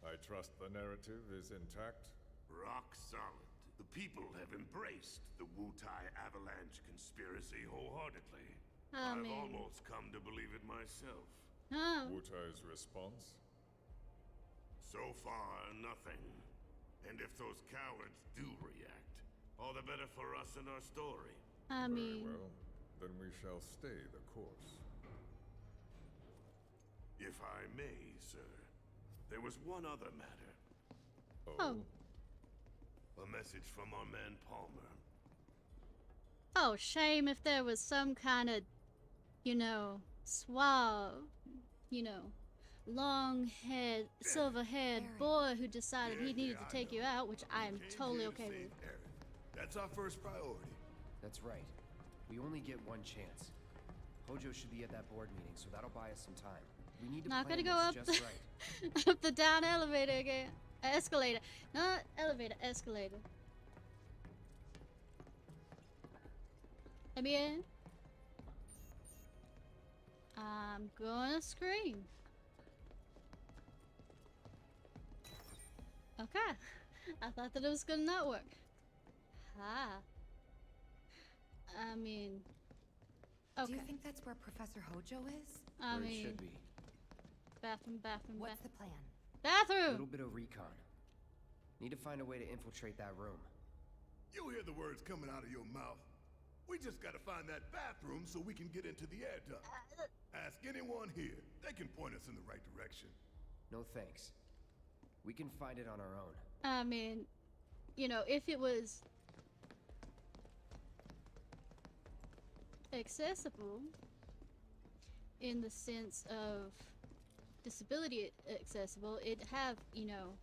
S24: I trust the narrative is intact?
S10: Rock solid. The people have embraced the Wutai Avalanche conspiracy wholeheartedly.
S1: I
S10: I've
S1: mean-
S10: almost come to believe it myself.
S1: Oh.
S24: Wutai's response?
S10: So far, nothing. And if those cowards do react, all the better for us and our story.
S1: I
S24: Very
S1: mean,
S24: well. Then we shall stay the course.
S10: If I may, sir, there was one other matter.
S1: Oh.
S10: A message from our man Palmer.
S1: oh, shame if there was some kind of, you know, suave, you know, long-haired, silver-haired boy who decided he needed to take you out, which I am totally okay with.
S7: That's our first priority.
S22: That's right. We only get one chance. Hojo should be at that board meeting, so that'll buy us some time. We need to
S1: Not
S22: plan
S1: gonna go up
S22: this just right.
S1: up the down elevator again. Escalator. Not elevator, escalator. Let me in. I'm gonna scream. Okay. I thought that it was gonna not work. Ah. I mean... Okay.
S6: Do you think that's where Professor Hojo is?
S1: I
S22: Or it
S1: mean...
S22: should be.
S1: Bathroom, bathroom,
S6: What's the plan?
S22: A
S1: bathroom!
S22: little bit of recon. Need to find a way to infiltrate that room.
S7: You hear the words coming out of your mouth. We just gotta find that bathroom so we can get into the air duct. Ask anyone here. They can point us in the right direction.
S22: No thanks. We can find it on our own.
S1: I mean, you know, if it was accessible in the sense of disability accessible, it'd have, you know,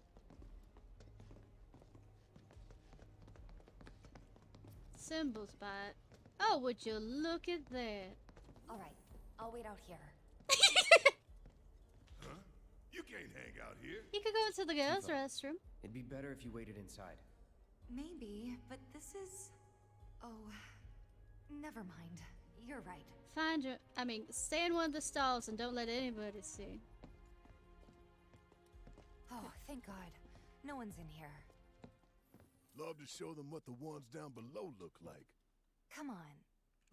S1: symbols by it. Oh, would you look at that?
S14: All right, I'll wait out here.
S7: Huh? You can't hang out here.
S1: You could go into the girls'
S22: Tifa.
S1: restroom.
S22: It'd be better if you waited inside.
S6: Maybe, but this is... Oh, never mind. You're right.
S1: Find your, stay in one of the stalls and don't let anybody see.
S6: Oh, thank God. No one's in here.
S7: Love to show them what the ones down below look like.
S6: Come on.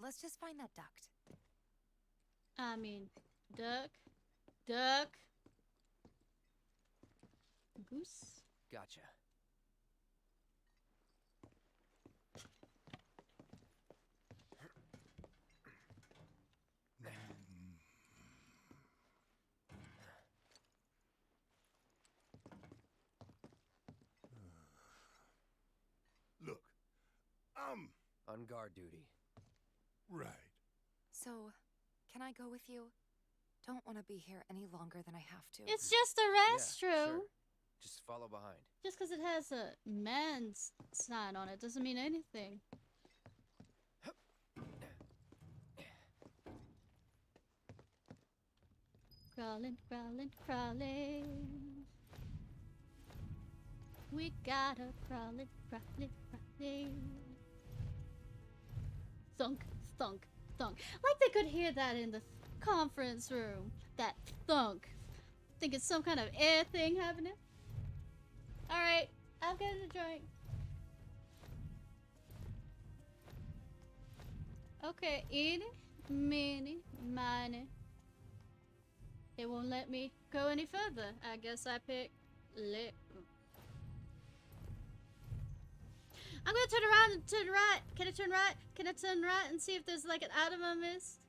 S6: Let's just find that duct.
S1: I mean, duck. Duck. Goose.
S22: Gotcha.
S7: Look,
S22: on guard duty.
S7: Right.
S6: So, can I go with you? Don't want to be here any longer than I have to.
S1: It's just a restroom.
S22: Sure. Just follow behind.
S1: Just because it has a man's sign on it doesn't mean anything. Crawling, crawling, crawling. We gotta crawling, crawling, crawling. Thunk, thunk, thunk. Like they could hear that in the conference room. That thunk. Think it's some kind of air thing happening. Alright, I'm getting a drink. Okay, eeny, meeny, miny. It won't let me go any further. I guess I pick lip. I'm gonna turn around and turn right. Can I turn right? Can I turn right and see if there's like an item I missed?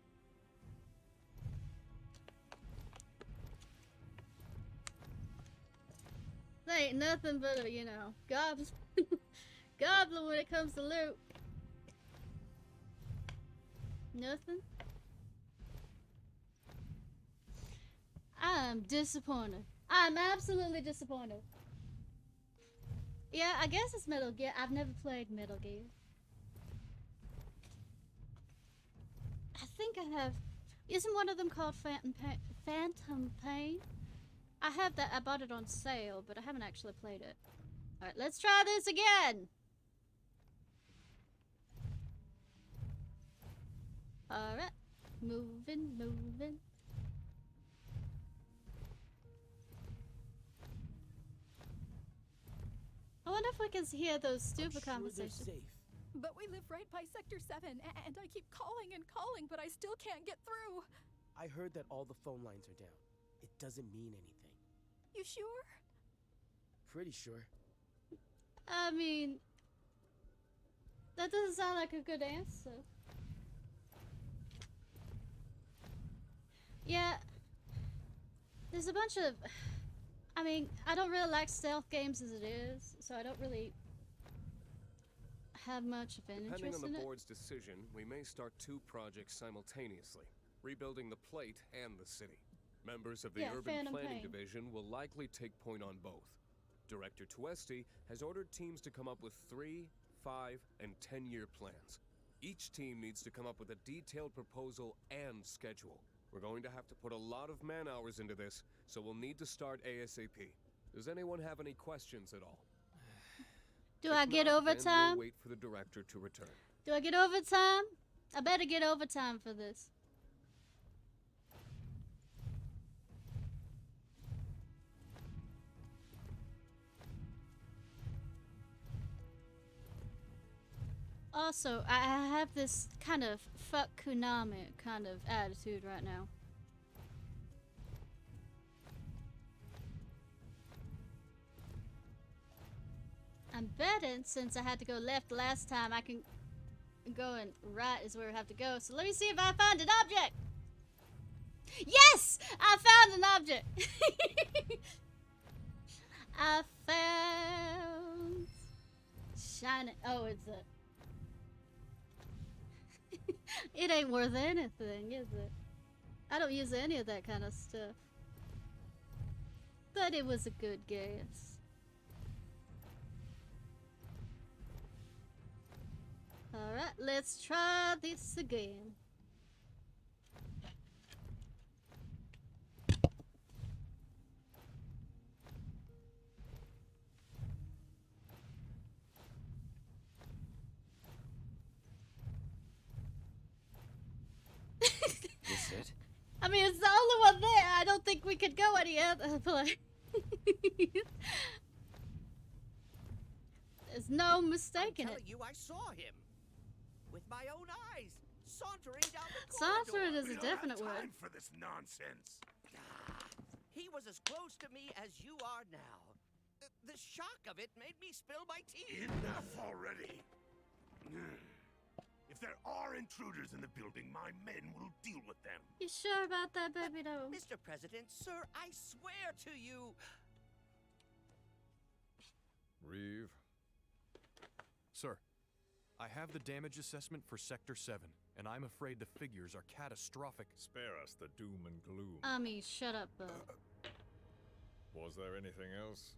S1: There ain't nothing but a, you know, goblin when it comes to loot. Nothing? I'm disappointed. I'm absolutely disappointed. Yeah, I guess it's Metal Gear. I've never played Metal Gear. I think I have. Isn't one of them called Phantom Pain? I have that. I bought it on sale, but I haven't actually played it. Alright, let's try this again. Alright. Moving, moving. I wonder if we can hear those stupid conversations.
S8: Safe. But we live right by Sector 7, and I keep calling and calling, but I still can't get through.
S12: I heard that all the phone lines are down. It doesn't mean anything.
S8: You sure?
S12: Pretty sure.
S1: I mean, that doesn't sound like a good answer. Yeah. There's a bunch of... I mean, I don't really like stealth games as it is, so I don't really have much of an interest in it.
S16: Depending on the board's decision, we may start 2 projects simultaneously, rebuilding the plate and the city. Members of the Urban
S1: Phantom
S16: Planning
S1: Pain.
S16: Division will likely take point on both. Director Tuesti has ordered teams to come up with 3, 5, and 10-year plans. Each team needs to come up with a detailed proposal and schedule. We're going to have to put a lot of man-hours into this, so we'll need to start ASAP. Does anyone have any questions at all?
S1: Do I get
S16: Then
S1: overtime?
S16: we'll wait for the director to return.
S1: Do I get overtime? I better get overtime for this. Also, I have this kind of fuck Konami kind of attitude right now. I'm betting since I had to go left last time, I can go and right is where I have to go. So let me see if I find an object. Yes! I found an object. I found shining. Oh, it's a... It ain't worth anything, is it? I don't use any of that kind of stuff. But it was a good guess. Alright, let's try this again.
S22: This it?
S1: I mean, it's the only one there. I don't think we could go any other place. There's no mistaking it.
S18: You, I saw him with my own eyes, sauntering down the
S1: Sauntering
S18: corridor.
S1: is a definite word.
S10: For this nonsense.
S18: was as close to me as you are now. The shock of it made me spill my tea.
S10: Enough already! If there are intruders in the building, my men will deal with them.
S1: You sure about that, baby doll?
S18: Mr. President, sir, I swear to you.
S24: Reeve.
S3: Sir, I have the damage assessment for Sector 7, and I'm afraid the figures are catastrophic.
S24: Spare us the doom and gloom.
S1: I mean, shut up,
S24: Was there anything else?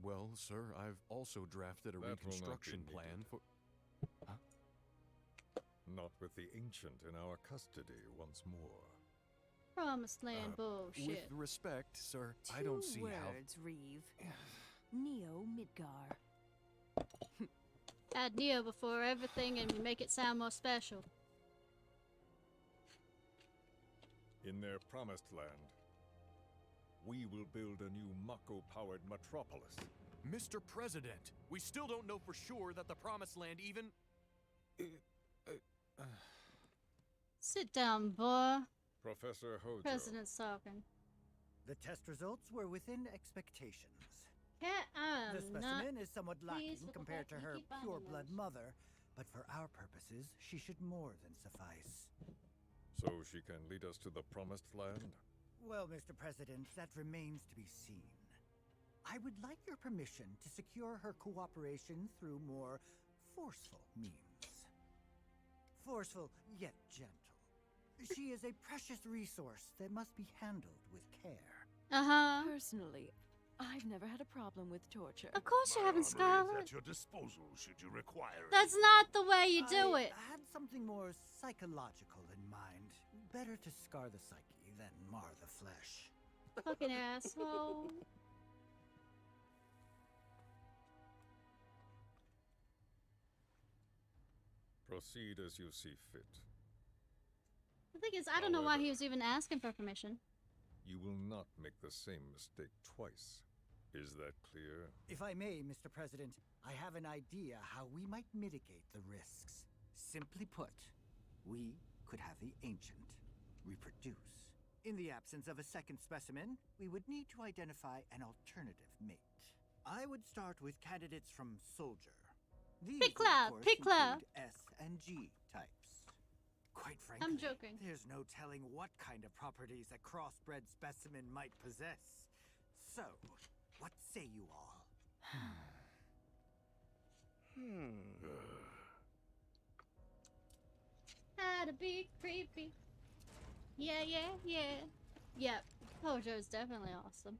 S3: Well, sir, I've also drafted a
S24: That will not be
S3: reconstruction
S24: needed.
S3: plan for... Huh?
S24: Not with the ancient in our custody once more.
S1: Promised land bullshit.
S3: With respect, sir, I don't see how...
S14: words, Reeve. Neo Midgar.
S1: Add Neo before everything and make it sound more special.
S24: In their promised land, we will build a new Mako-powered metropolis.
S3: Mr. President, we still don't know for sure that the Promised Land even...
S1: Sit down, boy.
S24: Professor Hojo.
S1: President's talking.
S17: The test results were within expectations.
S1: Cat,
S17: The specimen is somewhat lacking
S1: pleased with the
S17: compared
S1: fact
S17: to
S1: you
S17: her
S1: keep finding
S17: pure-blood
S1: those.
S17: mother, but for our purposes, she should more than suffice.
S24: So she can lead us to the Promised Land?
S17: Well, Mr. President, that remains to be seen. I would like your permission to secure her cooperation through more forceful means. Forceful, yet gentle. She is a precious resource that must be handled with care.
S1: Uh-huh.
S14: Personally, I've never had a problem with torture.
S1: Of course you haven't,
S10: Armory is
S1: Scarlet.
S10: at your disposal should you require it.
S1: That's not the way you do
S17: I
S1: it.
S17: had something more psychological in mind. Better to scar the psyche than mar the flesh.
S1: Fucking asshole.
S24: Proceed as you see fit.
S1: The thing is, I don't know why he was even asking for permission.
S24: You will not make the same mistake twice. Is that clear?
S17: If I may, Mr. President, I have an idea how we might mitigate the risks. Simply put, we could have the Ancient reproduce. In the absence of a second specimen, we would need to identify an alternative mate. I would start with candidates from Soldier. These
S1: Pick
S17: would, of
S1: cloud,
S17: course,
S1: pick cloud.
S17: include S and G types. Quite frankly,
S1: I'm joking.
S17: there's no telling what kind of properties a crossbred specimen might possess. So, what say you all?
S1: How to be creepy. Yeah, yeah, yeah. Yep. Hojo's definitely awesome.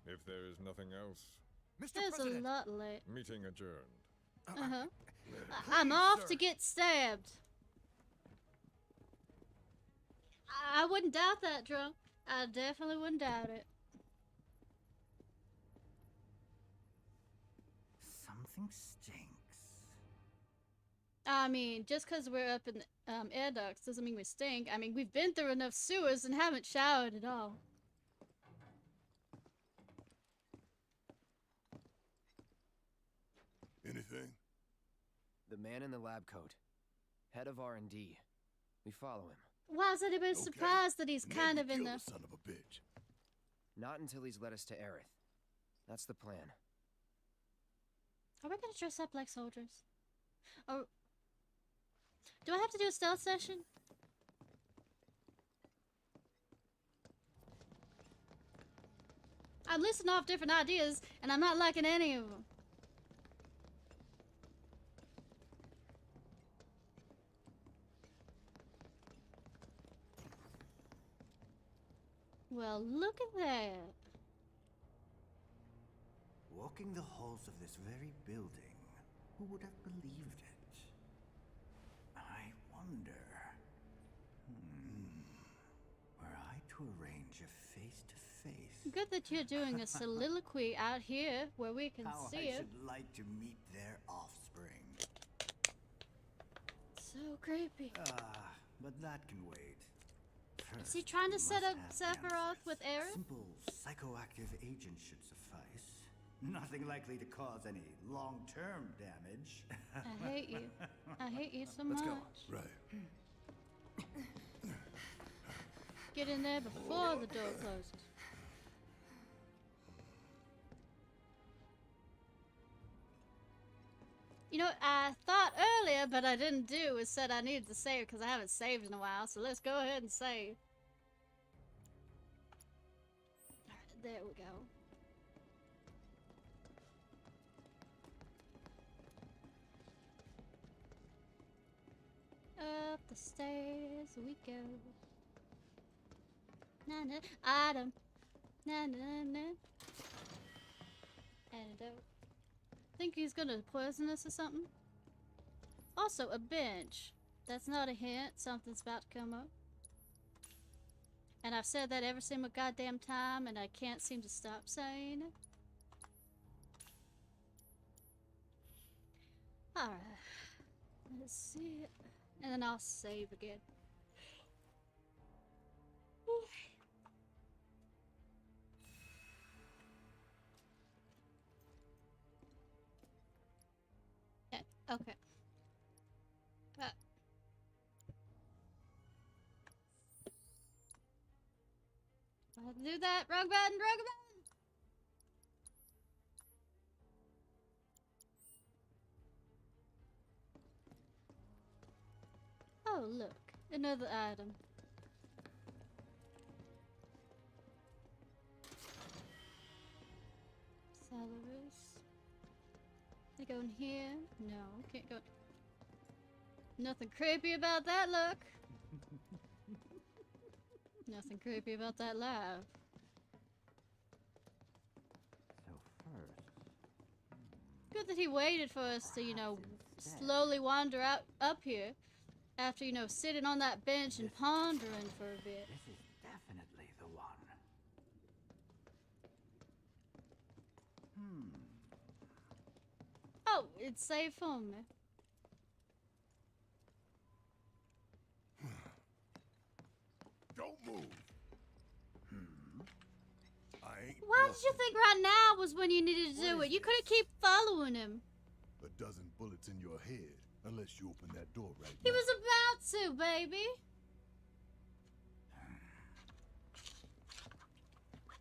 S24: If there is nothing else,
S1: There's a lot late.
S24: meeting adjourned.
S1: Uh-huh. I'm off to get stabbed. I wouldn't doubt that, Drunk. I definitely wouldn't doubt it.
S17: Something stinks.
S1: I mean, just because we're up in the air ducts doesn't mean we stink. I mean, we've been through enough sewers and haven't showered at all.
S7: Anything?
S22: The man in the lab coat. Head of R&D. We follow him.
S1: Why is anybody surprised that he's kind of in the...
S7: Son of a bitch.
S22: Not until he's led us to Aerith. That's the plan.
S1: Are we gonna dress up like soldiers? Or... Do I have to do a stealth session? I'm listing off different ideas, and I'm not liking any of them. Well, look at that.
S17: Walking the halls of this very building, who would have believed it? I wonder... Were I to arrange a face-to-face...
S1: Good that you're doing a soliloquy out here where we can
S17: How
S1: see
S17: I
S1: it.
S17: should like to meet their offspring.
S1: So creepy.
S17: But that can wait.
S1: Is he trying to set up Sephiroth with Aerith?
S17: Simple psychoactive agents should suffice. Nothing likely to cause any long-term damage.
S1: I hate you. I hate you so
S17: Let's
S1: much.
S17: go.
S7: Right.
S1: Get in there before the door closes. You know, I thought earlier, but I didn't do, is said I needed to save because I haven't saved in a while, so let's go ahead and save. Alright, there we go. Up the stairs we go. Na na, item. Na na na. Antidote. Think he's gonna poison us or something? Also, a bench. That's not a hint. Something's about to come up. And I've said that every single goddamn time, and I can't seem to stop saying it. Alright. Let's see it. And then I'll save again. Yeah, okay. I'll do that. Wrong button, wrong button! Oh, look. Another item. Salaries. Can I go in here? No, can't go. Nothing creepy about that look. Nothing creepy about that laugh.
S17: So first,
S1: Good that he waited for us to, you know, slowly wander out up here after, you know, sitting on that bench and pondering for a bit.
S17: this is definitely the one.
S1: Oh, it's safe for me.
S7: Don't move. I ain't
S1: Why did you think right now was when you needed to do it? You couldn't keep following him.
S7: a dozen bullets in your head unless you open that door right
S1: He
S7: now.
S1: was about to, baby.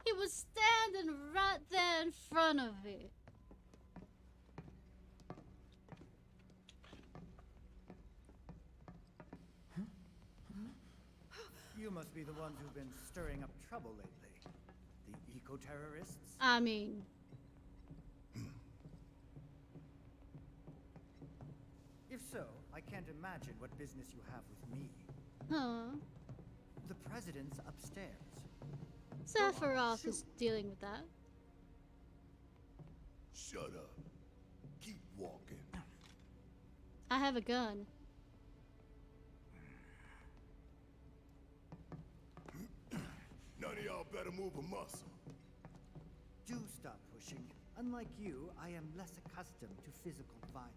S1: He was standing right there in front of it.
S17: You must be the ones who've been stirring up trouble lately. The eco-terrorists?
S1: I mean,
S17: If so, I can't imagine what business you have with me.
S1: huh?
S17: The president's upstairs.
S1: Ciarfox is dealing with that.
S7: Shut up. Keep walking.
S1: I have a gun.
S7: None of y'all better move a muscle.
S17: Do stop pushing. Unlike you, I am less accustomed to physical violence.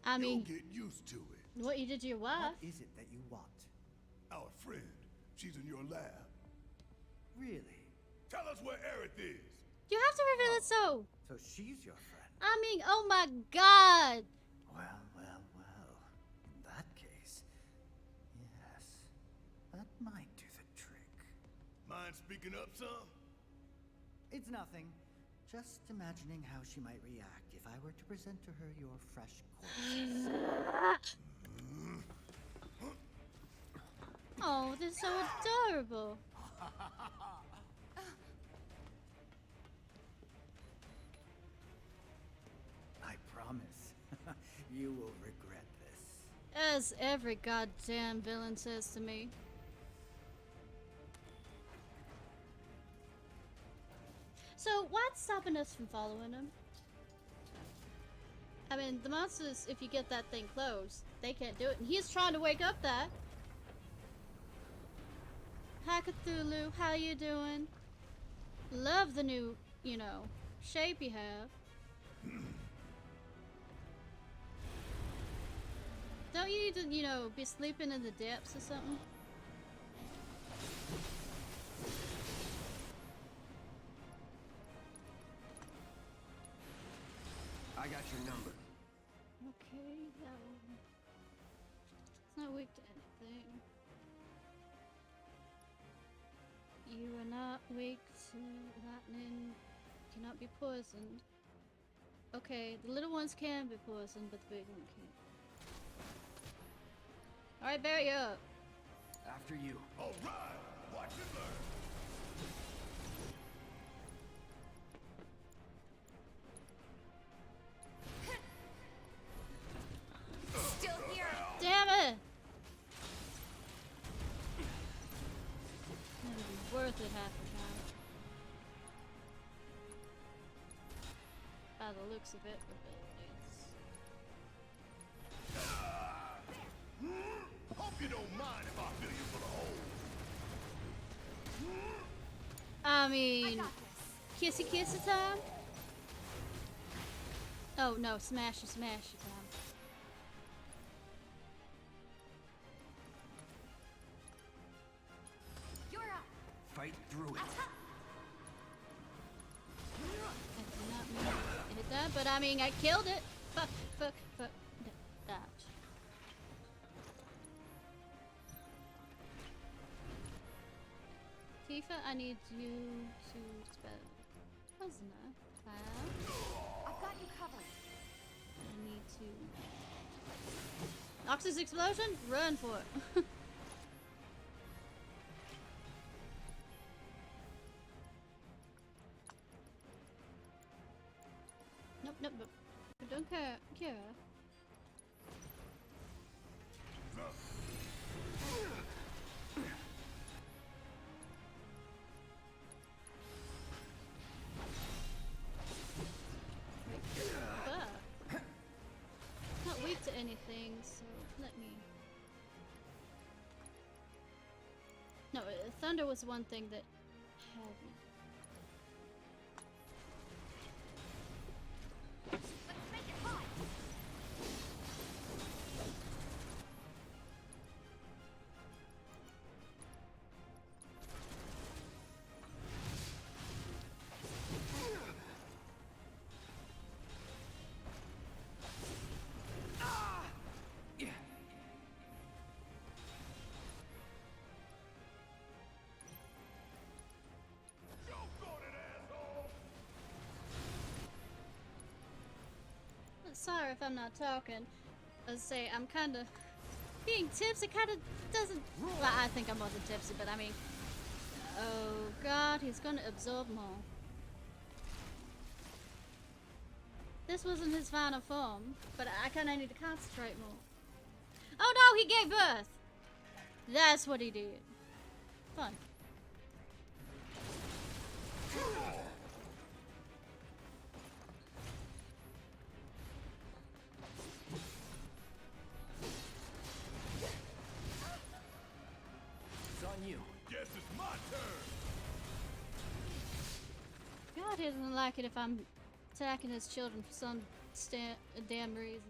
S1: I mean,
S7: You'll get used to it.
S1: what you did to your wife?
S17: What is it that you want?
S7: Our friend, she's in your lab.
S17: Really?
S7: Tell us where Aerith is.
S1: You have to reveal it so.
S17: So she's your friend?
S1: I mean, oh my god.
S17: Well, well, well. In that case, yes. That might do the trick.
S7: Mind speaking up some?
S17: It's nothing. Just imagining how she might react if I were to present to her your fresh corpse.
S1: Oh, they're so adorable.
S17: I promise. You will regret this.
S1: As every goddamn villain says to me. So, what's stopping us from following him? I mean, the monsters, if you get that thing closed, they can't do it. And he's trying to wake up that. Hi, Cthulhu. How you doing? Love the new, you know, shape you have. Don't you need to, you know, be sleeping in the depths or something? Okay, that one. It's not weak to anything. You are not weak to lightning. Cannot be poisoned. Okay, the little ones can be poisoned, but the big one can't. Alright, Barrett, you up.
S23: After you.
S10: All right, watch and learn.
S14: Still here.
S1: Damn it! That would be worth it half the time. By the looks of it,
S10: Hope you don't mind if I fill you full of holes.
S1: I mean, kissy kissy time? Oh no, smashy smashy time.
S14: You're up.
S23: Fight through it.
S1: I did not mean to hit that, but I mean, I killed it. Fuck, fuck, fuck. Dodge. Tifa, I need you to spell. Wasn't I?
S14: I've got you covered.
S1: I need to. Oxys explosion? Run for it. Nope, nope, nope. I don't care. Not weak to anything, so let me. No, thunder was one thing that had me.
S14: Let's make it hot.
S1: Sorry if I'm not talking. Let's say I'm kind of being tipsy. Kind of doesn't. Well, I think I wasn't tipsy, but I mean, oh God, he's gonna absorb more. This wasn't his final form, but I kind of need to concentrate more. Oh no, he gave birth. That's what he did. Fun.
S10: Guess it's my turn.
S1: God doesn't like it if I'm attacking his children for some damn reason.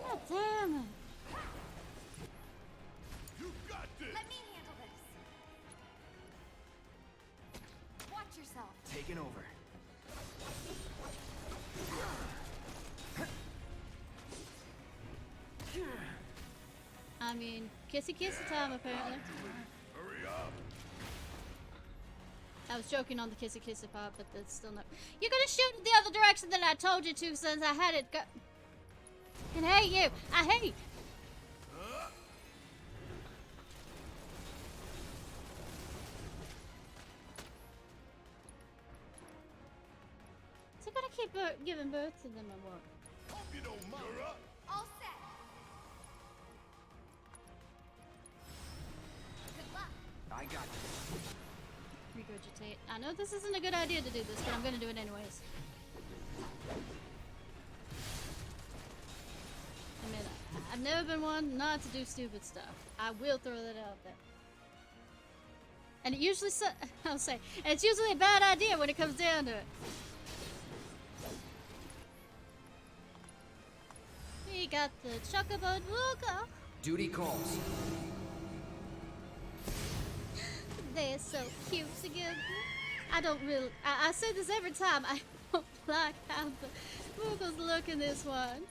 S1: God damn it.
S10: You got this.
S14: Let me handle this. Watch yourself.
S23: Taking over.
S1: I mean, kissy kissy time apparently.
S10: Hurry up.
S1: I was joking on the kissy kissy part, but that's still not. You're gonna shoot in the other direction that I told you to since I had it go. And hate you. I hate. Is he gonna keep giving birth to them or what?
S10: Hope you don't mind. You're up.
S14: All set. Good luck.
S23: I got this.
S1: Regurgitate. I know this isn't a good idea to do this, but I'm gonna do it anyways. I mean, I've never been one not to do stupid stuff. I will throw that out there. And it usually, I'll say, and it's usually a bad idea when it comes down to it. We got the Chocobo Luca.
S22: Duty calls.
S1: They they're so cute together. I don't really. I say this every time. I don't like how the Moogles look in this one.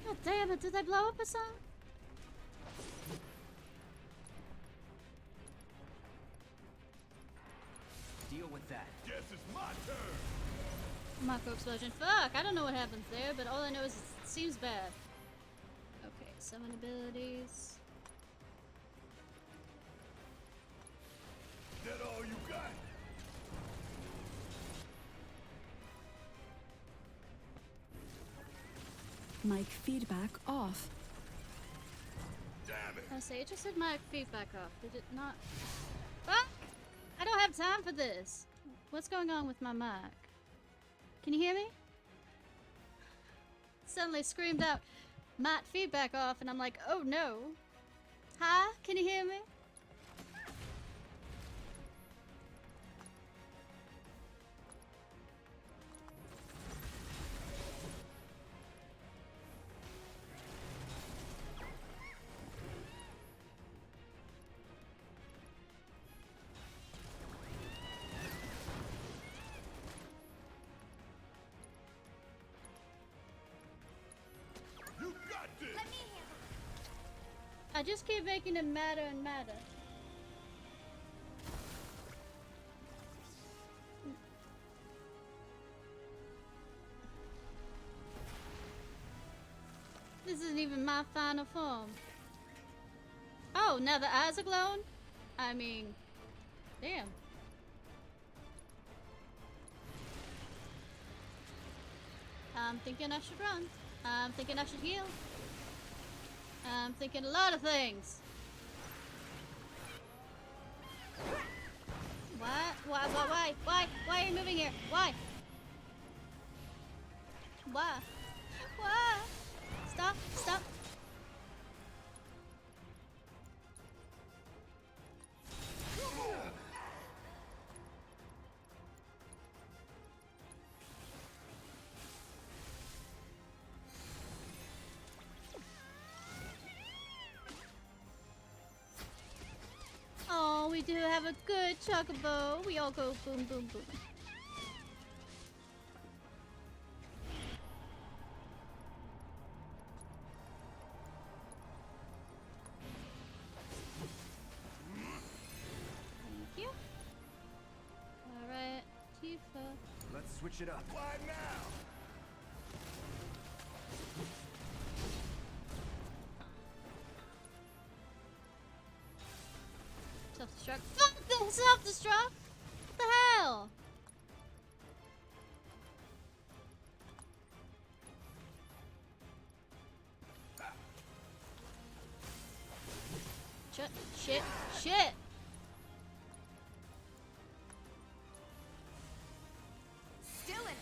S1: God damn it! Did they blow up or something?
S22: Deal with that.
S10: Guess it's my turn.
S1: Mako explosion. Fuck! I don't know what happens there, but all I know is it seems bad. Okay, summon abilities.
S10: That all you got?
S8: Mic feedback off.
S10: Damn it!
S1: I say it just said mic feedback off. Did it not? Fuck! I don't have time for this. What's going on with my mic? Can you hear me? Suddenly screamed out, mic feedback off, and I'm like, oh no. Hi? Can you hear me?
S10: You got this!
S1: I just keep making it madder and madder. This isn't even my final form. Oh, now the eyes are glowing? I mean, damn. I'm thinking I should run. I'm thinking I should heal. I'm thinking a lot of things. What? Why are you moving here? Why? Why? Why? Stop, stop. Oh, we do have a good chocobo. We all go boom, boom, boom. Thank you. Alright, Tifa.
S22: Let's switch it up.
S10: Why now?
S1: Self-destruct. Fuck the self-destruct! What the hell? Shit.
S6: Still in.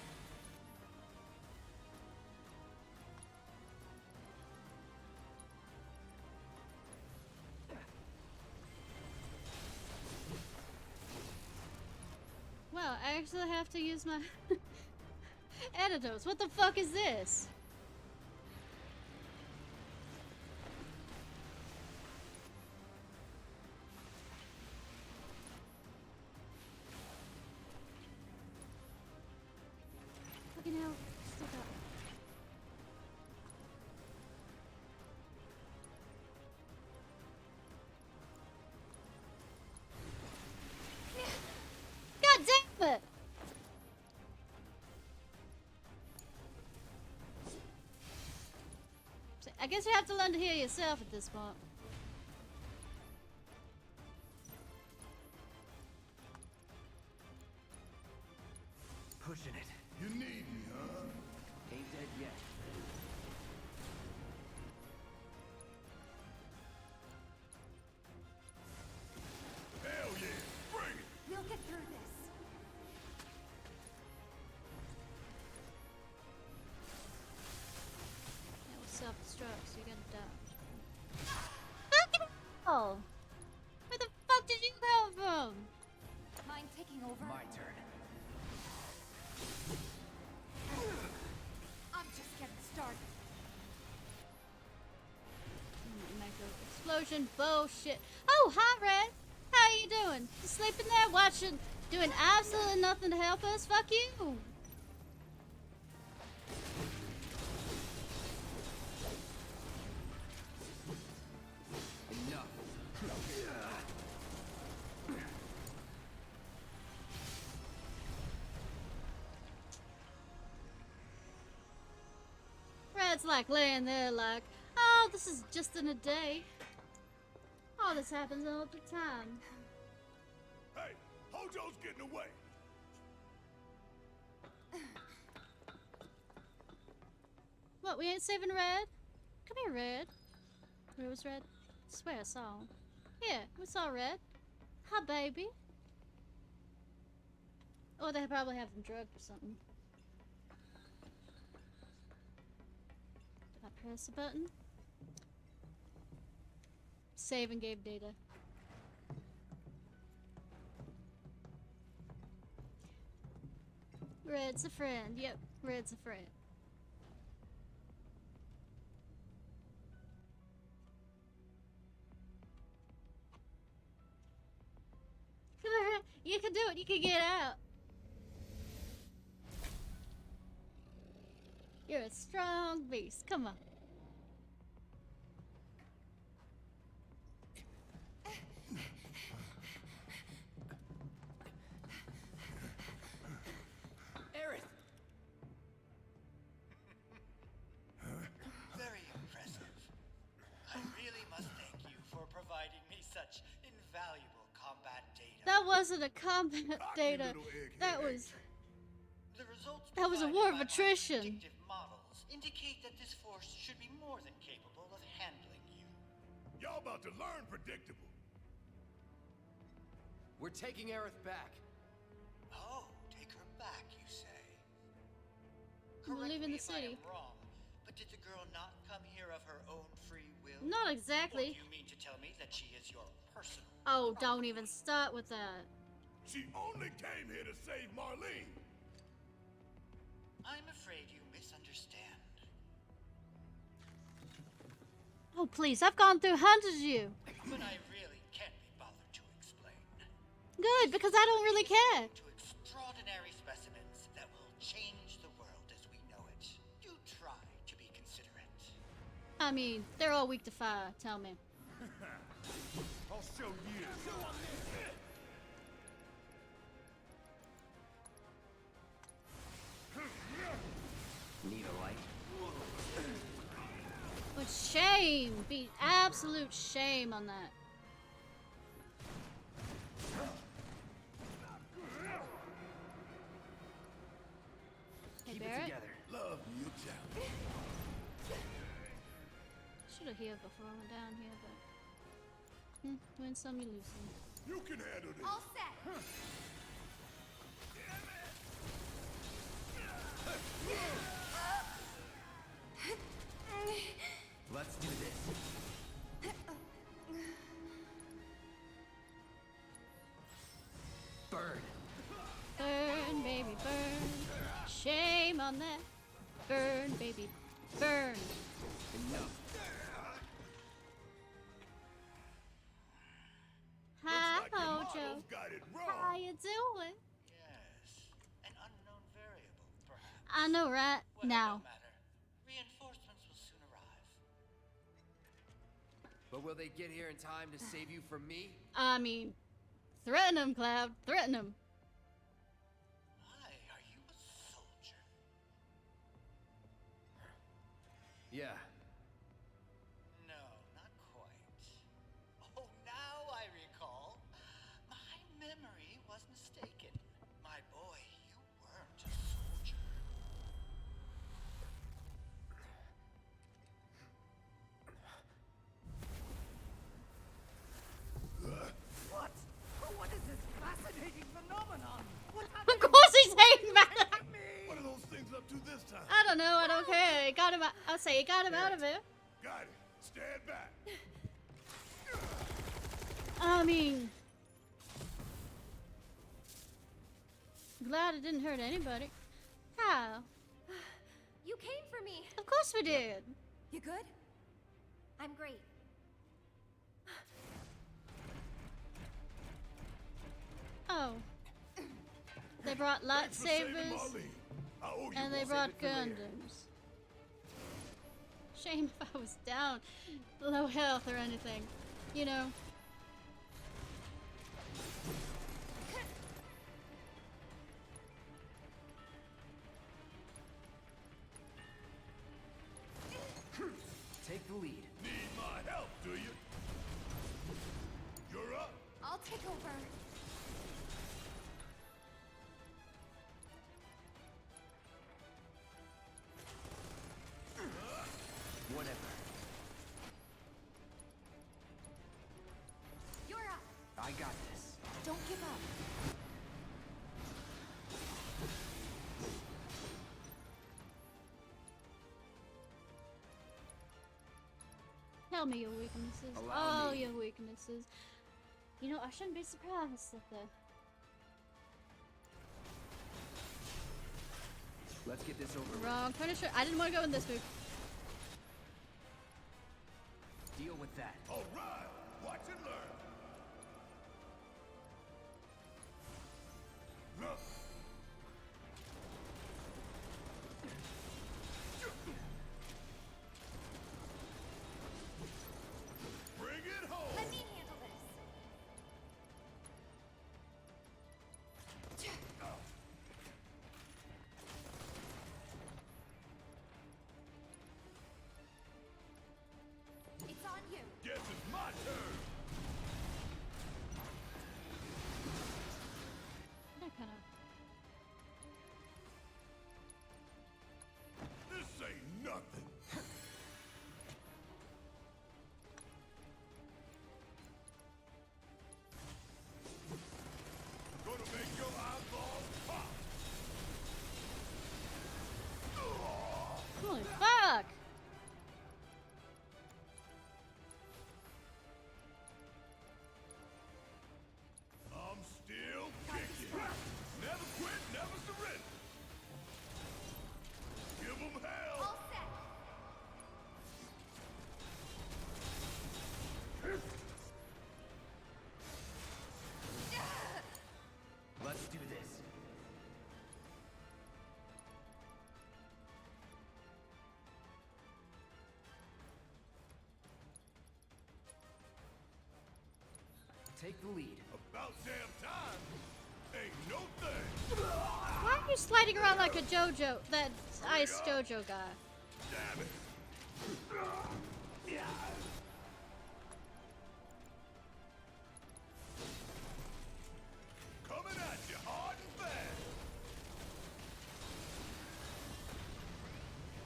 S1: Well, I actually have to use my antidotes. What the fuck is this? Fucking hell. Still got it. God damn it! I guess you have to learn to heal yourself at this point.
S22: Pushing it.
S10: You need me, huh?
S22: Ain't dead yet.
S10: Hell yeah! Bring it!
S6: We'll get through this.
S1: That was self-destruct, so you gotta dodge. Oh! Where the fuck did you come from?
S6: Mind taking over?
S22: My turn.
S1: explosion bullshit. Oh, hi, Red. How you doing? You sleeping there watching, doing absolutely nothing to help us? Fuck you.
S22: Enough.
S1: Red's like laying there like, oh, this is just in a day. Oh, this happens all the time.
S7: Hey, Hojo's getting away.
S1: What, we ain't saving Red? Come here, Red. Where was Red? I swear I saw him. Yeah, we saw Red. Hi, baby. Oh, they probably have him drugged or something. Did I press a button? Save and gave data. Red's a friend. Yep, Red's a friend. Come on, Red. You can do it. You can get out. You're a strong beast. Come on.
S17: Aerith!
S13: Very impressive. I really must thank you for providing me such invaluable combat data.
S1: That wasn't a combat data. That was.
S13: The results
S1: That was a
S13: provided
S1: war of
S13: by my
S1: attrition.
S13: predictive models indicate that this force should be more than capable of handling you.
S7: Y'all about to learn predictable.
S22: We're taking Aerith back.
S13: Oh, take her back, you say?
S1: We're
S13: Correct
S1: leaving
S13: me
S1: the
S13: if I
S1: city.
S13: am wrong, but did the girl not come here of her own free will?
S1: Not
S13: Or
S1: exactly.
S13: do you mean to tell me that she is your personal?
S1: Oh, don't even start with that.
S7: She only came here to save Marlene.
S13: I'm afraid you misunderstand.
S1: Oh, please. I've gone through hundreds of you.
S13: But I really can't be bothered to explain.
S1: Good, because I don't really care.
S13: To extraordinary specimens that will change the world as we know it. Do try to be considerate.
S1: I mean, they're all weak to fire. Tell me.
S7: I'll show you.
S22: Need a light?
S1: But shame. Be absolute shame on that. Hey,
S22: Keep it
S1: Barrett.
S22: together.
S7: Love me a challenge.
S1: Should have healed before I went down here, but win some, you lose some.
S7: You can handle this.
S8: All set.
S22: Let's do this. Burn.
S1: Burn, baby, burn. Shame on that. Burn, baby, burn.
S22: Enough.
S1: Hi,
S7: Looks like your
S1: Mojo.
S7: models got it wrong.
S1: How you doing?
S13: Yes, an unknown variable, perhaps.
S1: I know, right?
S13: Well,
S1: Now.
S13: no matter. Reinforcements will soon arrive.
S22: But will they get here in time to save you from me?
S1: I mean, threaten him, Cloud. Threaten him.
S13: Why are you a soldier?
S22: Yeah.
S13: No, not quite. Oh, now I recall. My memory was mistaken. My boy, you weren't a soldier.
S17: What? What is this fascinating phenomenon? What
S1: Of course he's hating back.
S7: What are those things up to this time?
S1: I don't know. I don't care. It got him. I'll say it got him out of it.
S7: Got it. Stand back.
S1: I mean, glad it didn't hurt anybody. How?
S14: You came for me.
S1: Of course we did.
S14: You good? I'm great.
S1: Oh. They brought lightsabers and they brought Gundams. Shame if I was down, low health or anything, you know.
S22: Take the lead.
S7: Need my help, do you? You're up.
S14: I'll take over.
S22: Whatever.
S14: You're up.
S22: I got this.
S14: Don't give up.
S1: Tell me your weaknesses.
S22: Allow
S1: All
S22: me.
S1: your weaknesses. You know, I shouldn't be surprised at the...
S22: Let's get this over with.
S1: Wrong finisher. I didn't want to go in this move.
S22: Deal with that.
S7: All right. Watch and learn. Look. Bring it home.
S14: Let me handle this. It's on you.
S7: Guess it's my turn.
S1: That kind of...
S7: This ain't nothing. Gonna make your eyeballs pop.
S1: Holy fuck!
S7: I'm still kicking. Never quit, never surrender. Give them hell.
S14: All set.
S22: Let's do this. Take the lead.
S7: About damn time. Ain't no thing.
S1: Why are you sliding around like a JoJo? That ice JoJo guy.
S7: Damn it. Coming at you hard and fast.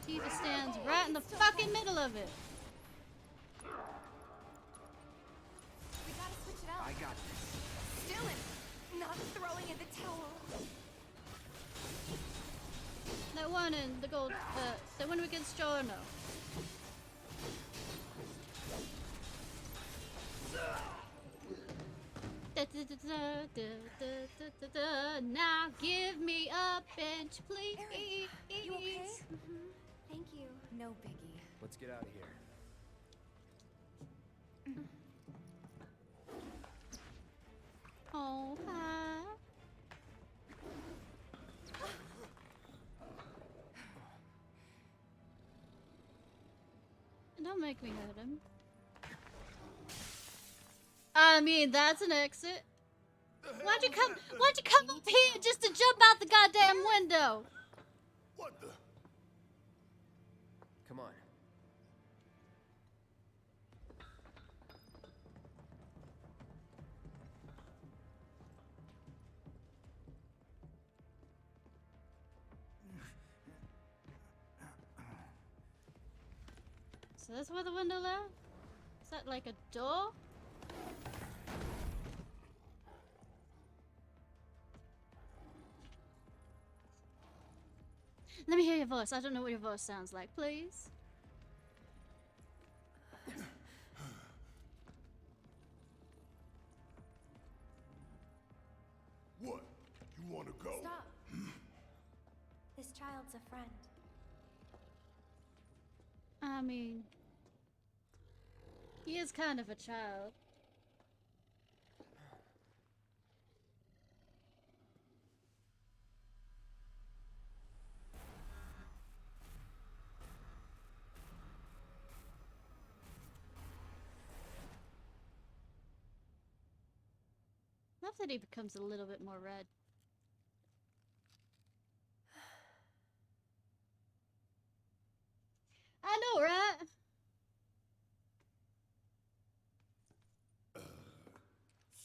S1: Tifa stands right in the fucking middle of it.
S14: We gotta switch it up.
S22: I got this.
S14: Still in. Not throwing in the towel.
S1: That one in the gold, the one against Giorno. Now give me a bench, please.
S14: Erin, you okay? Thank you.
S6: No biggie.
S22: Let's get out of here.
S1: Oh, hi. Don't make me hurt him. I mean, that's an exit. Why'd you come up here just to jump out the goddamn window?
S7: What the?
S22: Come on.
S1: So that's where the window led? Is that like a door? Let me hear your voice. I don't know what your voice sounds like, please.
S7: What? You want to go?
S14: Stop. This child's a friend.
S1: I mean, he is kind of a child. that he becomes a little bit more red. I know, right?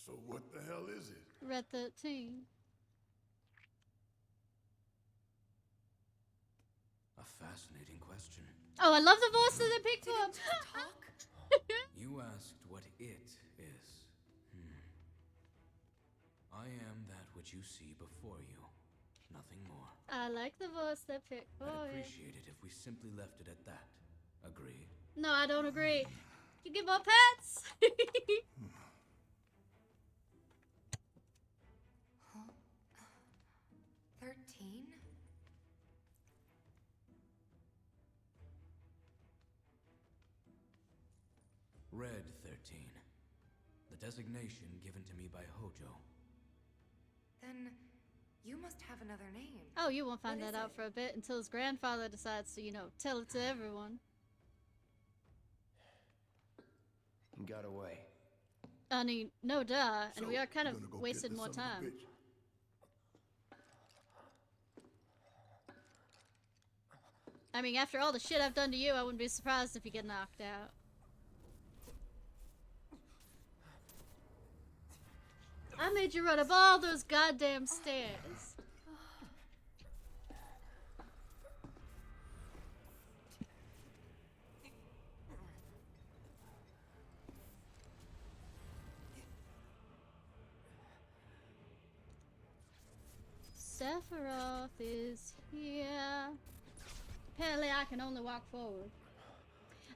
S7: So what the hell is it?
S1: Red 13.
S4: A fascinating question.
S1: Oh, I love the voice that they picked up.
S4: You asked what it is. I am that which you see before you. Nothing more.
S1: I like the voice they picked.
S4: I'd
S1: Oh,
S4: appreciate it if we simply left it at that. Agreed?
S1: No, I don't agree. You give up pets?
S6: 13?
S4: Red 13. The designation given to me by Hojo.
S6: Then you must have another name.
S1: Oh, you won't find
S6: What
S1: that
S6: is
S1: out
S6: it?
S1: for a bit until his grandfather decides to, tell it to everyone.
S22: He got away.
S1: I mean, no duh, and
S7: So,
S1: we are kind
S7: you
S1: of
S7: gonna go
S1: wasting
S7: get
S1: more
S7: this son of a
S1: time.
S7: bitch?
S1: I mean, after all the shit I've done to you, I wouldn't be surprised if you get knocked out. I made you run up all those goddamn stairs. Sephiroth is here. Apparently I can only walk forward.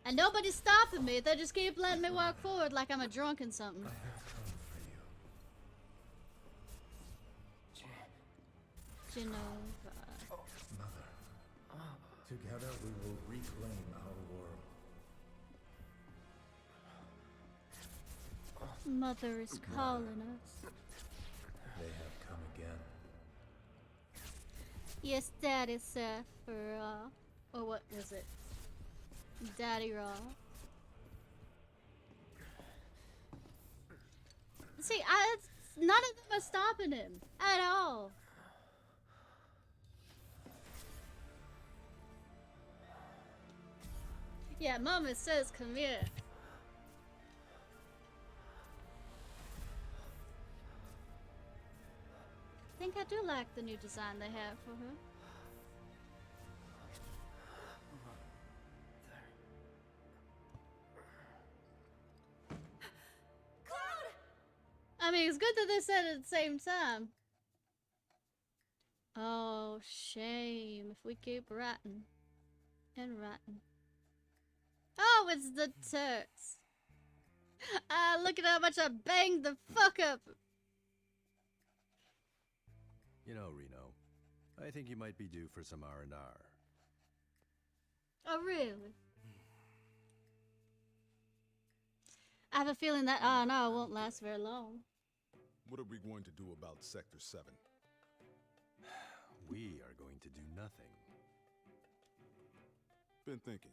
S1: And nobody's stopping me. They just keep letting me walk forward like I'm a drunk and something. Genova.
S23: Mother, together we will reclaim our world.
S1: Mother is calling us.
S23: They have come again.
S1: Yes, Daddy Sephiroth. Or what was it? Daddy Raw. See, none of them are stopping him at all. Yeah, Mama says come here. I think I do like the new design they have for her. I mean, it's good that they said it at the same time. Oh, shame if we keep ratting and ratting. Oh, it's the Turks. Ah, look at how much I banged the fuck up.
S15: You know, Reno, I think you might be due for some R&R.
S1: Oh, really? I have a feeling that R&R won't last very long.
S24: What are we going to do about Sector 7?
S15: We are going to do nothing.
S24: Been thinking.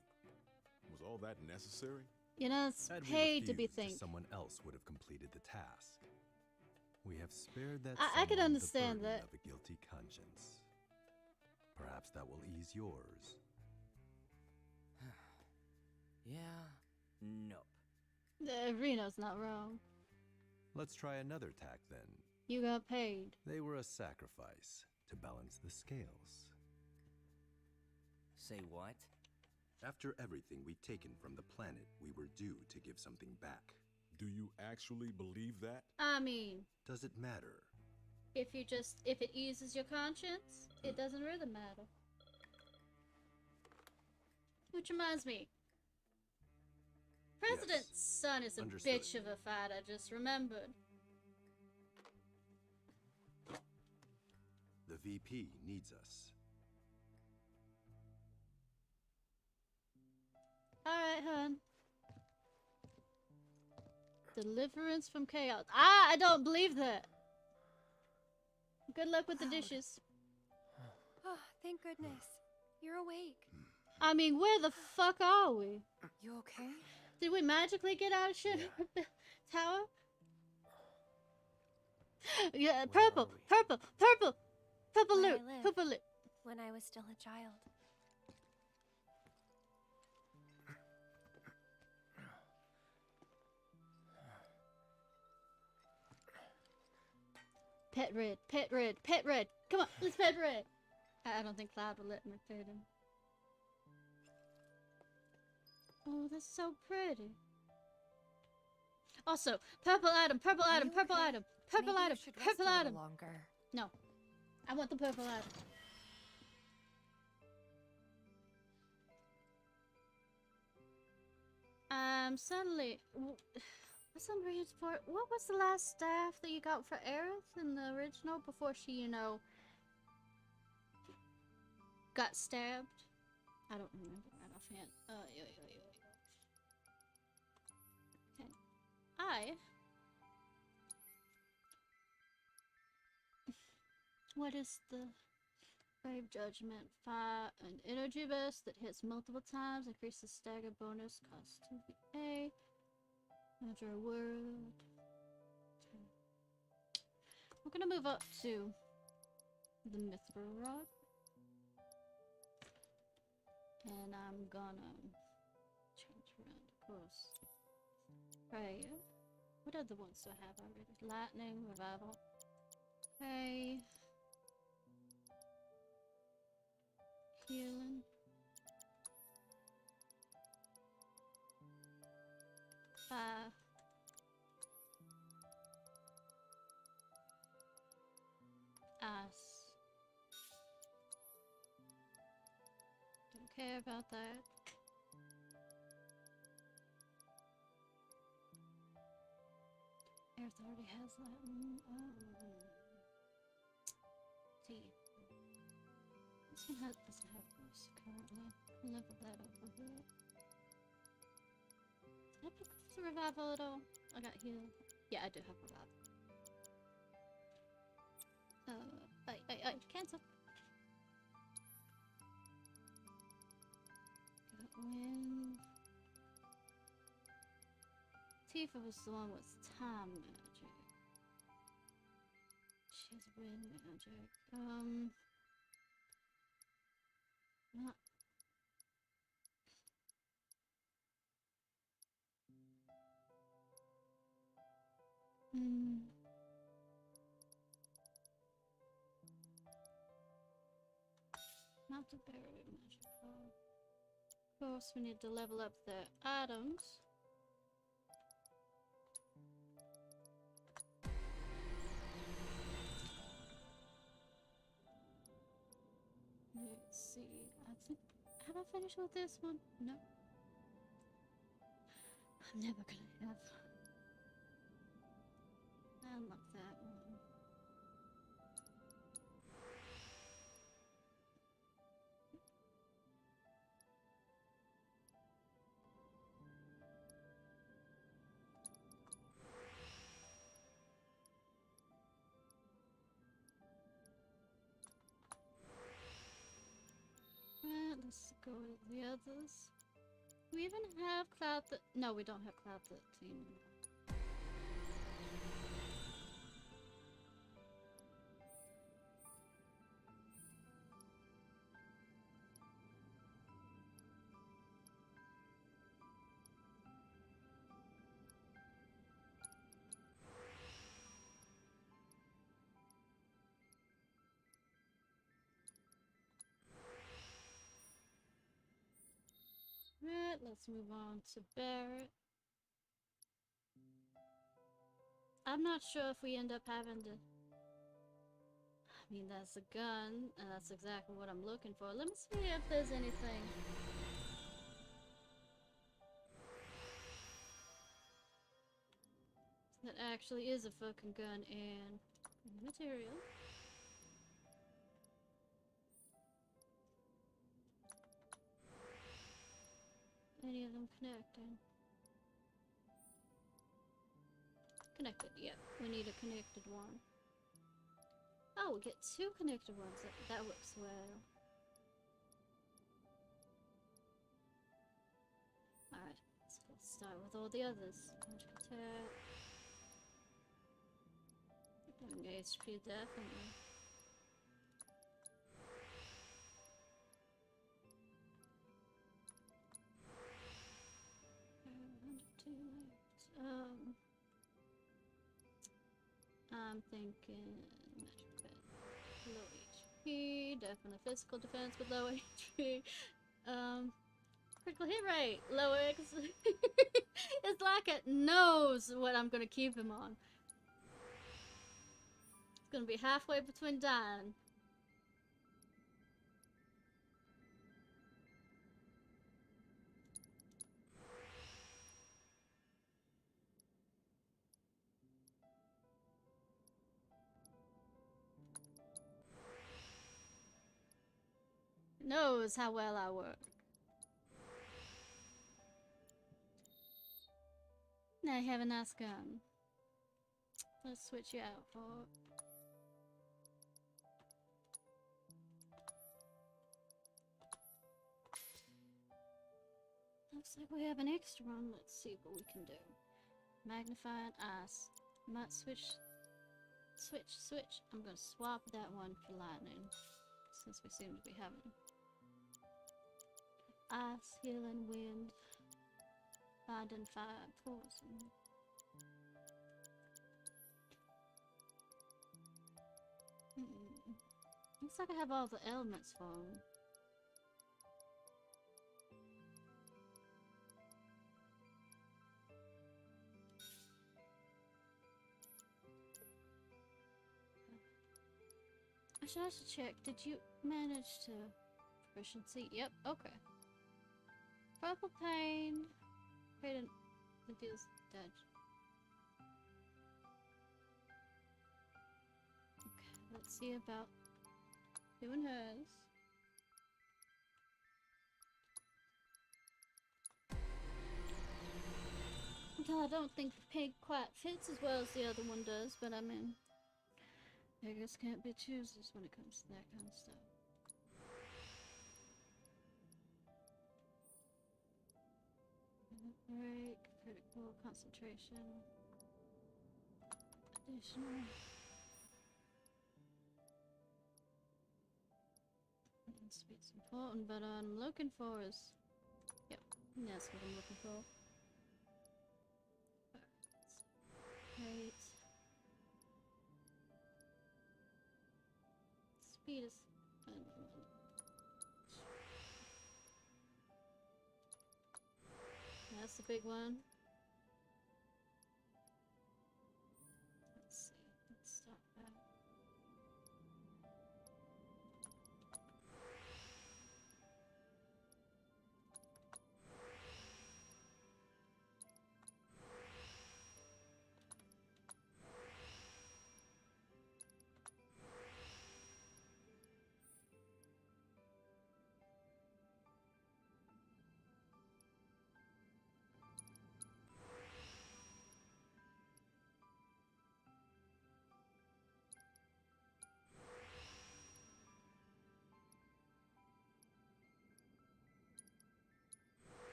S24: Was all that necessary?
S1: You know, it's
S15: Had we
S1: paid to be
S15: refused,
S1: think.
S15: someone else would have completed the task. We have spared that
S1: I could
S15: someone
S1: understand
S15: the burden
S1: that.
S15: of a guilty conscience. Perhaps that will ease yours.
S18: Yeah. Nope.
S1: Reno's not wrong.
S15: Let's try another tack then.
S1: You got paid.
S15: They were a sacrifice to balance the scales.
S18: Say what?
S15: After everything we'd taken from the planet, we were due to give something back.
S24: Do you actually believe that?
S1: I mean,
S15: Does it matter?
S1: if it eases your conscience, it doesn't really matter. Which reminds me, President's son is a
S15: Understood.
S1: bitch of a fight, I just remembered.
S15: The VP needs us.
S1: Alright, hun. Deliverance from chaos. Ah, I don't believe that. Good luck with the dishes.
S14: Oh, thank goodness. You're awake.
S1: I mean, where the fuck are we?
S6: You okay?
S1: Did we magically get out of shit tower? Yeah,
S22: Where
S1: purple,
S22: are we?
S1: purple, purple, purple
S14: Where
S1: loot,
S14: I lived
S1: purple loot.
S14: when I was still a child.
S1: Pet red, pet red, pet red. Come on, let's pet red. I don't think Cloud will let me pet him. Oh, that's so pretty. Also, purple item, purple
S14: Are
S1: item,
S14: you
S1: purple
S14: okay?
S1: item, purple
S14: Maybe
S1: item,
S14: you should rest
S1: purple
S14: a little
S1: item.
S14: longer.
S1: No, I want the purple item. Suddenly, what's on transport? What was the last staff that you got for Aerith in the original before she, you know, got stabbed? I don't remember that offhand. Okay. What is the Brave Judgment? Fire an energy burst that hits multiple times, increases stagger bonus, cost 2 VA. Major world. Okay. We're gonna move up to the Mithril Rod. And I'm gonna change around, of course. Right. What other ones do I have already? Lightning, Revival. Okay. Healing. Fire. Ice. Don't care about that. Earth already has that one. Tea. This one doesn't have this currently. Level that up a bit. Did I pick up the revival at all? I got healed. Yeah, I do have revival. Cancel. Got wind. Tifa was the one with time magic. She has wind magic. Not. Not the barrier magic. Of course, we need to level up the items. Let's see. I think. Have I finished with this one? No. I'm never gonna have. Unlock that one. Right, let's go with the others. Do we even have Cloud No, we don't have Cloud 13. Right, let's move on to Barrett. I'm not sure if we end up having to... I mean, that's a gun, and that's exactly what I'm looking for. Let me see if there's anything. That actually is a fucking gun and material. Any of them connecting? Connected, yep. We need a connected one. Oh, we get 2 connected ones. That works well. Alright, so let's start with all the others. Magic attack. Having HP, definitely. I'm thinking magic defense, low HP, definitely physical defense with low HP. Critical hit rate, low X. It's like it knows what I'm gonna keep him on. It's gonna be halfway between dying. Knows how well I work. Now you have a nice gun. Let's switch you out for it. Looks like we have an extra one. Let's see what we can do. Magnified ice. Might switch. I'm gonna swap that one for lightning, since we seem to be having ice, healing, wind, finding fire, poison. Looks like I have all the elements for him. I should check. Did you manage to proficiency? Yep. Okay. Purple pain. Create the deals dodge. Okay. Let's see about doing hers. Until I don't think the pig quite fits as well as the other one does, but I mean, beggars can't be choosers when it comes to that kind of stuff. Break, critical, concentration, additional. Speed's important, but I'm looking for is, yep, that's what I'm looking for. Great. Speed is. That's the big one. Let's see. Let's stop that.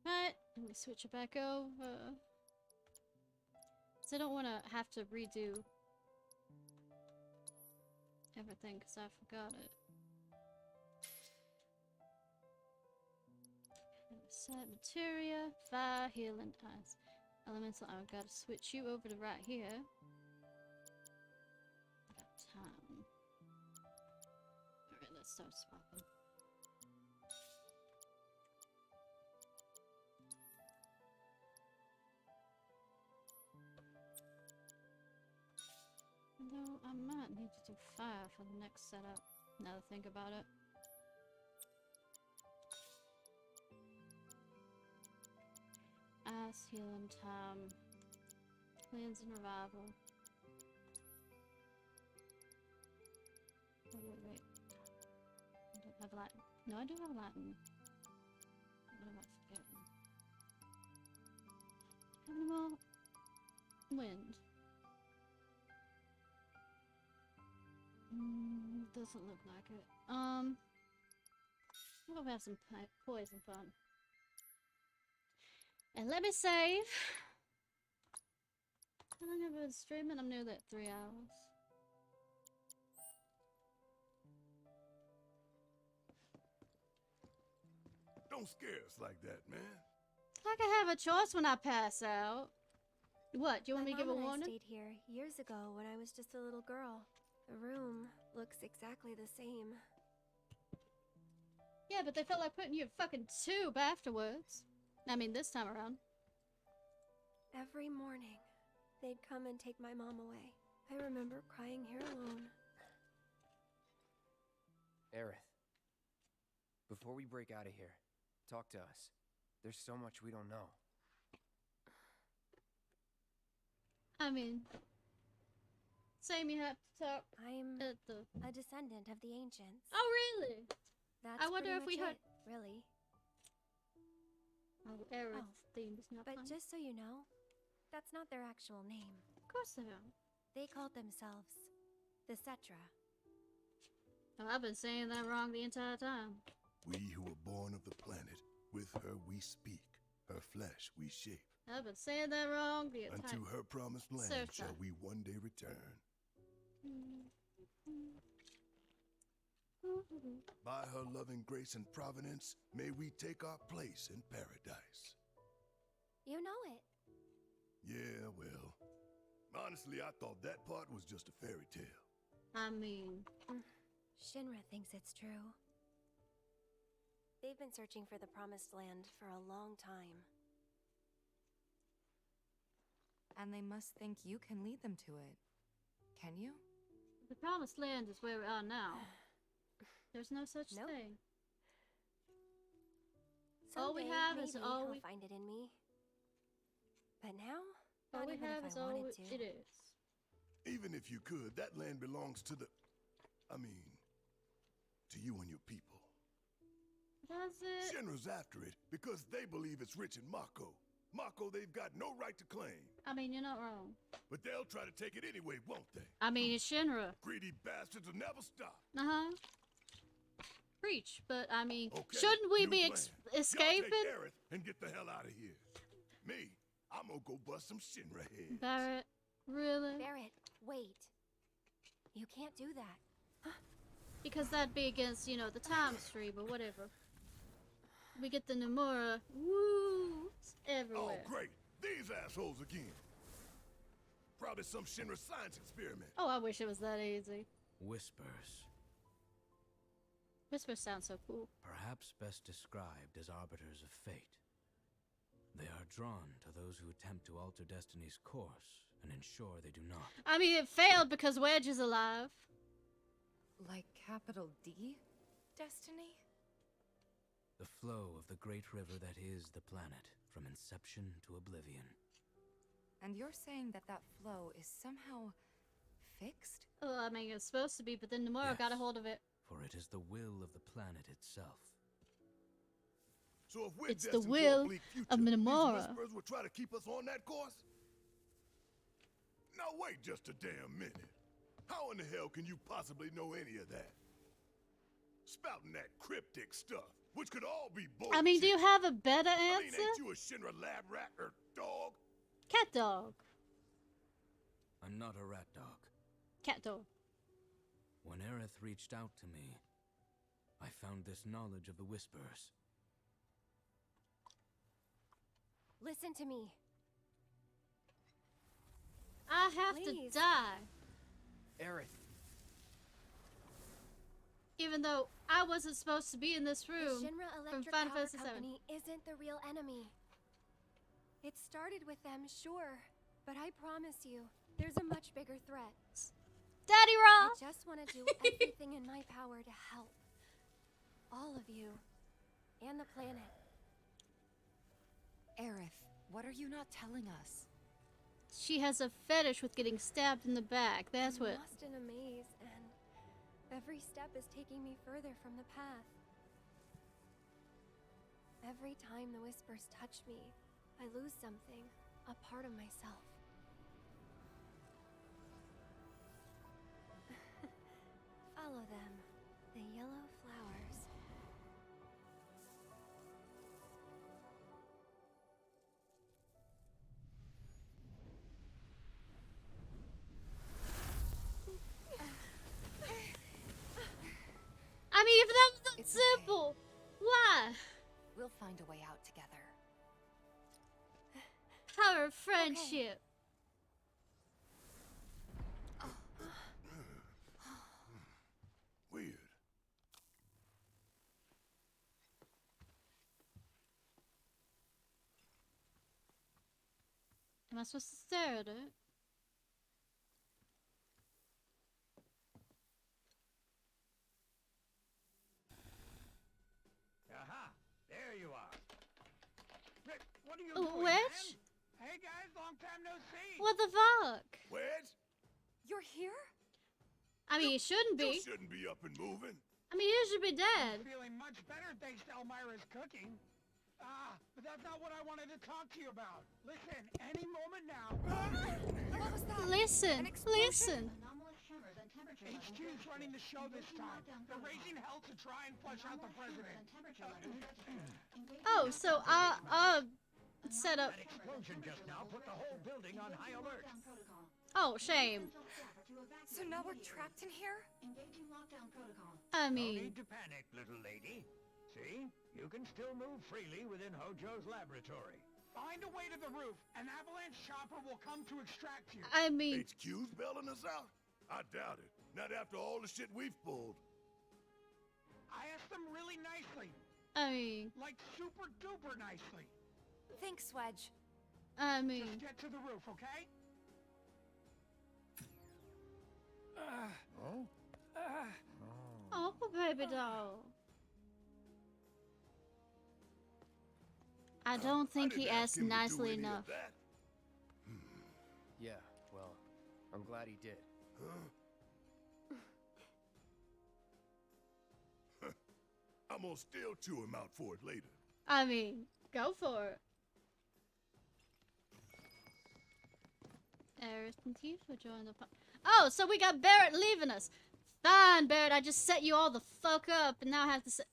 S1: Right, let me switch it back over. So I don't want to have to redo everything because I forgot it. Set materia, fire, healing, ice. Elemental, I've got to switch you over to right here. I got time. Alright, let's start swapping. Though I might need to do fire for the next setup, now that I think about it. Ice, healing time, cleanse and revival. Oh, wait. I don't have lightning. No, I do have lightning. What am I forgetting? How many more? Wind. Doesn't look like it. We'll have some poison fun. And let me save. How long have I been streaming? I'm nearly at 3 hours.
S7: Don't scare us like that, man.
S1: Like I have a choice when I pass out. What, do you want me to give a
S2: My mom and I
S1: warning?
S2: stayed here years ago when I was just a little girl. The room looks exactly the same.
S1: Yeah, but they felt like putting you in fucking tube afterwards. I mean, this time around.
S2: Every morning, they'd come and take my mom away. I remember crying here alone.
S22: Aerith, before we break out of here, talk to us. There's so much we don't know.
S1: I mean, same you have to talk
S2: I'm
S1: at the...
S2: a descendant of the ancients.
S1: Oh, really?
S2: That's
S1: I wonder
S2: pretty
S1: if we
S2: much
S1: heard...
S2: it, really.
S1: Oh, Aerith's theme is not
S2: But
S1: fun.
S2: just so you know, that's not their actual name.
S1: Of course they are.
S2: They called themselves the Cetra.
S1: Oh, I've been saying that wrong the entire time.
S7: We who were born of the planet, with her we speak, her flesh we shape.
S1: I've been saying that wrong the entire
S7: Unto her promised land
S1: Surf
S7: shall
S1: time.
S7: we one day return. By her loving grace and providence, may we take our place in paradise.
S2: You know it.
S7: Yeah, well, honestly, I thought that part was just a fairy tale.
S1: I mean...
S2: Shinra thinks it's true. They've been searching for the Promised Land for a long time.
S6: And they must think you can lead them to it. Can you?
S1: The Promised Land is where we are now. There's no such
S2: Nope.
S1: thing. All we
S2: Someday,
S1: have is
S2: maybe
S1: all
S2: I'll
S1: we...
S2: find it in me. But now,
S1: All
S2: not
S1: we
S2: even
S1: have
S2: if
S1: is
S2: I
S1: all
S2: wanted to.
S1: it is.
S7: Even if you could, that land belongs to the... I mean, to you and your people.
S1: Does it?
S7: Shinra's after it because they believe it's rich in Mako. Mako they've got no right to claim.
S1: I mean, you're not wrong.
S7: But they'll try to take it anyway, won't they?
S1: I mean, it's Shinra.
S7: Greedy bastards will never stop.
S1: Uh-huh. Preach, but I mean,
S7: Okay,
S1: shouldn't we
S7: new
S1: be
S7: plan. Y'all
S1: escaping?
S7: take Aerith and get the hell out of here. Me, I'm gonna go bust some Shinra heads.
S1: Barrett, really?
S2: Barrett, wait. You can't do that.
S1: Because that'd be against, you know, the time tree, but whatever. We get the Nomura woos everywhere.
S7: Oh, great. These assholes again. Probably some Shinra science experiment.
S1: Oh, I wish it was that easy.
S4: Whispers,
S1: Whisper sounds so cool.
S4: perhaps best described as arbiters of fate. They are drawn to those who attempt to alter destiny's course and ensure they do not.
S1: I mean, it failed because Wedge is alive.
S6: Like capital D? Destiny?
S4: The flow of the great river that is the planet, from inception to oblivion.
S6: And you're saying that that flow is somehow fixed?
S1: Oh, I mean, it's supposed to be, but then Nomura got a hold of it.
S4: For it is the will of the planet itself.
S7: So if we're
S1: It's the
S7: destined for a
S1: will
S7: bleak future,
S1: of
S7: these
S1: Nomura.
S7: whispers will try to keep us on that course? Now wait just a damn minute. How in the hell can you possibly know any of that? Spouting that cryptic stuff, which could all be bullshit.
S1: I mean, do you have a better
S7: I mean,
S1: answer?
S7: ain't you a Shinra lab rat or dog?
S1: Cat dog.
S4: I'm not a rat dog.
S1: Cat dog.
S4: When Aerith reached out to me, I found this knowledge of the Whispers.
S2: Listen to me.
S1: I have
S2: Please.
S1: to die.
S22: Aerith,
S1: Even though I wasn't supposed to be in this
S2: The
S1: room
S2: Shinra
S1: from
S2: Electric
S1: Final
S2: Power
S1: Fantasy VII.
S2: Company isn't the real enemy. It started with them, sure, but I promise you, there's a much bigger threat.
S1: Daddy Raw!
S2: I just want to do everything in my power to help. All of you. And the planet.
S6: Aerith, what are you not telling us?
S1: She has a fetish with getting stabbed in the back. That's
S2: I'm
S1: what.
S2: lost in a maze, and every step is taking me further from the path. Every time the whispers touch me, I lose something, a part of myself. follow them. The yellow flowers.
S1: I mean, if that was that simple, why?
S6: We'll find a way out together.
S1: Power of friendship.
S7: Weird.
S1: Am I supposed to stare at it?
S5: Aha! There you are. Rick, what are you
S1: Oh,
S5: doing,
S1: Wedge?
S5: man? Hey guys, long time no see.
S1: What the fuck?
S7: Wedge?
S6: You're here?
S1: I mean, you shouldn't be.
S7: You shouldn't be up and moving.
S1: I mean, you should be dead.
S5: I'm feeling much better thanks to Elmira's cooking. But that's not what I wanted to talk to you about. Listen, any moment now.
S6: What was that?
S1: Listen, listen.
S5: HQ's running the show this time. They're raising hell to try and flush out the president.
S1: Oh, so set up.
S5: That explosion just now put the whole building on high alert.
S1: Oh, shame.
S6: So now we're trapped in here?
S1: I
S5: No
S1: mean,
S5: need to panic, little lady. See? You can still move freely within Hojo's laboratory. Find a way to the roof. An avalanche chopper will come to extract you.
S1: I mean,
S7: HQ's bailing us out? I doubt it. Not after all the shit we've pulled.
S5: I asked them really nicely.
S1: I mean,
S5: Like super duper nicely.
S6: Thanks, Wedge.
S1: I mean.
S5: Just get to the roof, okay?
S1: Oh, baby doll. I don't think he asked nicely enough.
S22: Yeah, well, I'm glad he did.
S7: I'm gonna still chew him out for it later.
S1: I mean, go for it. Aerith and Tifa join the Oh, so we got Barrett leaving us. Fine, Barrett, I just set you all the fuck up, and now I have to set...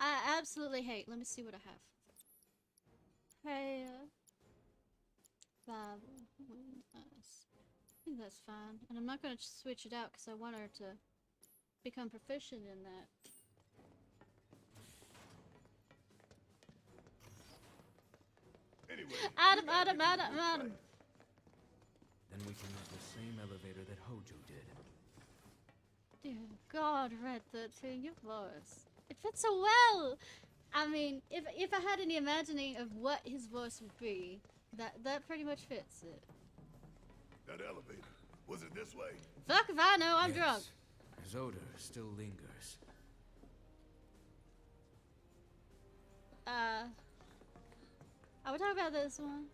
S1: I absolutely hate. Let me see what I have. Hey, Bible. Nice. I think that's fine. And I'm not going to switch it out because I want her to become proficient in that.
S7: Anyway,
S1: Adam.
S4: Then we can use the same elevator that Hojo did.
S1: Dear God, Red 13, your voice. It fits so well! I mean, if I had any imagining of what his voice would be, that pretty much fits it.
S7: That elevator, was it this way?
S1: Fuck if I know, I'm drunk.
S4: His odor still lingers.
S1: I would talk about this one.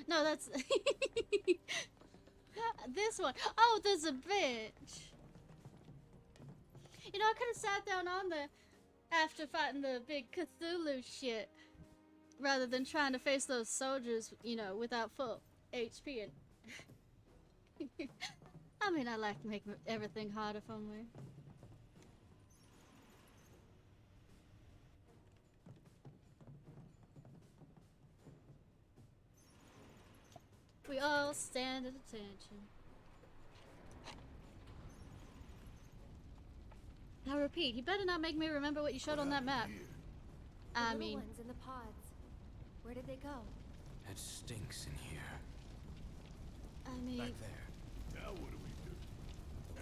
S1: No, that's... this one. Oh, there's a bitch. You know, I could have sat down on there after fighting the big Cthulhu shit, rather than trying to face those soldiers, you know, without full HP and... I mean, I like to make everything harder for me. We all stand at attention. Now repeat, you better not make me remember what you showed on that map. I mean...
S2: The little ones in the pods. Where did they go?
S4: It stinks in here.
S1: I mean...
S4: Back there.
S7: Now what do we do?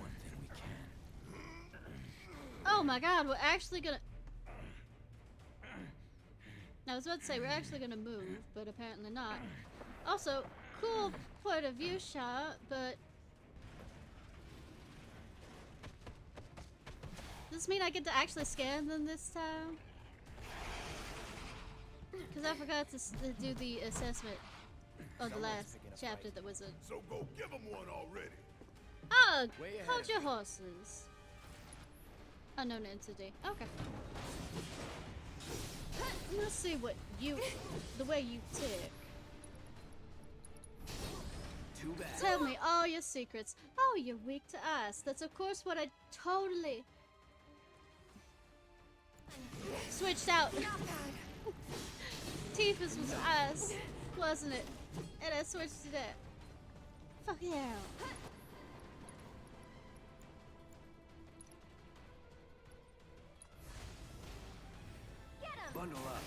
S4: One thing we can.
S1: Oh my god, we're actually gonna... I was about to say, we're actually gonna move, but apparently not. Also, cool point of view shot, but... Does this mean I get to actually scan them this time? Because I forgot to do the assessment of the last chapter that was a...
S7: So go give him one already.
S1: Oh, hold your horses. Unknown entity. Okay. Let's see what you... the way you tick.
S17: To
S18: too bad.
S1: Tell me all your secrets. Oh, you're weak to us. That's of course what I totally switched out. Tifa's was us, wasn't it? And I switched to that. Fuck yeah.
S18: Bundle up.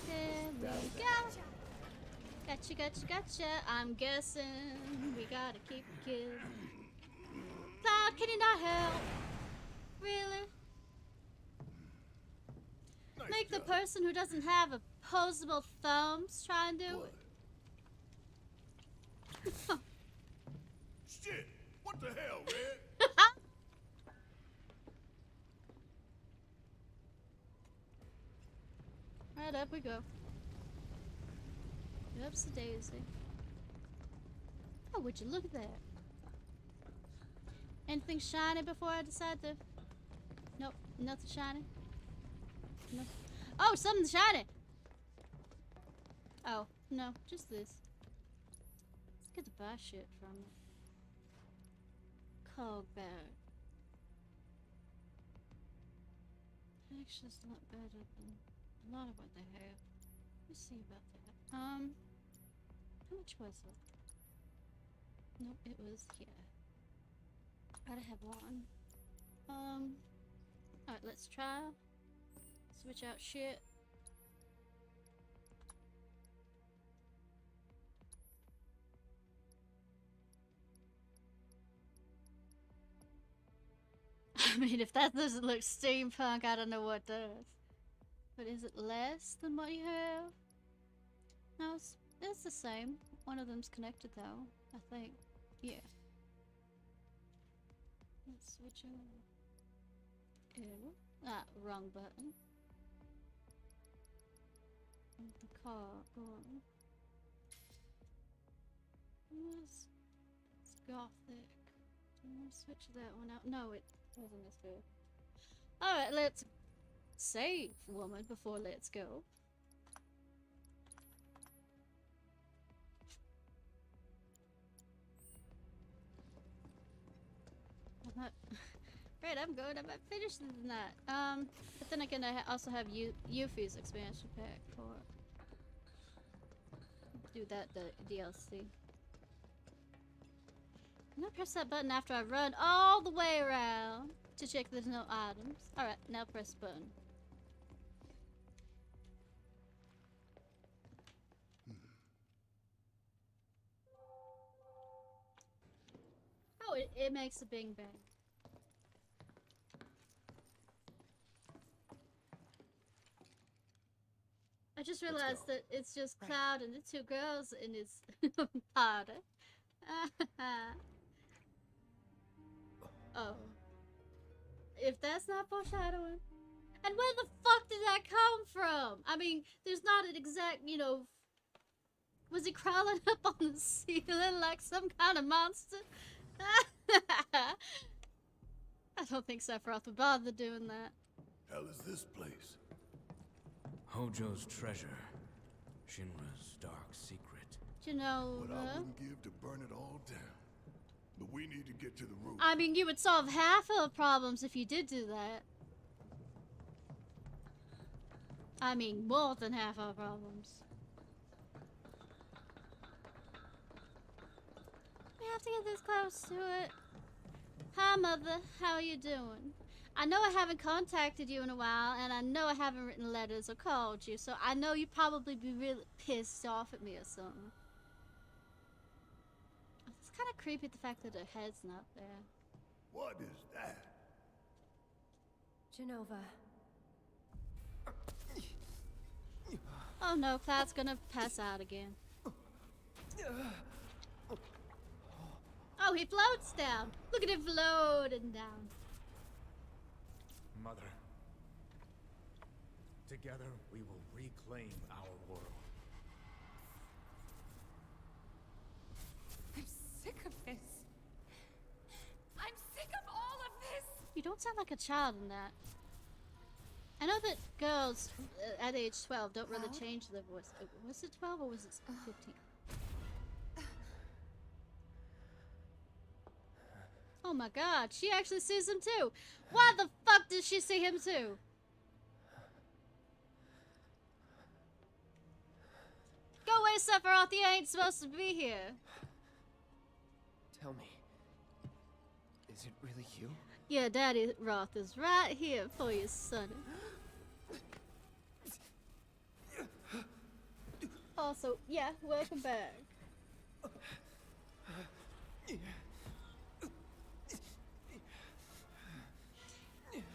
S1: There we go. Gotcha. I'm guessing we gotta keep killing. Cloud, can you not help? Really? Make the person who doesn't have opposable thumbs try and do it.
S7: Shit! What the hell, Red?
S1: Right, up we go. Up's the daisy. Oh, would you look at that? Anything shiny before I decide to... Nope, nothing shiny. No. Oh, something shiny! Oh, no, just this. Let's get to buy shit from it. Cog bag. Actually, it's a lot better than a lot of what they have. Let's see about that. How much was it? Nope, it was here. Gotta have one. Alright, let's try. Switch out shit. I mean, if that doesn't look steampunk, I don't know what does. But is it less than what you have? No, it's the same. One of them's connected though, I think. Yeah. Let's switch over. Ew. Ah, wrong button. The car going. It's gothic. I'm gonna switch that one out. No, it wasn't as good. Alright, let's save, woman, before let's go. I'm not... Right, I'm good. I might finish than that. But then again, I also have Yuffie's expansion pack for... Do that, the DLC. I'm gonna press that button after I run all the way around to check there's no items. Alright, now press the button. Oh, it makes a bing bang. I just realized that it's just Cloud and the two girls in his powder. Oh. If that's not foreshadowing. And where the fuck did that come from? I mean, there's not an exact, you know... Was he crawling up on the ceiling like some kind of monster? I don't think Sephiroth would bother doing that.
S7: Hell is this place?
S4: Hojo's treasure. Shinra's dark secret.
S1: You know,
S7: What I wouldn't give to burn it all down. But we need to get to the roof.
S1: I mean, you would solve half of the problems if you did do that. I mean, more than half of the problems. We have to get this close to it. Hi, Mother. How are you doing? I know I haven't contacted you in a while, and I know I haven't written letters or called you, so I know you'd probably be really pissed off at me or something. It's kind of creepy, the fact that her head's not there.
S7: What is that?
S2: Genova.
S1: Oh no, Cloud's gonna pass out again. Oh, he floats down. Look at him floating down.
S24: Mother, together we will reclaim our world.
S6: I'm sick of this. I'm sick of all of this.
S1: You don't sound like a child in that. I know that girls at age 12 don't really change their voice. Was it 12 or was it 15? Oh my god, she actually sees him too! Why the fuck did she see him too? Go away, Sephiroth, you ain't supposed to be here.
S22: Tell me, is it really you?
S1: Yeah, Daddy Roth is right here for you, son. Also, yeah, welcome back.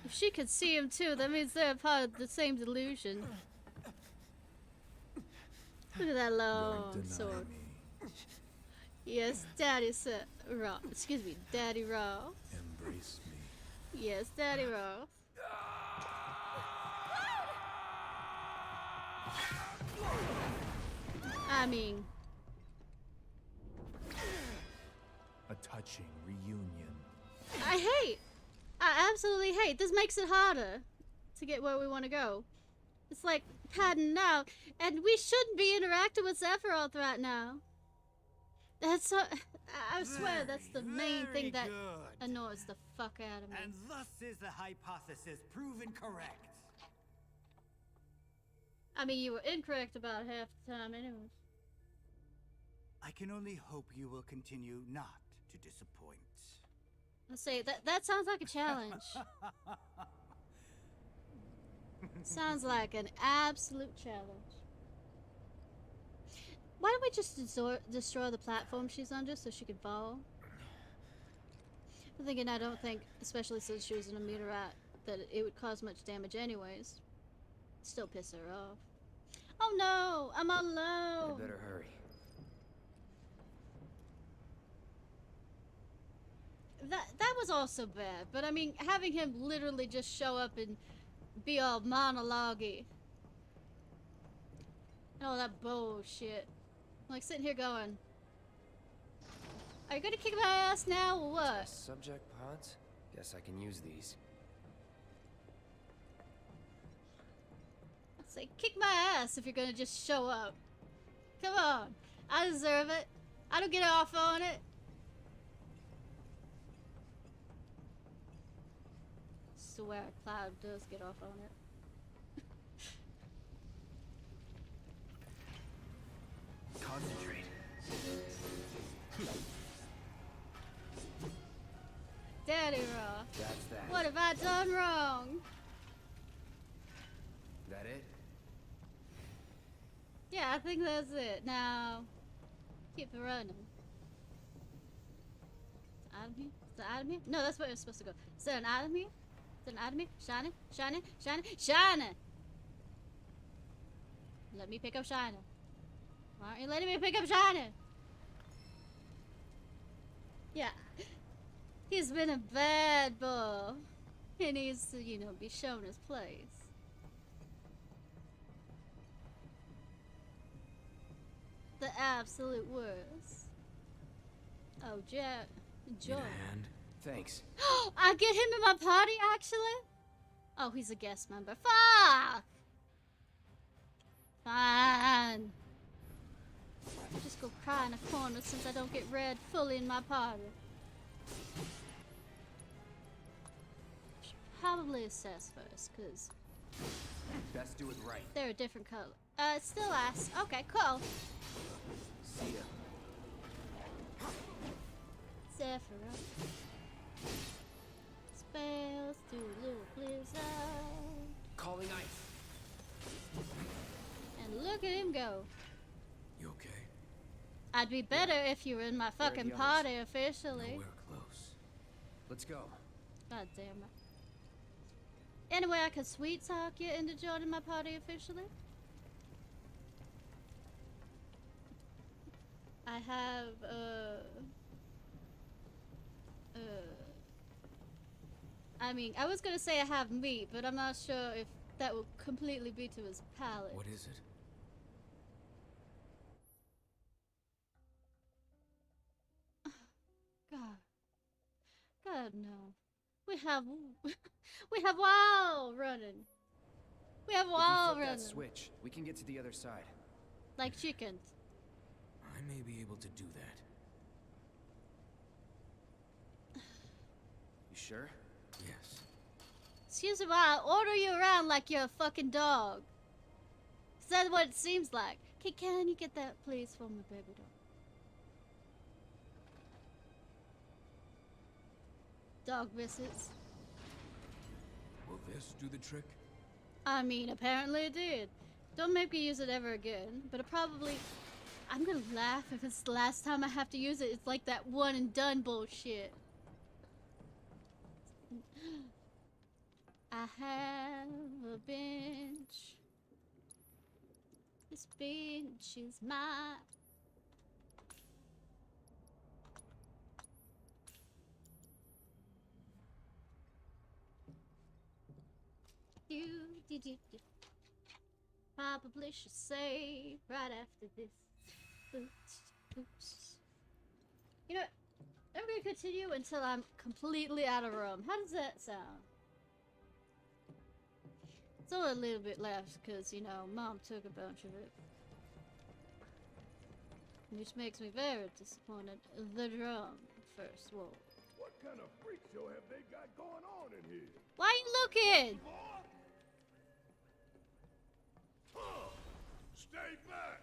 S1: If she could see him too, that means they're part of the same delusion. Look at that long sword. Yes, Daddy said Roth. Excuse me, Daddy Roth.
S24: Embrace me.
S1: Yes, Daddy Roth. I mean,
S9: A touching reunion.
S1: I absolutely hate. This makes it harder to get where we want to go. It's like padding out, and we shouldn't be interacting with Sephiroth right now. That's I swear that's the main thing that annoys the fuck out of me.
S17: And thus is the hypothesis proven correct.
S1: I mean, you were incorrect about half the time anyways.
S17: I can only hope you will continue not to disappoint.
S1: Let's say that sounds like a challenge. Sounds like an absolute challenge. Why don't we just destroy the platform she's under so she can fall? I'm thinking I don't think, especially since she was in a meteorite, that it would cause much damage anyways. Still piss her off. Oh no! I'm alone!
S22: I better hurry.
S1: That was also bad, but I mean, having him literally just show up and be all monologue-y. And all that bullshit. I'm like sitting here going, are you gonna kick my ass now or what?
S22: Subject pods? Guess I can use these.
S1: I'd say, kick my ass if you're gonna just show up. Come on. I deserve it. I don't get off on it. Swear Cloud does get off on it.
S22: Concentrate.
S1: Daddy Raw.
S22: That's that.
S1: What have I done wrong?
S22: That it?
S1: Yeah, I think that's it. Now, keep it running. Is it item here? Is it item here? No, that's where it's supposed to go. Is there an item here? Is there an item here? Shining, shining, shining, shining! Let me pick up shining. Why aren't you letting me pick up shining? Yeah. He's been a bad boy. He needs to, you know, be shown his place. The absolute worst. Oh, Jack. Enjoy.
S22: And thanks.
S1: I get him in my party, actually? Oh, he's a guest member. Fuck! Fine. I'll just go cry in a corner since I don't get Red fully in my party. Should probably assess first, because
S22: Best do it right.
S1: they're a different color. It's still ass. Okay, cool.
S22: See ya.
S1: Sephiroth. Spells do a little blizzard.
S22: Calling ice.
S1: And look at him go.
S4: You okay?
S1: I'd be better if you were in my
S22: Where are
S1: fucking
S22: the others?
S1: party officially.
S4: We're close.
S22: Let's go.
S1: God damn it. Anyway, I could sweet talk you into joining my party officially. I have, I mean, I was gonna say I have meat, but I'm not sure if that will completely be to his palate.
S4: What is it?
S1: God. God, no. We have WoW running. We have
S22: If
S1: wall
S22: we flip
S1: run
S22: that switch, we can get to the other side.
S1: like chickens.
S4: I may be able to do that.
S22: You sure?
S4: Yes.
S1: Excuse me while I order you around like you're a fucking dog. Is that what it seems like? Okay, can you get that please for my baby dog? Dog visits.
S4: Will this do the trick?
S1: I mean, apparently it did. Don't make me use it ever again, but it probably... I'm gonna laugh if it's the last time I have to use it. It's like that one and done bullshit. I have a bench. This bench is mine. You probably should say right after this. Oops. You know what? I'm gonna continue until I'm completely out of room. How does that sound? It's only a little bit left because, you know, Mom took a bunch of it. Which makes me very disappointed. The drum first. Whoa.
S7: What kind of freak show have they got going on in here?
S1: Why are you looking?
S7: Stay back!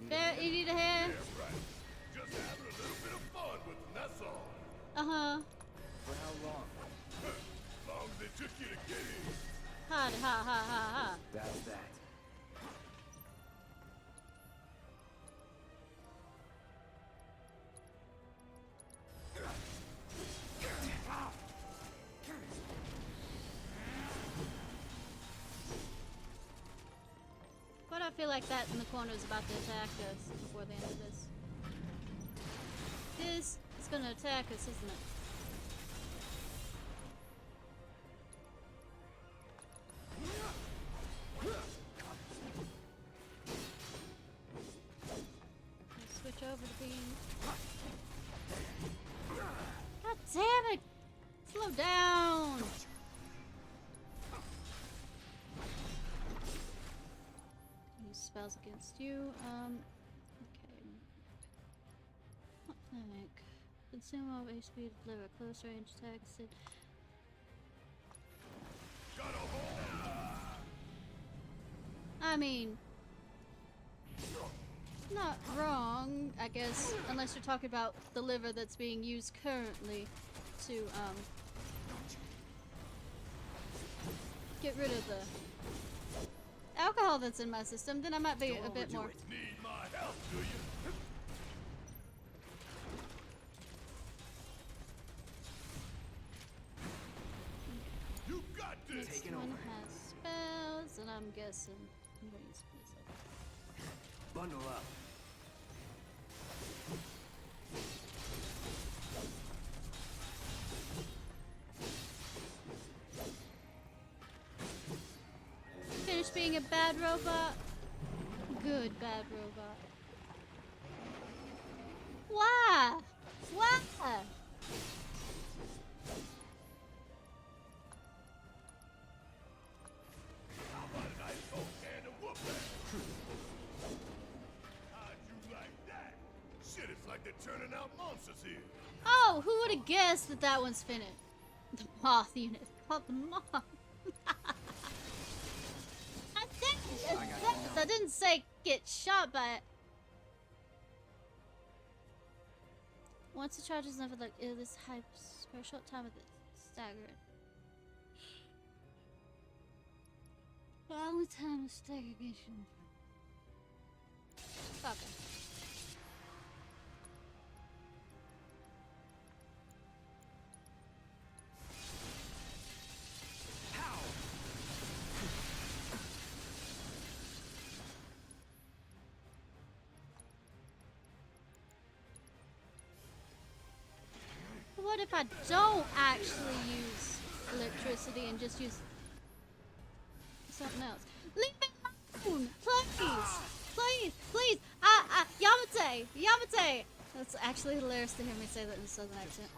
S1: Bear, you need a hand?
S7: Yeah, right. Just having a little bit of fun with them, that's all.
S1: Uh-huh.
S22: For how long?
S7: As long as they took you to get here.
S1: Ha ha ha ha ha.
S22: That's that.
S1: Why do I feel like that in the corner is about to attack us before the end of this? This is gonna attack us, isn't it? Let's switch over to being... God damn it! Slow down! Use spells against you. Okay. What the heck? Consume all HP to deliver a close range attack. I mean, not wrong, I guess, unless you're talking about the liver that's being used currently to, get rid of the alcohol that's in my system, then I might be a bit more...
S7: Need my help, do you? You got this!
S1: This one has spells, and I'm guessing I'm going to use this up.
S22: Bundle up.
S1: Finish being a bad robot. Good bad robot. Why? Why?
S7: How about a nice old can of whooping? How'd you like that? Shit, it's like they're turning out monsters here.
S1: Oh, who would have guessed that that one's finished? The moth unit. Called the moth. I didn't say get shot by it. Once the charge is never like this hype for a short time with it staggered. For only time of stagnation. Okay. What if I don't actually use electricity and just use something else? Leave me alone! Please! Please! Please! Yamate! Yamate! That's actually hilarious to hear me say that in a southern accent.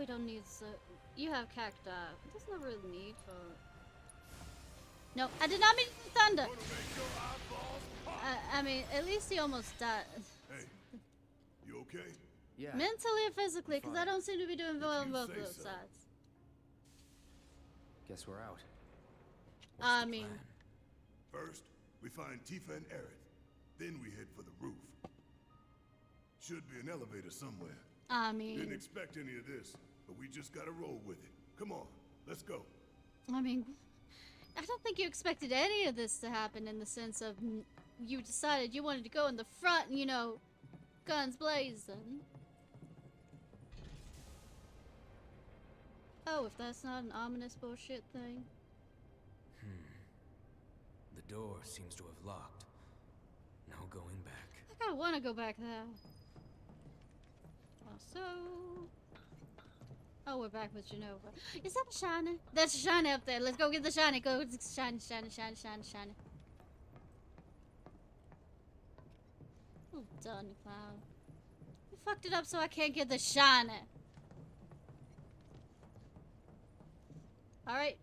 S1: we don't need so. You have cacti. There's no real need for. No, I did not mean thunder. I mean, at least he almost died.
S7: Hey, you okay?
S22: Yeah.
S1: Mentally or physically, because I don't seem to be doing well on both of those
S7: so.
S1: sides.
S22: Guess we're out.
S1: I mean,
S7: First, we find Tifa and Aerith. Then we head for the roof. Should be an elevator somewhere.
S1: I
S7: Didn't
S1: mean,
S7: expect any of this, but we just gotta roll with it. Come on, let's go.
S1: I mean, I don't think you expected any of this to happen in the sense of you decided you wanted to go in the front, you know, guns blazing. Oh, if that's not an ominous bullshit thing.
S4: The door seems to have locked. No going back.
S1: I kinda wanna go back there. Also... Oh, we're back with Genova. Is that a shiny? That's a shiny up there. Let's go get the shiny. Go shiny, shiny, shiny, shiny, shiny. Well done, Cloud. You fucked it up so I can't get the shiny. Alright.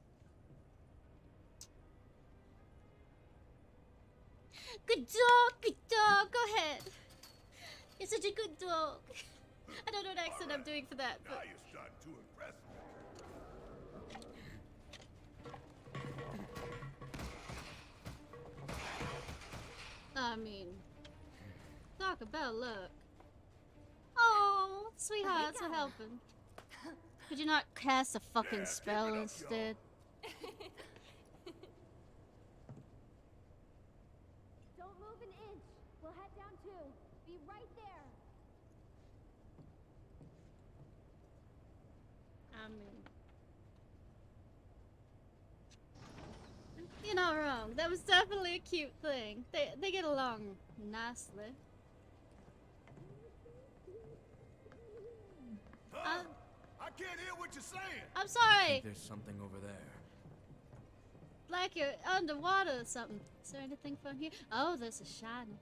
S1: Good dog, good dog. Go ahead. You're such a good dog. I don't know what accent I'm doing for that,
S7: Now
S1: but...
S7: you're starting to impress me.
S1: I mean, talk about luck. Oh, sweethearts are helping. Could you not cast a fucking spell instead?
S2: Don't move an inch. We'll head down too. Be right there.
S1: I mean, you're not wrong. That was definitely a cute thing. They get along nicely.
S7: I can't hear what you're saying.
S1: I'm
S4: I
S1: sorry.
S4: think there's something over there.
S1: Like you're underwater or something. Is there anything fun here? Oh, there's a shiny.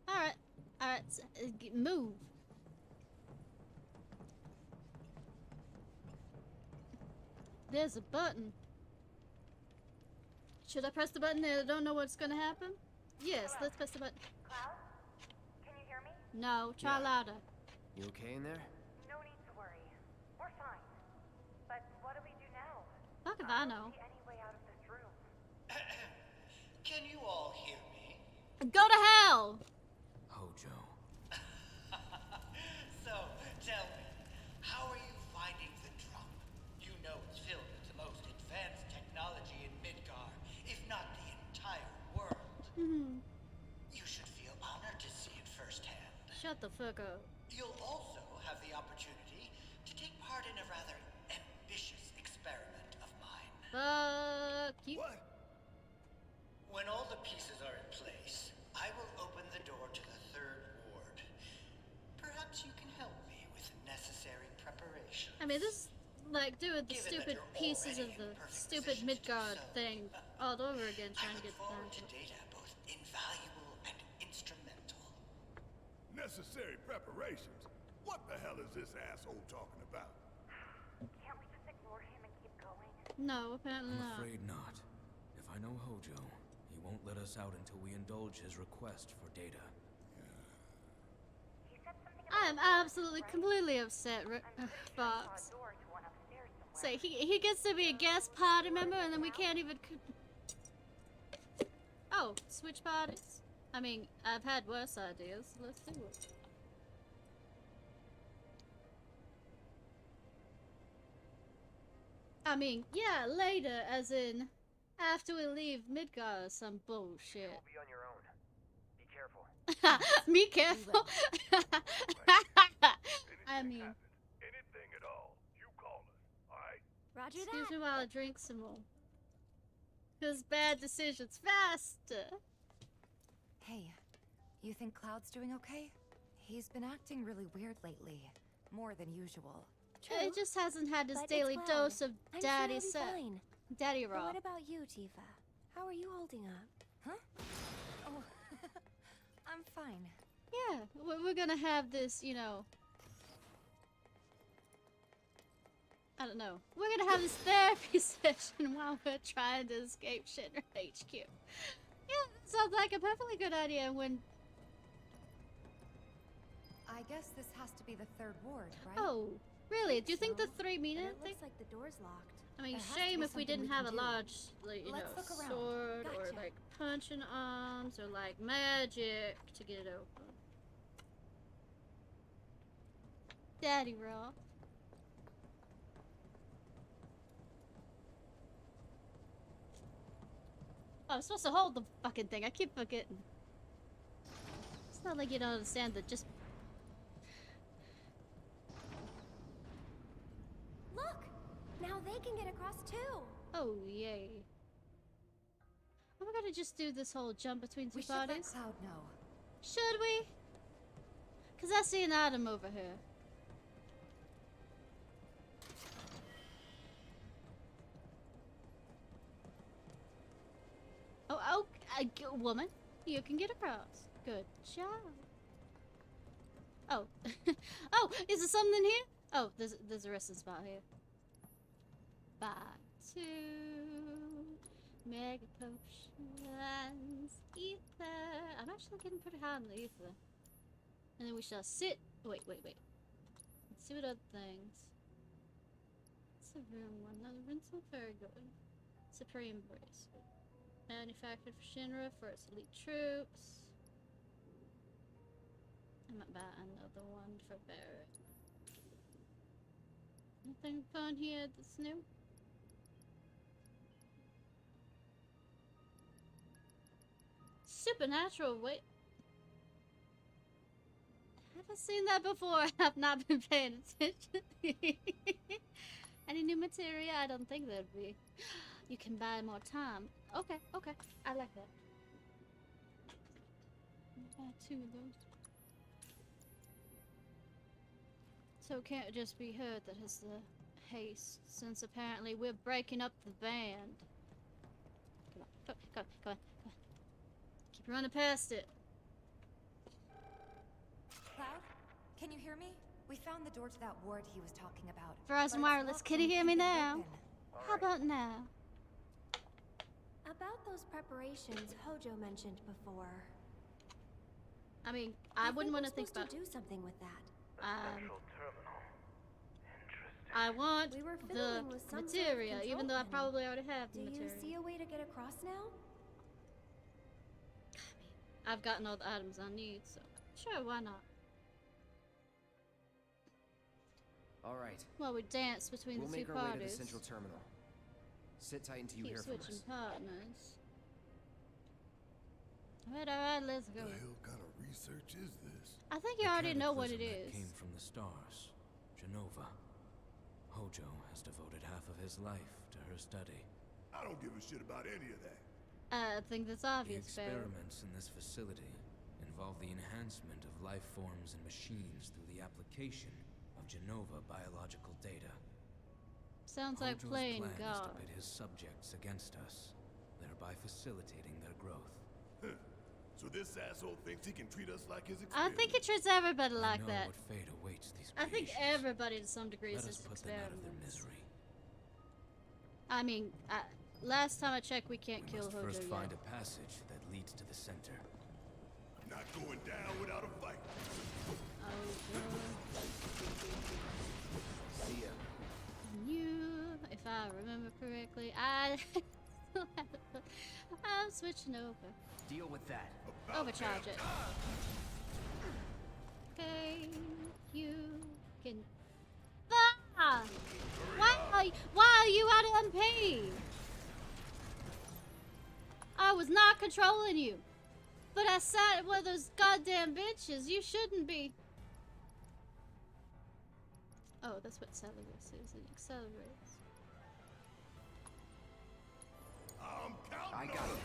S1: Alright. Alright. So, move. There's a button. Should I press the button and I don't know what's gonna happen? Yes, let's press the button.
S11: Cloud? Can you hear me?
S1: No, try louder.
S22: You okay in there?
S11: No need to worry. We're fine. But what do we do now?
S1: Fuck if I know.
S11: See any way out of this room?
S13: Can you all hear me?
S1: Go to hell!
S4: Hojo.
S13: So, tell me, how are you finding the drum? You know it's filled with the most advanced technology in Midgar, if not the entire world. You should feel honored to see it firsthand.
S1: Shut the fuck up.
S13: You'll also have the opportunity to take part in a rather ambitious experiment of mine.
S1: Fuck you.
S7: What?
S13: When all the pieces are in place, I will open the door to the third ward. Perhaps you can help me with necessary preparation.
S1: I mean, this is like doing the
S13: Given that
S1: stupid
S13: you're
S1: pieces of
S13: already in
S1: the
S13: perfect
S1: stupid
S13: position to do
S1: Midgard
S13: so.
S1: thing all over again, trying to
S13: I
S1: get
S13: look
S1: down
S13: forward
S1: to
S13: to data both invaluable and instrumental.
S7: Necessary preparations? What the hell is this asshole talking about?
S11: Can't we just ignore him and keep going?
S1: No, apparently
S4: I'm
S1: not.
S4: afraid not. If I know Hojo, he won't let us out until we indulge his request for data.
S11: He said something
S1: I am
S11: about
S1: absolutely, completely upset, Fox.
S11: a door to one upstairs somewhere.
S1: Say, he gets to be a guest party member and then we can't even... Oh, switch parties? I mean, I've had worse ideas. Let's do it. I mean, yeah, later, as in, after we leave Midgar or some bullshit.
S11: You'll be on your own. Be careful.
S1: Me careful? I mean,
S7: Anything at all, you call us, alright?
S2: Roger
S1: excuse
S2: that.
S1: me while I drink some more. Cause bad decisions faster.
S6: Hey, you think Cloud's doing okay? He's been acting really weird lately. More than usual.
S1: It just hasn't had his
S2: But it's
S1: daily
S2: Cloud.
S1: dose of
S2: I'm
S1: daddy
S2: sure he'll be fine.
S1: Daddy
S2: But
S1: raw.
S2: what about you, Tifa? How are you holding up?
S6: Huh? Oh, I'm fine.
S1: Yeah, we're gonna have this, you know. I don't know. We're gonna have this therapy session while we're trying to escape Shinra HQ. Yeah, that sounds like a perfectly good idea when...
S6: I guess this has to be the third ward, right?
S1: Oh, really? Do you think the 3 mean
S2: But
S1: anything?
S2: it looks like the door's locked.
S1: I mean,
S6: There has to
S1: shame
S6: be
S1: if we
S6: something
S1: didn't
S6: we
S1: have a
S6: can do.
S1: large, like, you
S6: Let's
S1: know,
S6: look around.
S1: sword or
S6: Gotcha.
S1: like punching arms or like magic to get it open. Daddy raw. Oh, I'm supposed to hold the fucking thing. I keep forgetting. It's not like you don't understand that just...
S2: Look! Now they can get across too.
S1: Oh, yay. Are we gonna just do this whole jump between two
S6: We should let
S1: bodies?
S6: Cloud know.
S1: Should we? Because I see an item over here. Oh, woman, you can get across. Good job. Oh, oh, is there something in here? Oh, there's a resting spot here. Buy 2 mega potions, ether. I'm actually getting pretty high on the ether. And then we shall sit. Wait. Let's see what other things. It's a rune one. No, the rune's not very good. Supreme bracelet. Manufactured for Shinra for its elite troops. I might buy another one for Barrett. Anything fun here that's new? Supernatural, wait. Have I seen that before? I've not been paying attention. Any new material? I don't think there'd be. You can buy more time. Okay. I like that. Buy 2 of those. So it can't just be her that has the haste, since apparently we're breaking up the band. Come on. Keep running past it.
S6: Cloud, can you hear me? We found the door to that ward he was talking about.
S1: Verizon Wireless, can you hear me now? How about now?
S2: About those preparations Hojo mentioned before.
S1: I mean, I wouldn't want to think about.
S2: To do something with that.
S1: I want
S2: We were
S1: the
S2: fiddling with some sort of
S1: materia,
S2: control
S1: even though I
S2: panel.
S1: probably already have the
S2: Do
S1: materia.
S2: you see a way to get across now?
S1: I've gotten all the items I need, so sure, why not?
S22: All right.
S1: Well, we dance between
S22: We'll
S1: the two
S22: make our way to the
S1: parties.
S22: central terminal. Sit tight until you
S1: Keep
S22: hear from
S1: switching
S22: us.
S1: partners. Alright, let's go.
S7: What the hell kind of research is this?
S1: I think you already know what it
S4: Cataclysm that
S1: is.
S4: came from the stars, Genova. Hojo has devoted half of his life to her study.
S7: I don't give a shit about any of that.
S1: I think that's
S4: The
S1: obvious, Barry.
S4: experiments in this facility involve the enhancement of life forms and machines through the application of Genova biological data.
S1: Sounds like
S4: Hojo's
S1: playing
S4: plan is
S1: God.
S4: to pit his subjects against us, thereby facilitating their growth.
S7: So this asshole thinks he can treat us like his
S1: I think he treats everybody
S4: I
S1: like
S4: know
S1: that.
S4: what fate awaits these
S1: I think
S4: creations.
S1: everybody to some degree
S4: Let
S1: is
S4: us
S1: his
S4: put them out of their
S1: experiment.
S4: misery.
S1: I mean, last time I checked, we can't
S4: We
S1: kill
S4: must
S1: Hojo
S4: first
S1: yet.
S4: find a passage that leads to the center.
S7: Not going down without a fight.
S22: See ya.
S1: You, if I remember correctly, I'm switching over.
S22: Deal with that.
S1: Overcharge it. Okay, you can. Ah! Why are you out of MP? I was not controlling you, but I sat with those goddamn bitches. You shouldn't be. Oh, that's what accelerates is. It accelerates.
S22: I got it.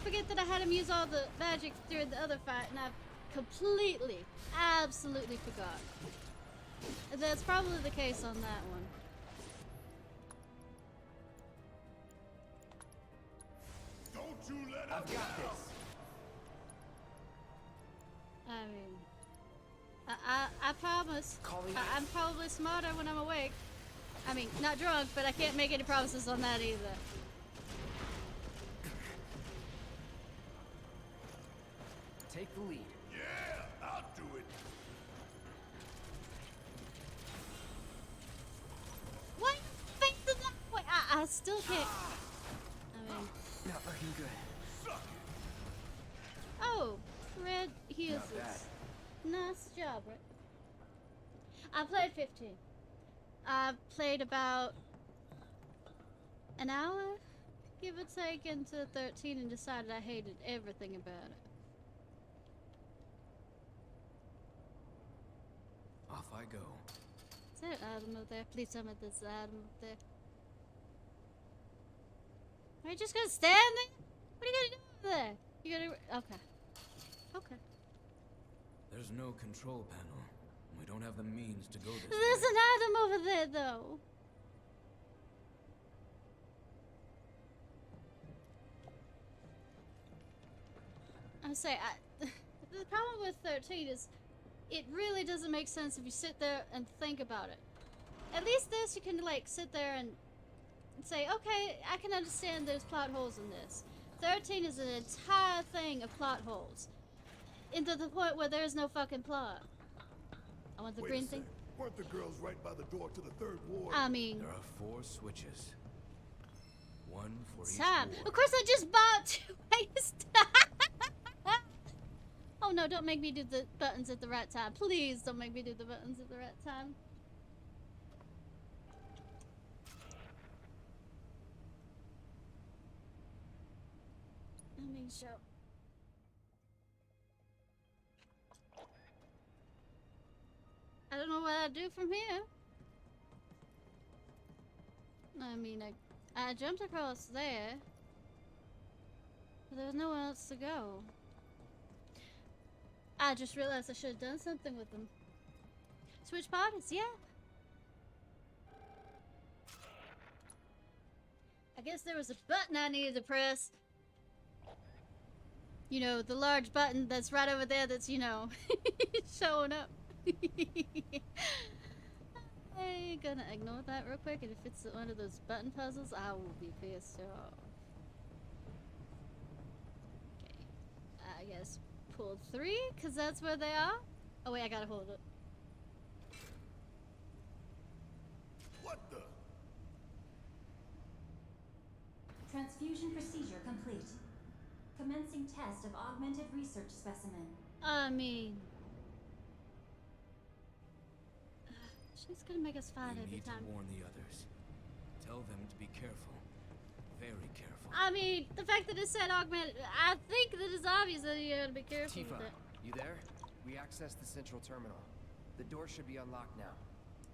S1: forget that I had him use all the magic during the other fight, and I completely, absolutely forgot. That's probably the case on that one.
S7: Don't you let
S22: I've got this.
S1: I mean, I promise. I'm probably smarter when I'm awake. I mean, not drunk, but I can't make any promises on that either.
S22: Take the lead.
S7: Yeah, I'll do it.
S1: Why are you facing that way? I still can't. I mean,
S22: Not looking good.
S1: oh, red heals
S22: Not bad.
S1: us. Nice job, Red. I played 15. I played about an hour, give or take, into 13 and decided I hated everything about it.
S4: Off I go.
S1: Is there an item up there? Please tell me there's an item up there. Are you just gonna stand there? What are you gonna do over there? You gonna... Okay. Okay.
S4: There's no control panel. We don't have the means to go this
S1: There's
S4: way.
S1: an item over there, though. I say, the problem with 13 is it really doesn't make sense if you sit there and think about it. At least this, you can, like, sit there and say, okay, I can understand there's plot holes in this. 13 is an entire thing of plot holes. Into the point where there's no fucking plot. I want the
S7: Wait
S1: green
S7: a
S1: thing.
S7: second. Weren't the girls right by the door to the third ward?
S1: I mean...
S4: There are 4 switches. One for each
S1: Time.
S4: ward.
S1: Of course I just bought 2 waste. Oh no, don't make me do the buttons at the right time. Please don't make me do the buttons at the right time. I mean, show. I don't know what I'd do from here. I mean, I jumped across there. But there was nowhere else to go. I just realized I should have done something with them. Switch parties, yeah. I guess there was a button I needed to press. You know, the large button that's right over there that's, you know, showing up. I'm gonna ignore that real quick, and if it's one of those button puzzles, I will be pissed off. Okay. I guess pull 3, because that's where they are. Oh wait, I gotta hold it.
S7: What the?
S12: Transfusion procedure complete. Commencing test of augmented research specimen.
S1: I mean... she's gonna make us fight every
S4: You need
S1: time.
S4: to warn the others. Tell them to be careful. Very careful.
S1: I mean, the fact that it said augmented, I think that it's obvious that you gotta be careful
S22: Tifa,
S1: with it.
S22: you there? We accessed the central terminal. The door should be unlocked now.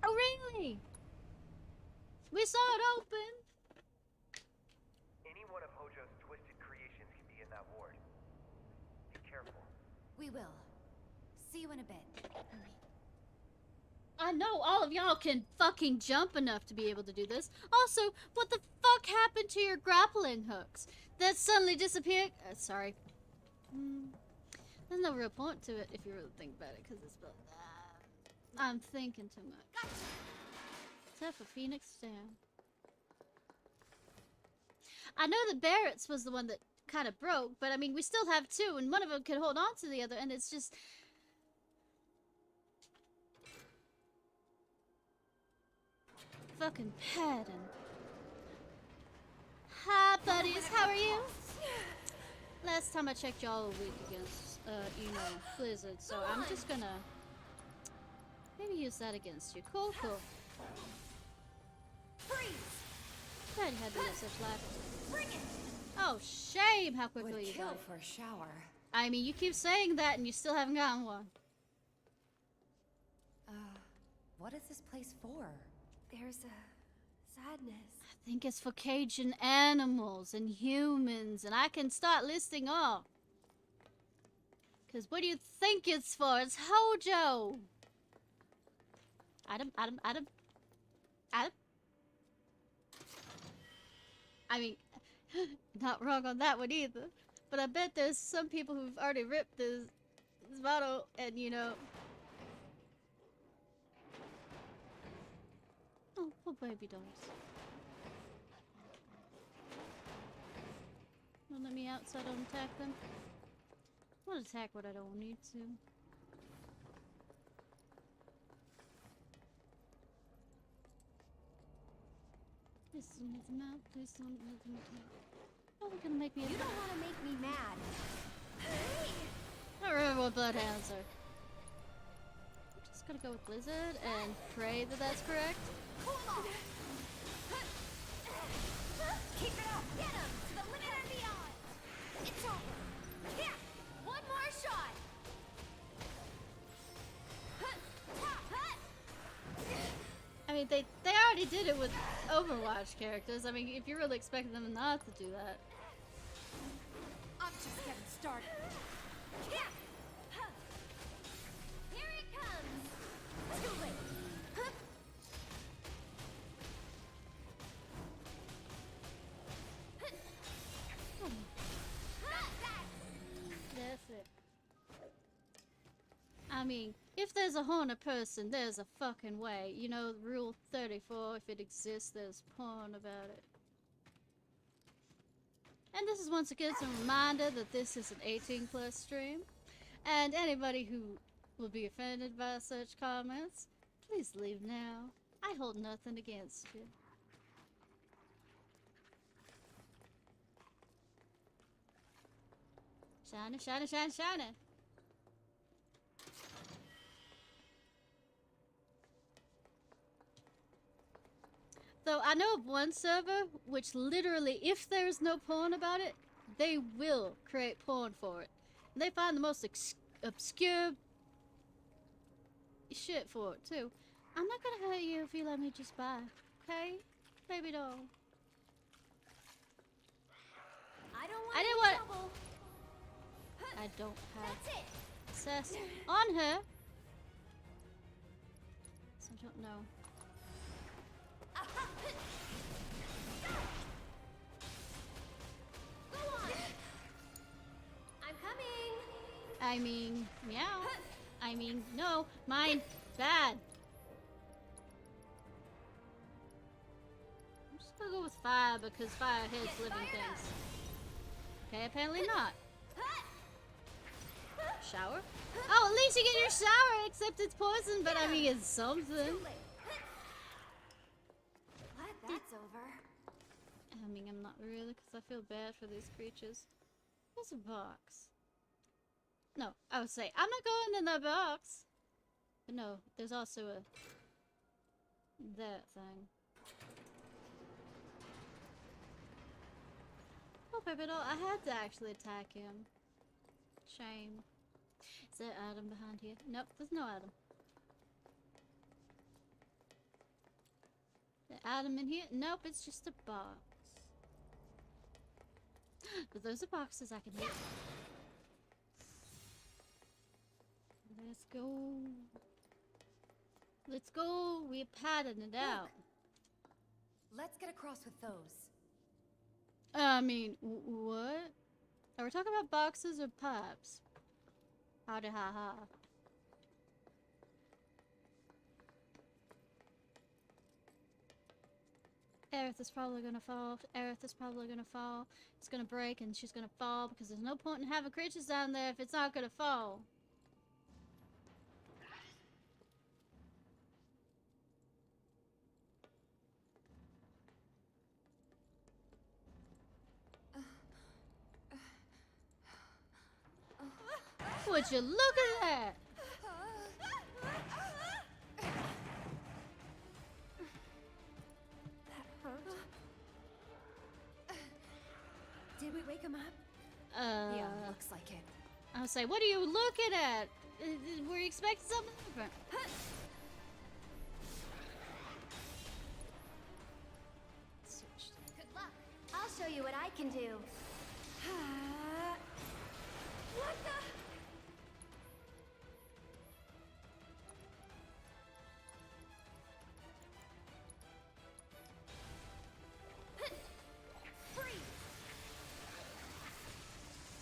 S1: Oh, really? We saw it open.
S11: Any one of Hojo's twisted creations can be in that ward. Be careful.
S12: We will. See you in a bit.
S1: I know all of y'all can fucking jump enough to be able to do this. Also, what the fuck happened to your grappling hooks? That suddenly disappeared? Sorry. There's no real point to it if you really think about it, because it's about that. I'm thinking too much. Except for Phoenix Down. I know that Barrett's was the one that kind of broke, but I mean, we still have 2, and one of them could hold on to the other, and it's just... fucking pattern. Hi, buddies. How are you? Last time I checked, y'all were weak against, you know, Blizzard. So I'm just gonna maybe use that against you. Cool, cool.
S12: Freeze!
S1: Glad you had me at such life.
S12: Bring it!
S1: Oh, shame how quickly
S6: Would
S1: you
S6: kill
S1: got it.
S6: for a shower.
S1: I mean, you keep saying that, and you still haven't gotten one.
S6: What is this place for?
S2: There's a sadness.
S1: think it's for Cajun animals and humans, and I can start listing off. Because what do you think it's for? It's Hojo! Adam. I mean, not wrong on that one either. But I bet there's some people who've already ripped this model and, you know... Oh, poor baby dolls. Don't let me out so I don't attack them. I want to attack what I don't need to. Please don't let them out. Please don't let them out. Oh, they're gonna make me.
S2: You don't want to make me mad.
S1: I don't remember what bloodhounds are. I'm just gonna go with Blizzard and pray that that's correct.
S2: Cool off. Keep it up. Get him to the limit and beyond. It's over. Here, one more shot.
S1: I mean, they already did it with Overwatch characters. I mean, if you're really expecting them not to do that.
S2: I'm just getting started. Here it comes. Too late.
S1: That's it. I mean, if there's a haunted person, there's a fucking way. You know, Rule 34, if it exists, there's porn about it. And this is once again a reminder that this is an 18+ stream. And anybody who will be offended by such comments, please leave now. I hold nothing against you. Shiny, shiny, shiny, shiny. Though I know of one server which literally, if there's no porn about it, they will create porn for it. And they find the most obscure shit for it too. I'm not gonna hurt you if you let me just buy, okay? Baby doll.
S2: I don't want
S1: I
S2: any
S1: didn't want.
S2: trouble.
S1: I don't have
S2: That's it.
S1: access on her, so I don't know.
S2: Go on. I'm coming.
S1: I mean, meow. I mean, no, mine, bad. I'm just gonna go with fire because fire hits living things. Okay, apparently not. Shower? Oh, at least you get your shower, except it's poison, but I mean, it's something.
S2: Glad that's over.
S1: I mean, I'm not really, because I feel bad for these creatures. There's a box. No, I would say, I'm not going in that box. But no, there's also a... that thing. Oh, Pepe doll, I had to actually attack him. Shame. Is there Adam behind here? Nope, there's no Adam. Is there Adam in here? Nope, it's just a box. But those are boxes I can hit. Let's go. Let's go. We're padding it out.
S6: Let's get across with those.
S1: I mean, what? Are we talking about boxes or pipes? Howdy ha ha. Aerith is probably gonna fall. Aerith is probably gonna fall. It's gonna break and she's gonna fall because there's no point in having creatures down there if it's not gonna fall. Would you look at that?
S2: That hurt. Did we wake him up?
S6: Yeah, looks like it.
S1: I was say, what are you looking at? Were you expecting something different?
S2: you what I can do. What the?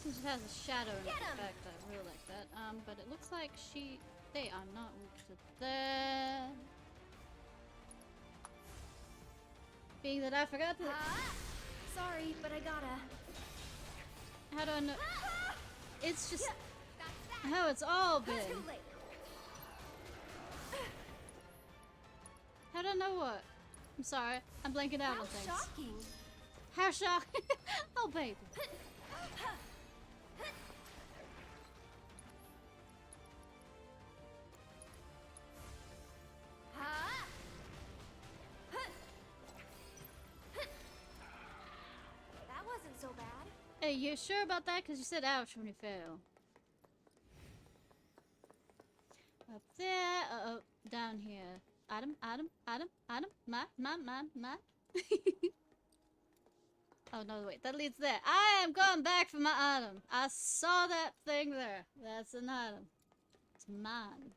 S1: Since it has a shadow effect, I really like that. But it looks like they are not weak to that. Being that I forgot to.
S2: Sorry, but I gotta.
S1: How do I know? It's just how it's all been.
S2: Too late.
S1: How do I know what? I'm sorry, I'm blanking out on things.
S2: How shocking!
S1: How shocking! Oh baby.
S2: That wasn't so bad.
S1: Hey, you sure about that? Cause you said ouch when you fell. Up there, down here. Adam. My. Oh no, wait, that leads there. I am going back for my item. I saw that thing there. That's an item. It's mine.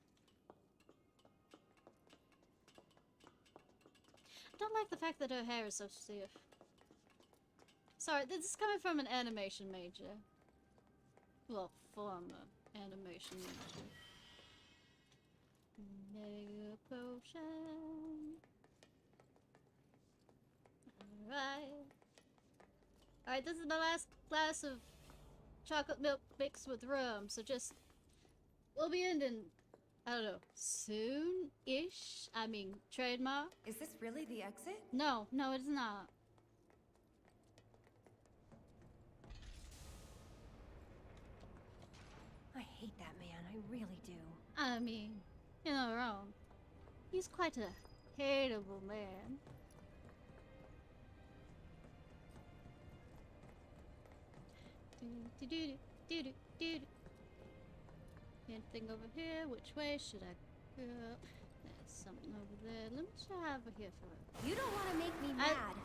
S1: I don't like the fact that her hair is so stiff. Sorry, this is coming from an animation major. Well, former animation major. Mega potion. Alright. Alright, this is my last glass of chocolate milk mixed with rum, so just... We'll be ending, I don't know, soon-ish? I mean, trademark?
S6: Is this really the exit?
S1: No, no, it's not.
S2: I hate that man, I really do.
S1: I mean, you're not wrong. He's quite a hateable man. Anything over here? Which way should I go? There's something over there. Let me try over here for
S2: You don't want to make me mad.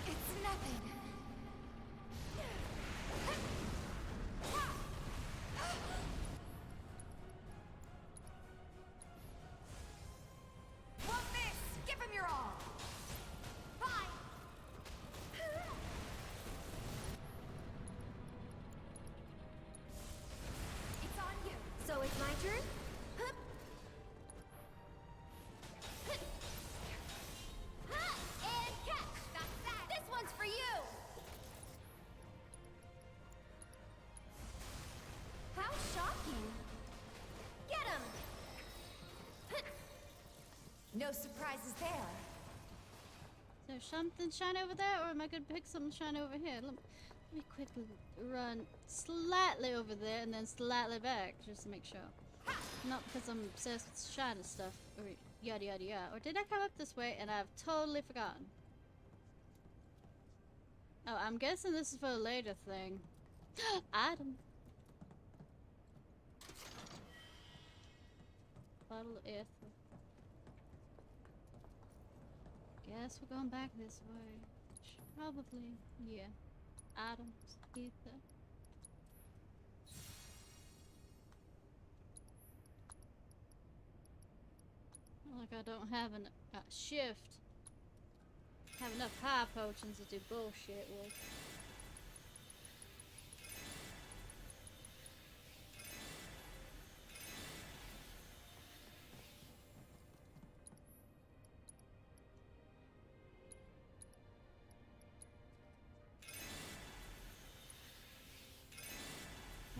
S6: It's nothing. Want this? Give him your all.
S2: Bye.
S6: It's on you.
S2: So it's my turn? And catch! That's that! This one's for you! How shocking! Get him!
S6: No surprises there.
S1: Is there something shiny over there, or am I gonna pick something shiny over here? Let me quickly run slightly over there and then slightly back, just to make sure. Not because I'm obsessed with shiny stuff, or yada yada yada. Or did I come up this way and I've totally forgotten? Oh, I'm guessing this is for a later thing. Item. Bottle of ether. Guess we're going back this way. Probably, yeah. Items, ether. Like I don't have a shift. Have enough high potions to do bullshit with.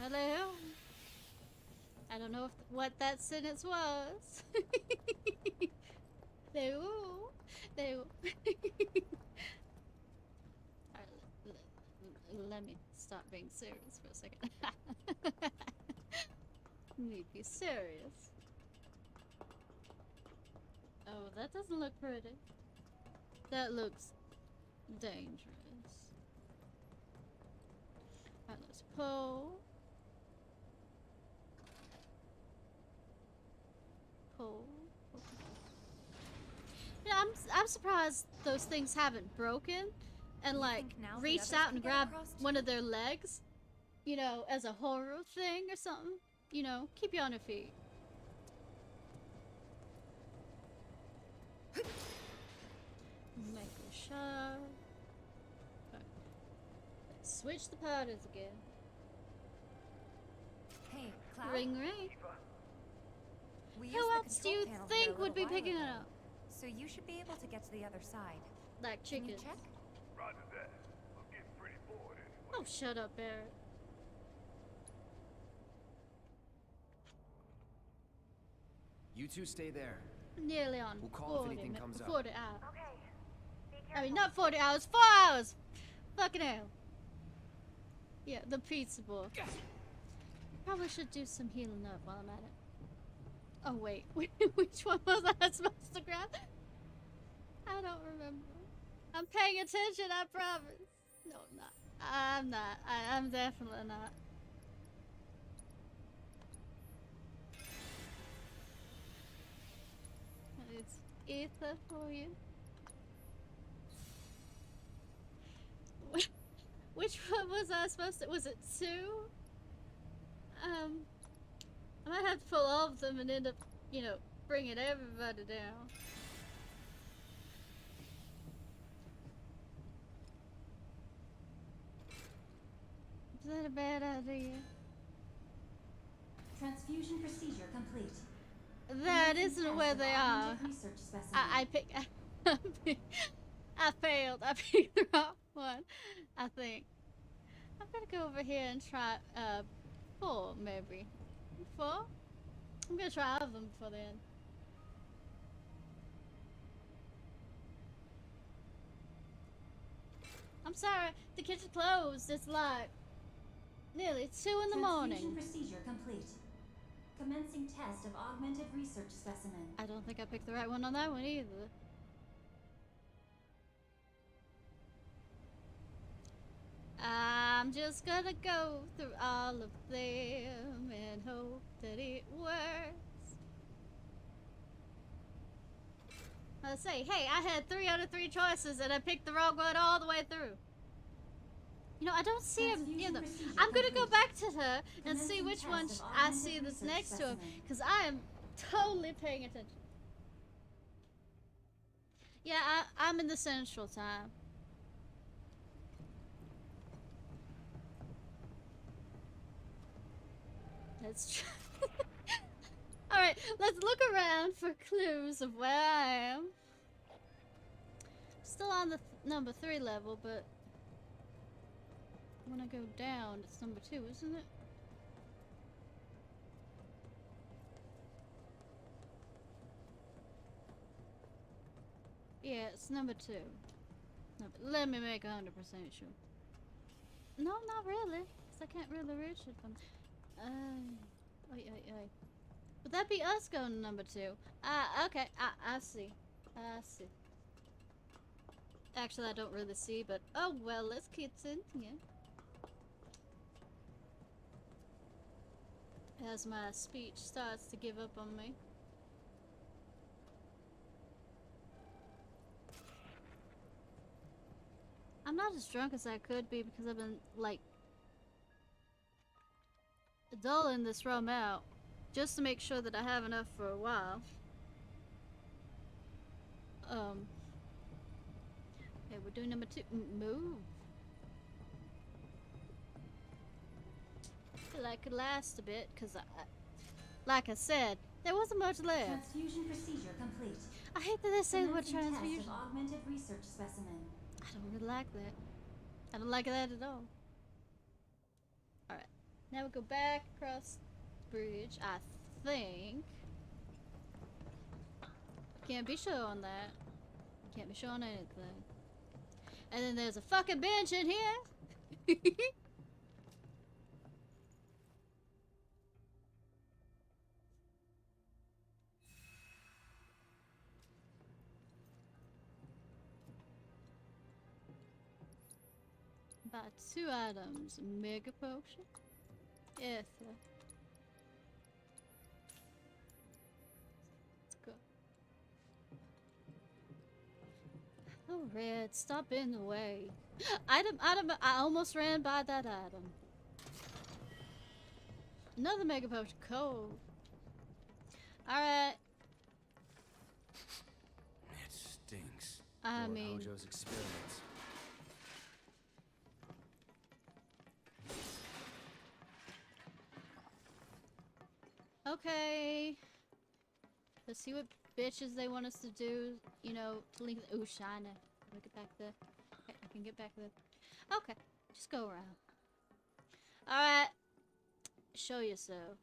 S1: Hello? I don't know if what that sentence was. No. Alright, let me stop being serious for a second. Let me be serious. Oh, that doesn't look pretty. That looks dangerous. Alright, let's pull. Pull. Yeah, I'm surprised those things haven't broken and like
S6: now the
S1: reached
S6: others
S1: out
S6: can
S1: and
S6: get
S1: grabbed
S6: across
S1: one of their legs, you know, as a horror thing or something. You know, keep you on your feet. Make a shot. Okay. Switch the parties again.
S6: Hey, Cloud.
S1: Ring ring.
S6: We
S1: Who
S6: used the
S1: else do you
S6: control panel here
S1: think
S6: a
S1: would be
S6: little while
S1: picking it
S6: ago,
S1: up?
S6: So you should be able to get to the other side.
S1: Like
S6: Can you
S1: chickens.
S6: check?
S5: Roger that. I'm getting pretty bored anyway.
S1: Oh, shut up, Barrett.
S22: You two stay there.
S1: Nearly on
S22: We'll call if
S1: 40
S22: anything
S1: mi-
S22: comes up.
S1: 40 hours.
S11: Okay. Be
S1: I
S11: careful.
S1: mean, not 40 hours, 4 hours! Fucking hell. Yeah, the pizza boy. Probably should do some healing up while I'm at it. Oh, wait. Which one was I supposed to grab? I don't remember. I'm paying attention, I promise. No, I'm not. I'm not. I'm definitely not. It's ether for you. Which one was I supposed to? Was it 2? I might have to pull all of them and end up, you know, bringing everybody down. Is that a bad idea?
S12: Transfusion procedure complete.
S1: That isn't where they are.
S12: Augmented research specimen.
S1: I failed. I picked the wrong one, I think. I'm gonna go over here and try 4 maybe. 4? I'm gonna try all of them before then. I'm sorry, the kitchen closed. It's like nearly 2 in the morning.
S12: Transfusion procedure complete. Commencing test of augmented research specimen.
S1: I don't think I picked the right one on that one either. I'm just gonna go through all of them and hope that it works. Let's say, hey, I had 3 out of 3 choices and I picked the wrong one all the way through. You know, I don't see him near them. I'm gonna go back to her and see which one I see that's next to him, because I am totally paying attention. Yeah, I'm in the central time. Let's try. Alright, let's look around for clues of where I am. Still on the number 3 level, but when I go down, it's number 2, isn't it? Yeah, it's number 2. No, but let me make 100% sure. No, not really, because I can't really reach it from... Would that be us going to number 2? Okay, I see. I see. Actually, I don't really see, but oh well, let's continue. As my speech starts to give up on me. I'm not as drunk as I could be because I've been, like, dulling this rum out just to make sure that I have enough for a while. Okay, we're doing number 2. Move. I feel like it could last a bit because like I said, there wasn't much left.
S12: Transfusion procedure complete.
S1: I hate that they say the word
S12: Commencing test
S1: transfusion.
S12: of augmented research specimen.
S1: I don't really like that. I don't like that at all. Alright. Now we go back across the bridge, I think. Can't be sure on that. Can't be sure on anything. And then there's a fucking bench in here. About 2 items. Mega potion. Yes. Let's go. Oh, Red, stop in the way. Item, I almost ran by that item. Another Mega Potion. Cool. Alright.
S22: It stinks.
S1: I
S22: Lord
S1: mean...
S22: Hojo's experiments.
S1: Okay. Let's see what bitches they want us to do. You know, to link. Ooh, shiny. Can we get back there? Okay, I can get back there. Okay, just go around. Alright. Show yourself.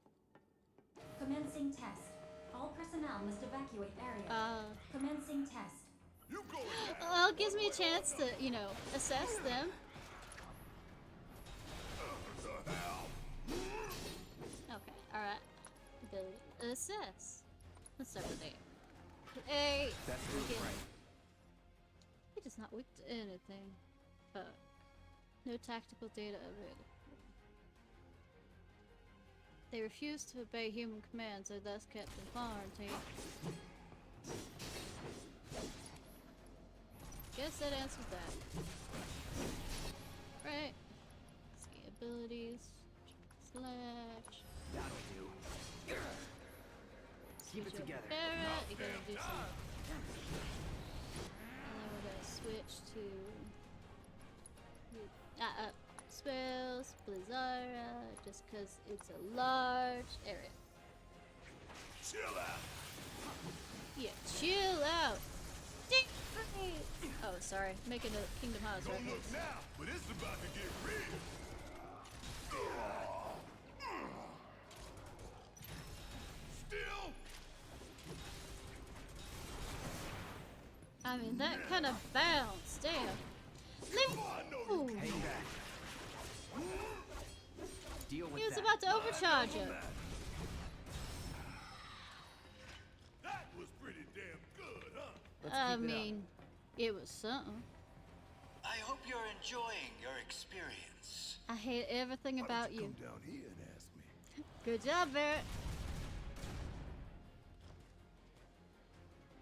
S12: Commencing test. All personnel must evacuate area. Commencing test.
S1: Well, it gives me a chance to, you know, assess them. Okay, alright. Assess. Let's start with A. A.
S22: That's
S1: Begin.
S22: right.
S1: He does not weak to anything. No tactical data available. They refuse to obey human commands, are thus kept in quarantine. Guess that answers that. Right. See abilities. Slash.
S22: That'll do. Keep it together.
S1: Barrett, you gotta do some. And then we're gonna switch to spells, Blizzara, just cause it's a large area.
S7: Chill out.
S1: Yeah, chill out. Oh, sorry, making a Kingdom Hearts
S7: Don't
S1: reference.
S7: look now, but it's about to get real. Still.
S1: I mean, that kind of bounce, damn. Ooh.
S22: Hang back. Deal with
S1: He was
S22: that.
S1: about to overcharge him.
S7: That was pretty damn good, huh?
S1: I mean, it was something.
S13: I hope you're enjoying your experience.
S1: I hate everything about you.
S7: Come down here and ask me.
S1: Good job, Barrett.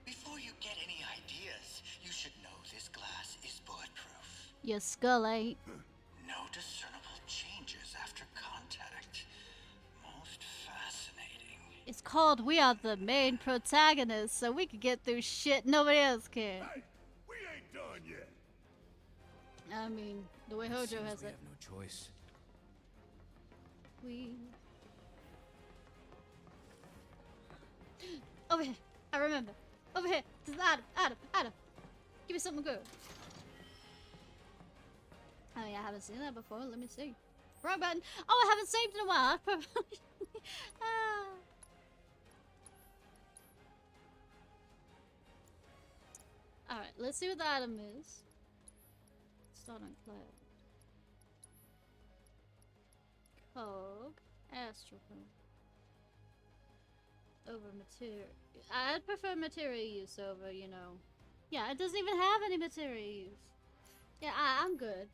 S13: Before you get any ideas, you should know this glass is bulletproof.
S1: Your skull ain't.
S13: No discernible changes after contact. Most fascinating.
S1: It's called We Are the Main Protagonists, so we can get through shit nobody else can.
S7: Hey, we ain't done yet.
S1: I mean, the way Hojo
S22: Seems
S1: has
S22: we
S1: it.
S22: have no choice.
S1: We... Over here. I remember. Over here. This is Adam. Give me something good. I mean, I haven't seen that before. Let me see. Wrong button. Oh, I haven't saved in a while. Alright, let's see what the item is. Start on cloud. Cog. Astral. Over material. I'd prefer material use over, you know. Yeah, it doesn't even have any material use. Yeah, I'm good.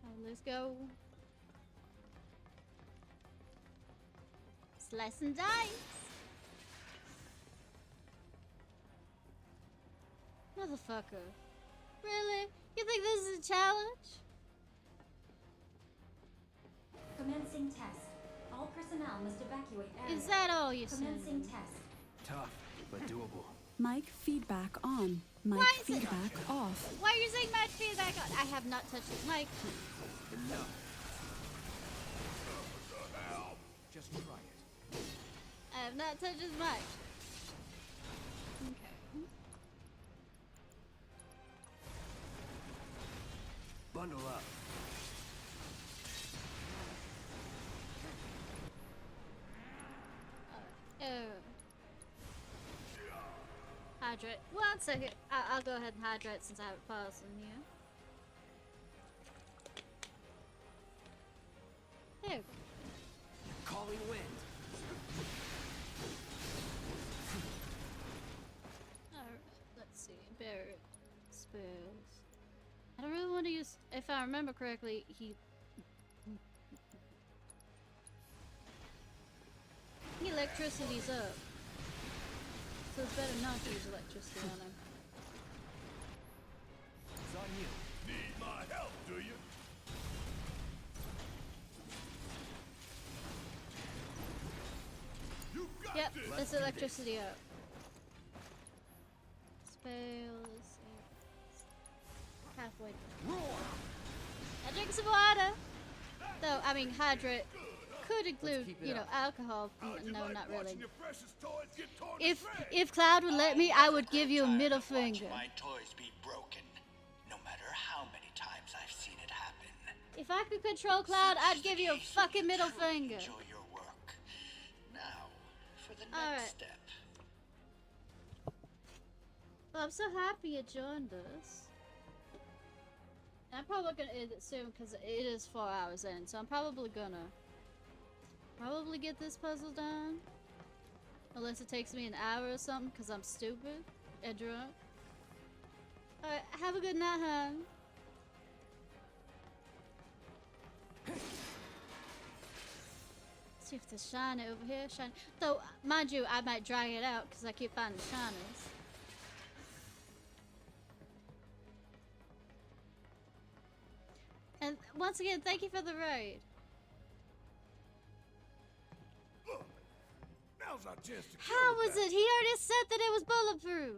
S1: Alright, let's go. Slice and dice. Motherfucker. Really? You think this is a challenge?
S12: Commencing test. All personnel must evacuate area.
S1: Is that all you're
S12: Commencing
S1: saying?
S12: test.
S22: Tough, but doable.
S16: Mic feedback on. Mic
S1: Why is it-
S16: feedback off.
S1: Why are you saying my feedback on? I have not touched his mic.
S22: Enough. Just try it.
S1: I have not touched his mic. Okay.
S22: Bundle up.
S1: Hydrate. 1 second. I'll go ahead and hydrate since I have a pause in here. There we go.
S22: Calling wind.
S1: Alright, let's see. Barrett. Spells. I don't really want to use... If I remember correctly, he electricity's up. So it's better not to use electricity on him.
S23: It's on you.
S7: Need my help, do you?
S1: Yep, there's electricity up. Spells. Halfway. I drink some water. Though, I mean, hydrate could include, you know, alcohol. No, not really. If Cloud would let me, I would give you a middle finger.
S13: My toys be broken, no matter how many times I've seen it happen.
S1: If I could control Cloud, I'd give you a fucking middle finger.
S13: Enjoy your work. Now, for the next step.
S1: Well, I'm so happy you joined us. I'm probably gonna end it soon because it is 4 hours in, so I'm probably gonna get this puzzle done. Unless it takes me an hour or something because I'm stupid and drunk. Alright, have a good night, hon. See if there's shiny over here. Shiny. Though, mind you, I might drag it out because I keep finding shinies. And once again, thank you for the raid.
S7: Now's our chance to
S1: How was it? He already said that it was bulletproof.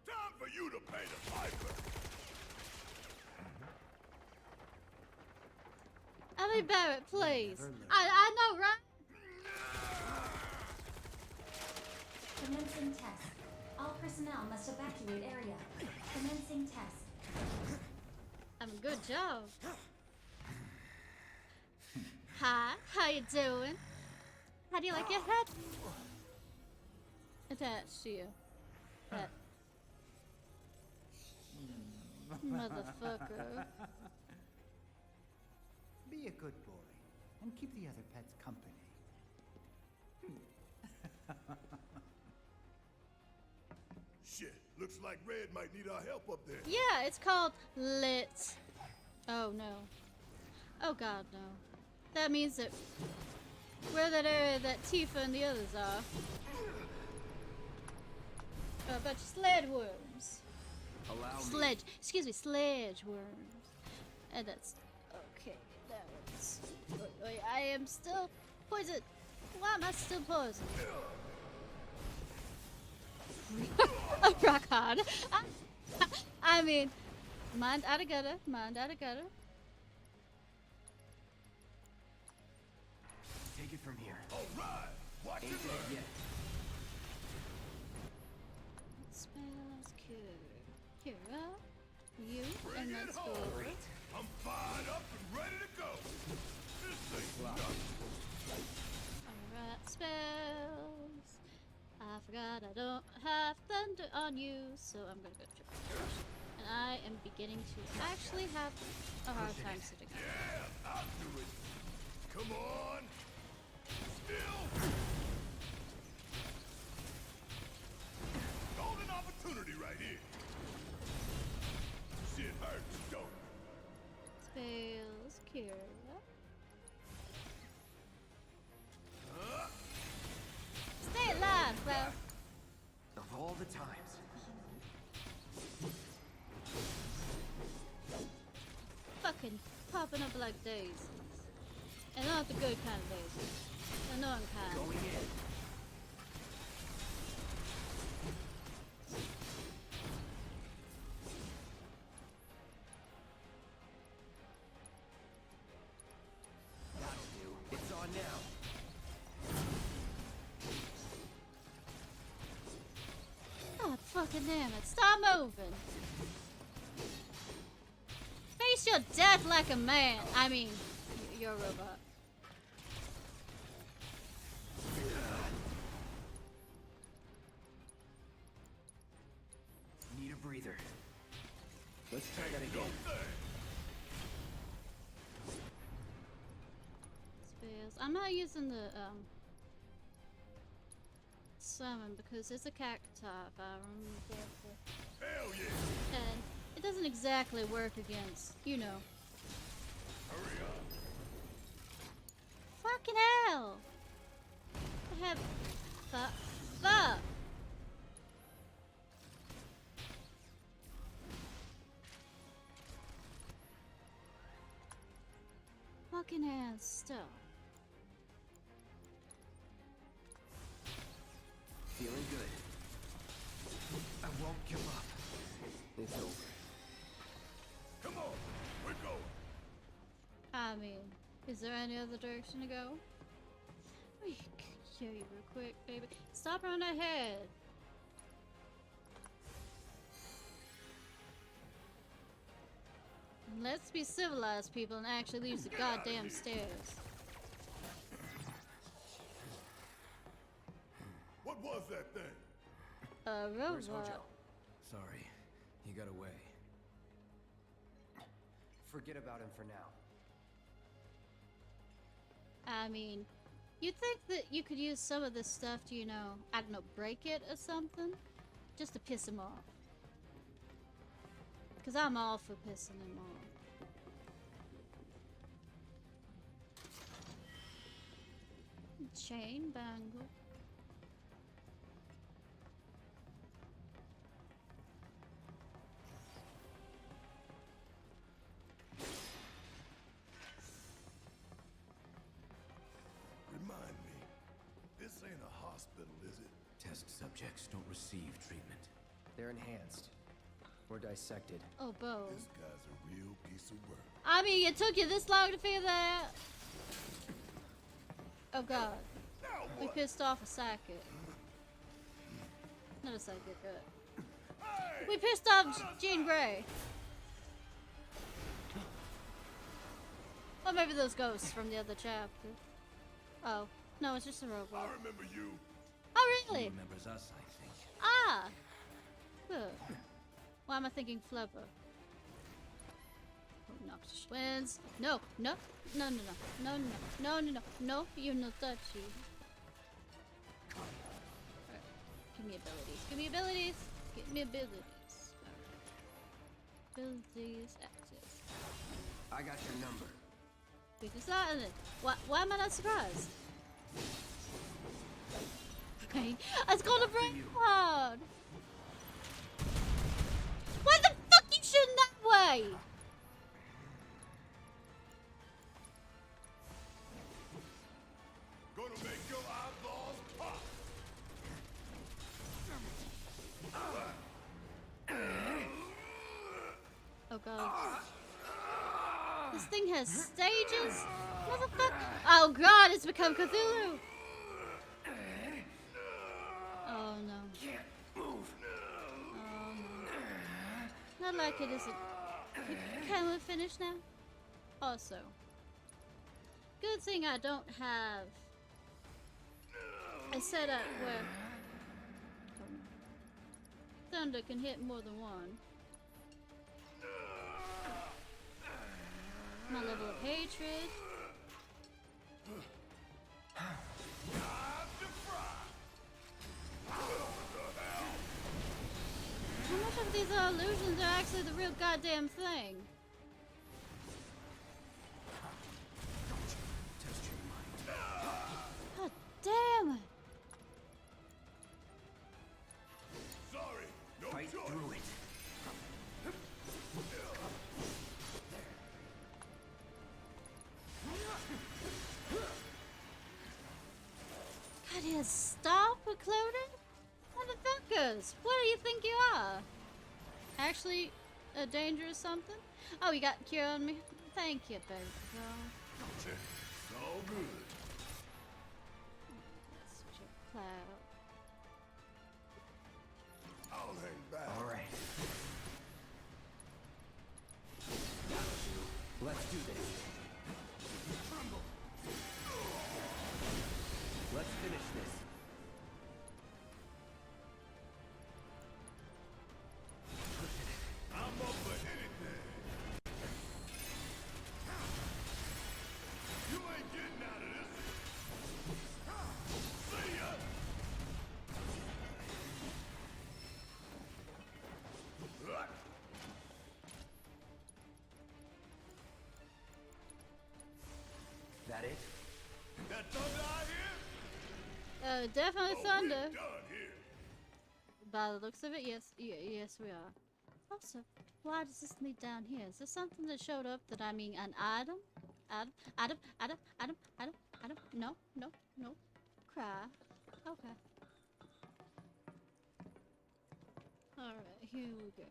S7: Time for you to pay the piper.
S1: I mean, Barrett, please. I know, right?
S12: Commencing test. All personnel must evacuate area. Commencing test.
S1: Good job. Hi, how you doing? How do you like your head? Attached to you. That motherfucker.
S17: Be a good boy and keep the other pets company.
S7: Shit, looks like Red might need our help up there.
S1: Yeah, it's called lit. Oh no. Oh god, no. That means that we're that area that Tifa and the others are. A bunch of sled worms. Sledge. Excuse me, sledge worms. And that's okay. That one's. Wait, I am still poisoned. Why am I still poisoned? Rock hard. I mean, mind out of gutter. Mind out of gutter.
S23: Take it from here.
S7: All right. Watch it
S23: yet.
S1: Spells cure. Kira, you,
S7: Bring
S1: and
S7: it
S1: let's go
S7: home.
S1: over.
S7: I'm fired up and ready to go. This thing's nothing.
S1: Alright, spells. I forgot I don't have thunder on you, so I'm gonna go try. And I am beginning to actually have a hard time sitting up.
S7: Yeah, I'll do it. Come on. Still. Golden opportunity right here. Shit hurts, don't it?
S1: Spells, Kira. Stay alive, Cloud.
S23: Of all the times.
S1: Fucking popping up like daisies. And not the good kind of daisies. The annoying kind.
S23: Going in. That'll do. It's on now.
S1: God fucking damn it. Stop moving. Face your death like a man. I mean, you're a robot.
S23: Need a breather. Let's try that again.
S1: Spells. I'm not using the summon because it's a cacti, if I remember correctly.
S7: Hell yeah.
S1: And it doesn't exactly work against, you know.
S7: Hurry up.
S1: Fucking hell! I have. Fuck. fucking hands still.
S22: Feeling good. I won't give up. It's over.
S7: Come on, we're going.
S1: I mean, is there any other direction to go? Let me kill you real quick, baby. Stop around that head. And let's be civilized, people, and actually use the goddamn stairs.
S7: What was that thing?
S1: A
S22: Where's Hojo?
S1: robot.
S4: Sorry, he got away.
S22: Forget about him for now.
S1: I mean, you'd think that you could use some of this stuff to, you know, I don't know, break it or something? Just to piss him off. Because I'm all for pissing him off. Chain bangle.
S7: Remind me, this ain't a hospital, is it?
S4: Test subjects don't receive treatment.
S22: They're enhanced. Or dissected.
S1: Oh, Bo.
S7: This guy's a real piece of work.
S1: I mean, it took you this long to figure that out? Oh, God. We pissed off a psychic. Not a psychic, we pissed off Jean Grey. Or maybe those ghosts from the other chapter. Oh, no, it's just a robot.
S7: I remember you.
S1: Oh, really?
S4: He remembers us, I think.
S1: Ah! Good. Why am I thinking Flubber? Oh, Noxious Twins. No, no, no, no, no, no, no, no, no, no, no, you're not touchy. Alright. Give me abilities. Give me abilities. Give me abilities. Alright. Abilities active.
S22: I got your number.
S1: Because that, why am I not surprised? Okay, it's called a brain pod. Why the fuck you shooting that way?
S7: Gonna make your eyeballs pop.
S1: Oh god. This thing has stages? Motherfucker. Oh god, it's become Cthulhu. Oh no.
S22: Can't move.
S1: Oh no. Not like it isn't. Can we finish now? Also. Good thing I don't have a setup where thunder can hit more than one. My level of hatred. How much of these illusions are actually the real goddamn thing? God damn it!
S7: Sorry, no
S22: Fight
S7: choice.
S22: through it.
S1: God, you stop recloading? Motherfuckers, what do you think you are? Actually, a danger or something? Oh, you got cure on me? Thank you, baby girl.
S7: It's all good.
S1: Such a cloud.
S7: I'll hang back.
S22: All right. Let's do this. Let's finish this.
S7: I'm up for anything. You ain't getting out of this. See ya.
S22: That it?
S7: That thunder out here?
S1: Definitely
S7: Oh,
S1: thunder.
S7: we're done here.
S1: By the looks of it, yes, yes we are. Also, why does this lead down here? Is there something that showed up that, I mean, an item? Adam, Adam, Adam, Adam, Adam, Adam. No, no, no. Cry. Okay. Alright, here we go.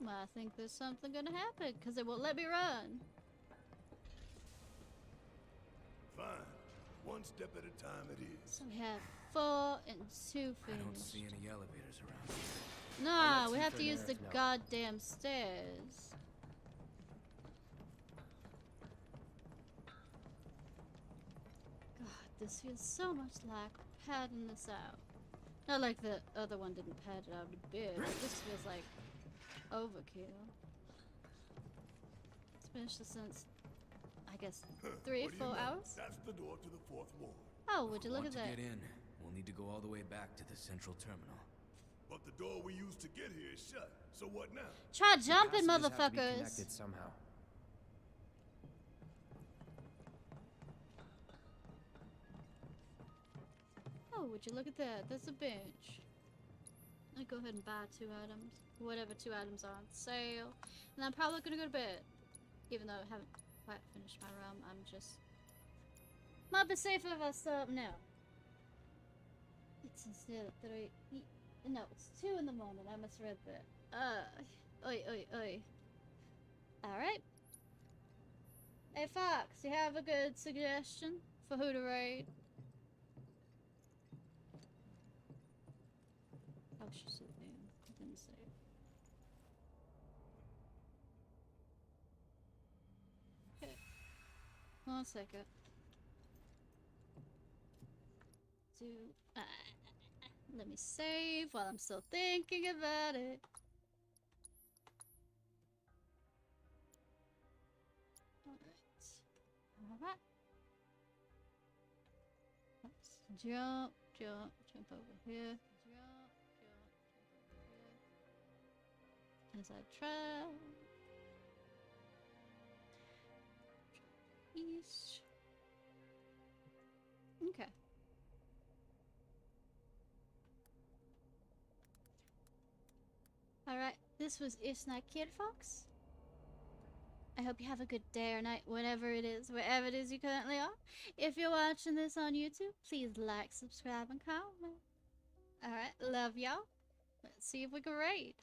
S1: Well, I think there's something gonna happen, because it won't let me run.
S7: Fine. One step at a time it is.
S1: So we have 4 and 2
S4: I don't
S1: finished.
S4: see any elevators around.
S1: Nah, we have to use the goddamn stairs. God, this feels so much like padding this out. Not like the other one didn't pad it out a bit. This feels like overkill. Especially since, I guess, 3 or 4 hours?
S7: That's the door to the fourth ward.
S1: Oh, would you look at
S4: To
S1: that?
S4: get in, we'll need to go all the way back to the central terminal.
S7: But the door we used to get here is shut. So what now?
S1: Try jumping,
S22: Passages have to be
S1: motherfuckers!
S22: connected somehow.
S1: Oh, would you look at that? There's a bench. I'll go ahead and buy 2 items. Whatever 2 items are on sale. And I'm probably gonna go to bed. Even though I haven't quite finished my run, I'm just... Might be safer if I start now. It's instead of 3... No, it's 2 in the morning. I misread that. Oi, oi, oi. Alright. Hey, Fox, you have a good suggestion for who to raid? Oh, she said there. I didn't say it. Okay. 1 second. Let me save while I'm still thinking about it. Alright. Let's jump over here. Jump over here. As I try. East. Okay. Alright, this was Ishnai Ciarfox. I hope you have a good day or night, whenever it is, wherever it is you currently are. If you're watching this on YouTube, please like, subscribe, and comment. Alright, love y'all. Let's see if we can raid.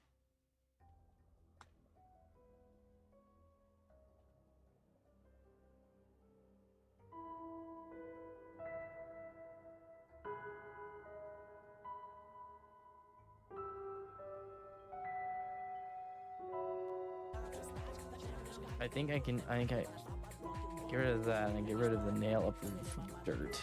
S3: I think I get rid of that and get rid of the nail of dirt.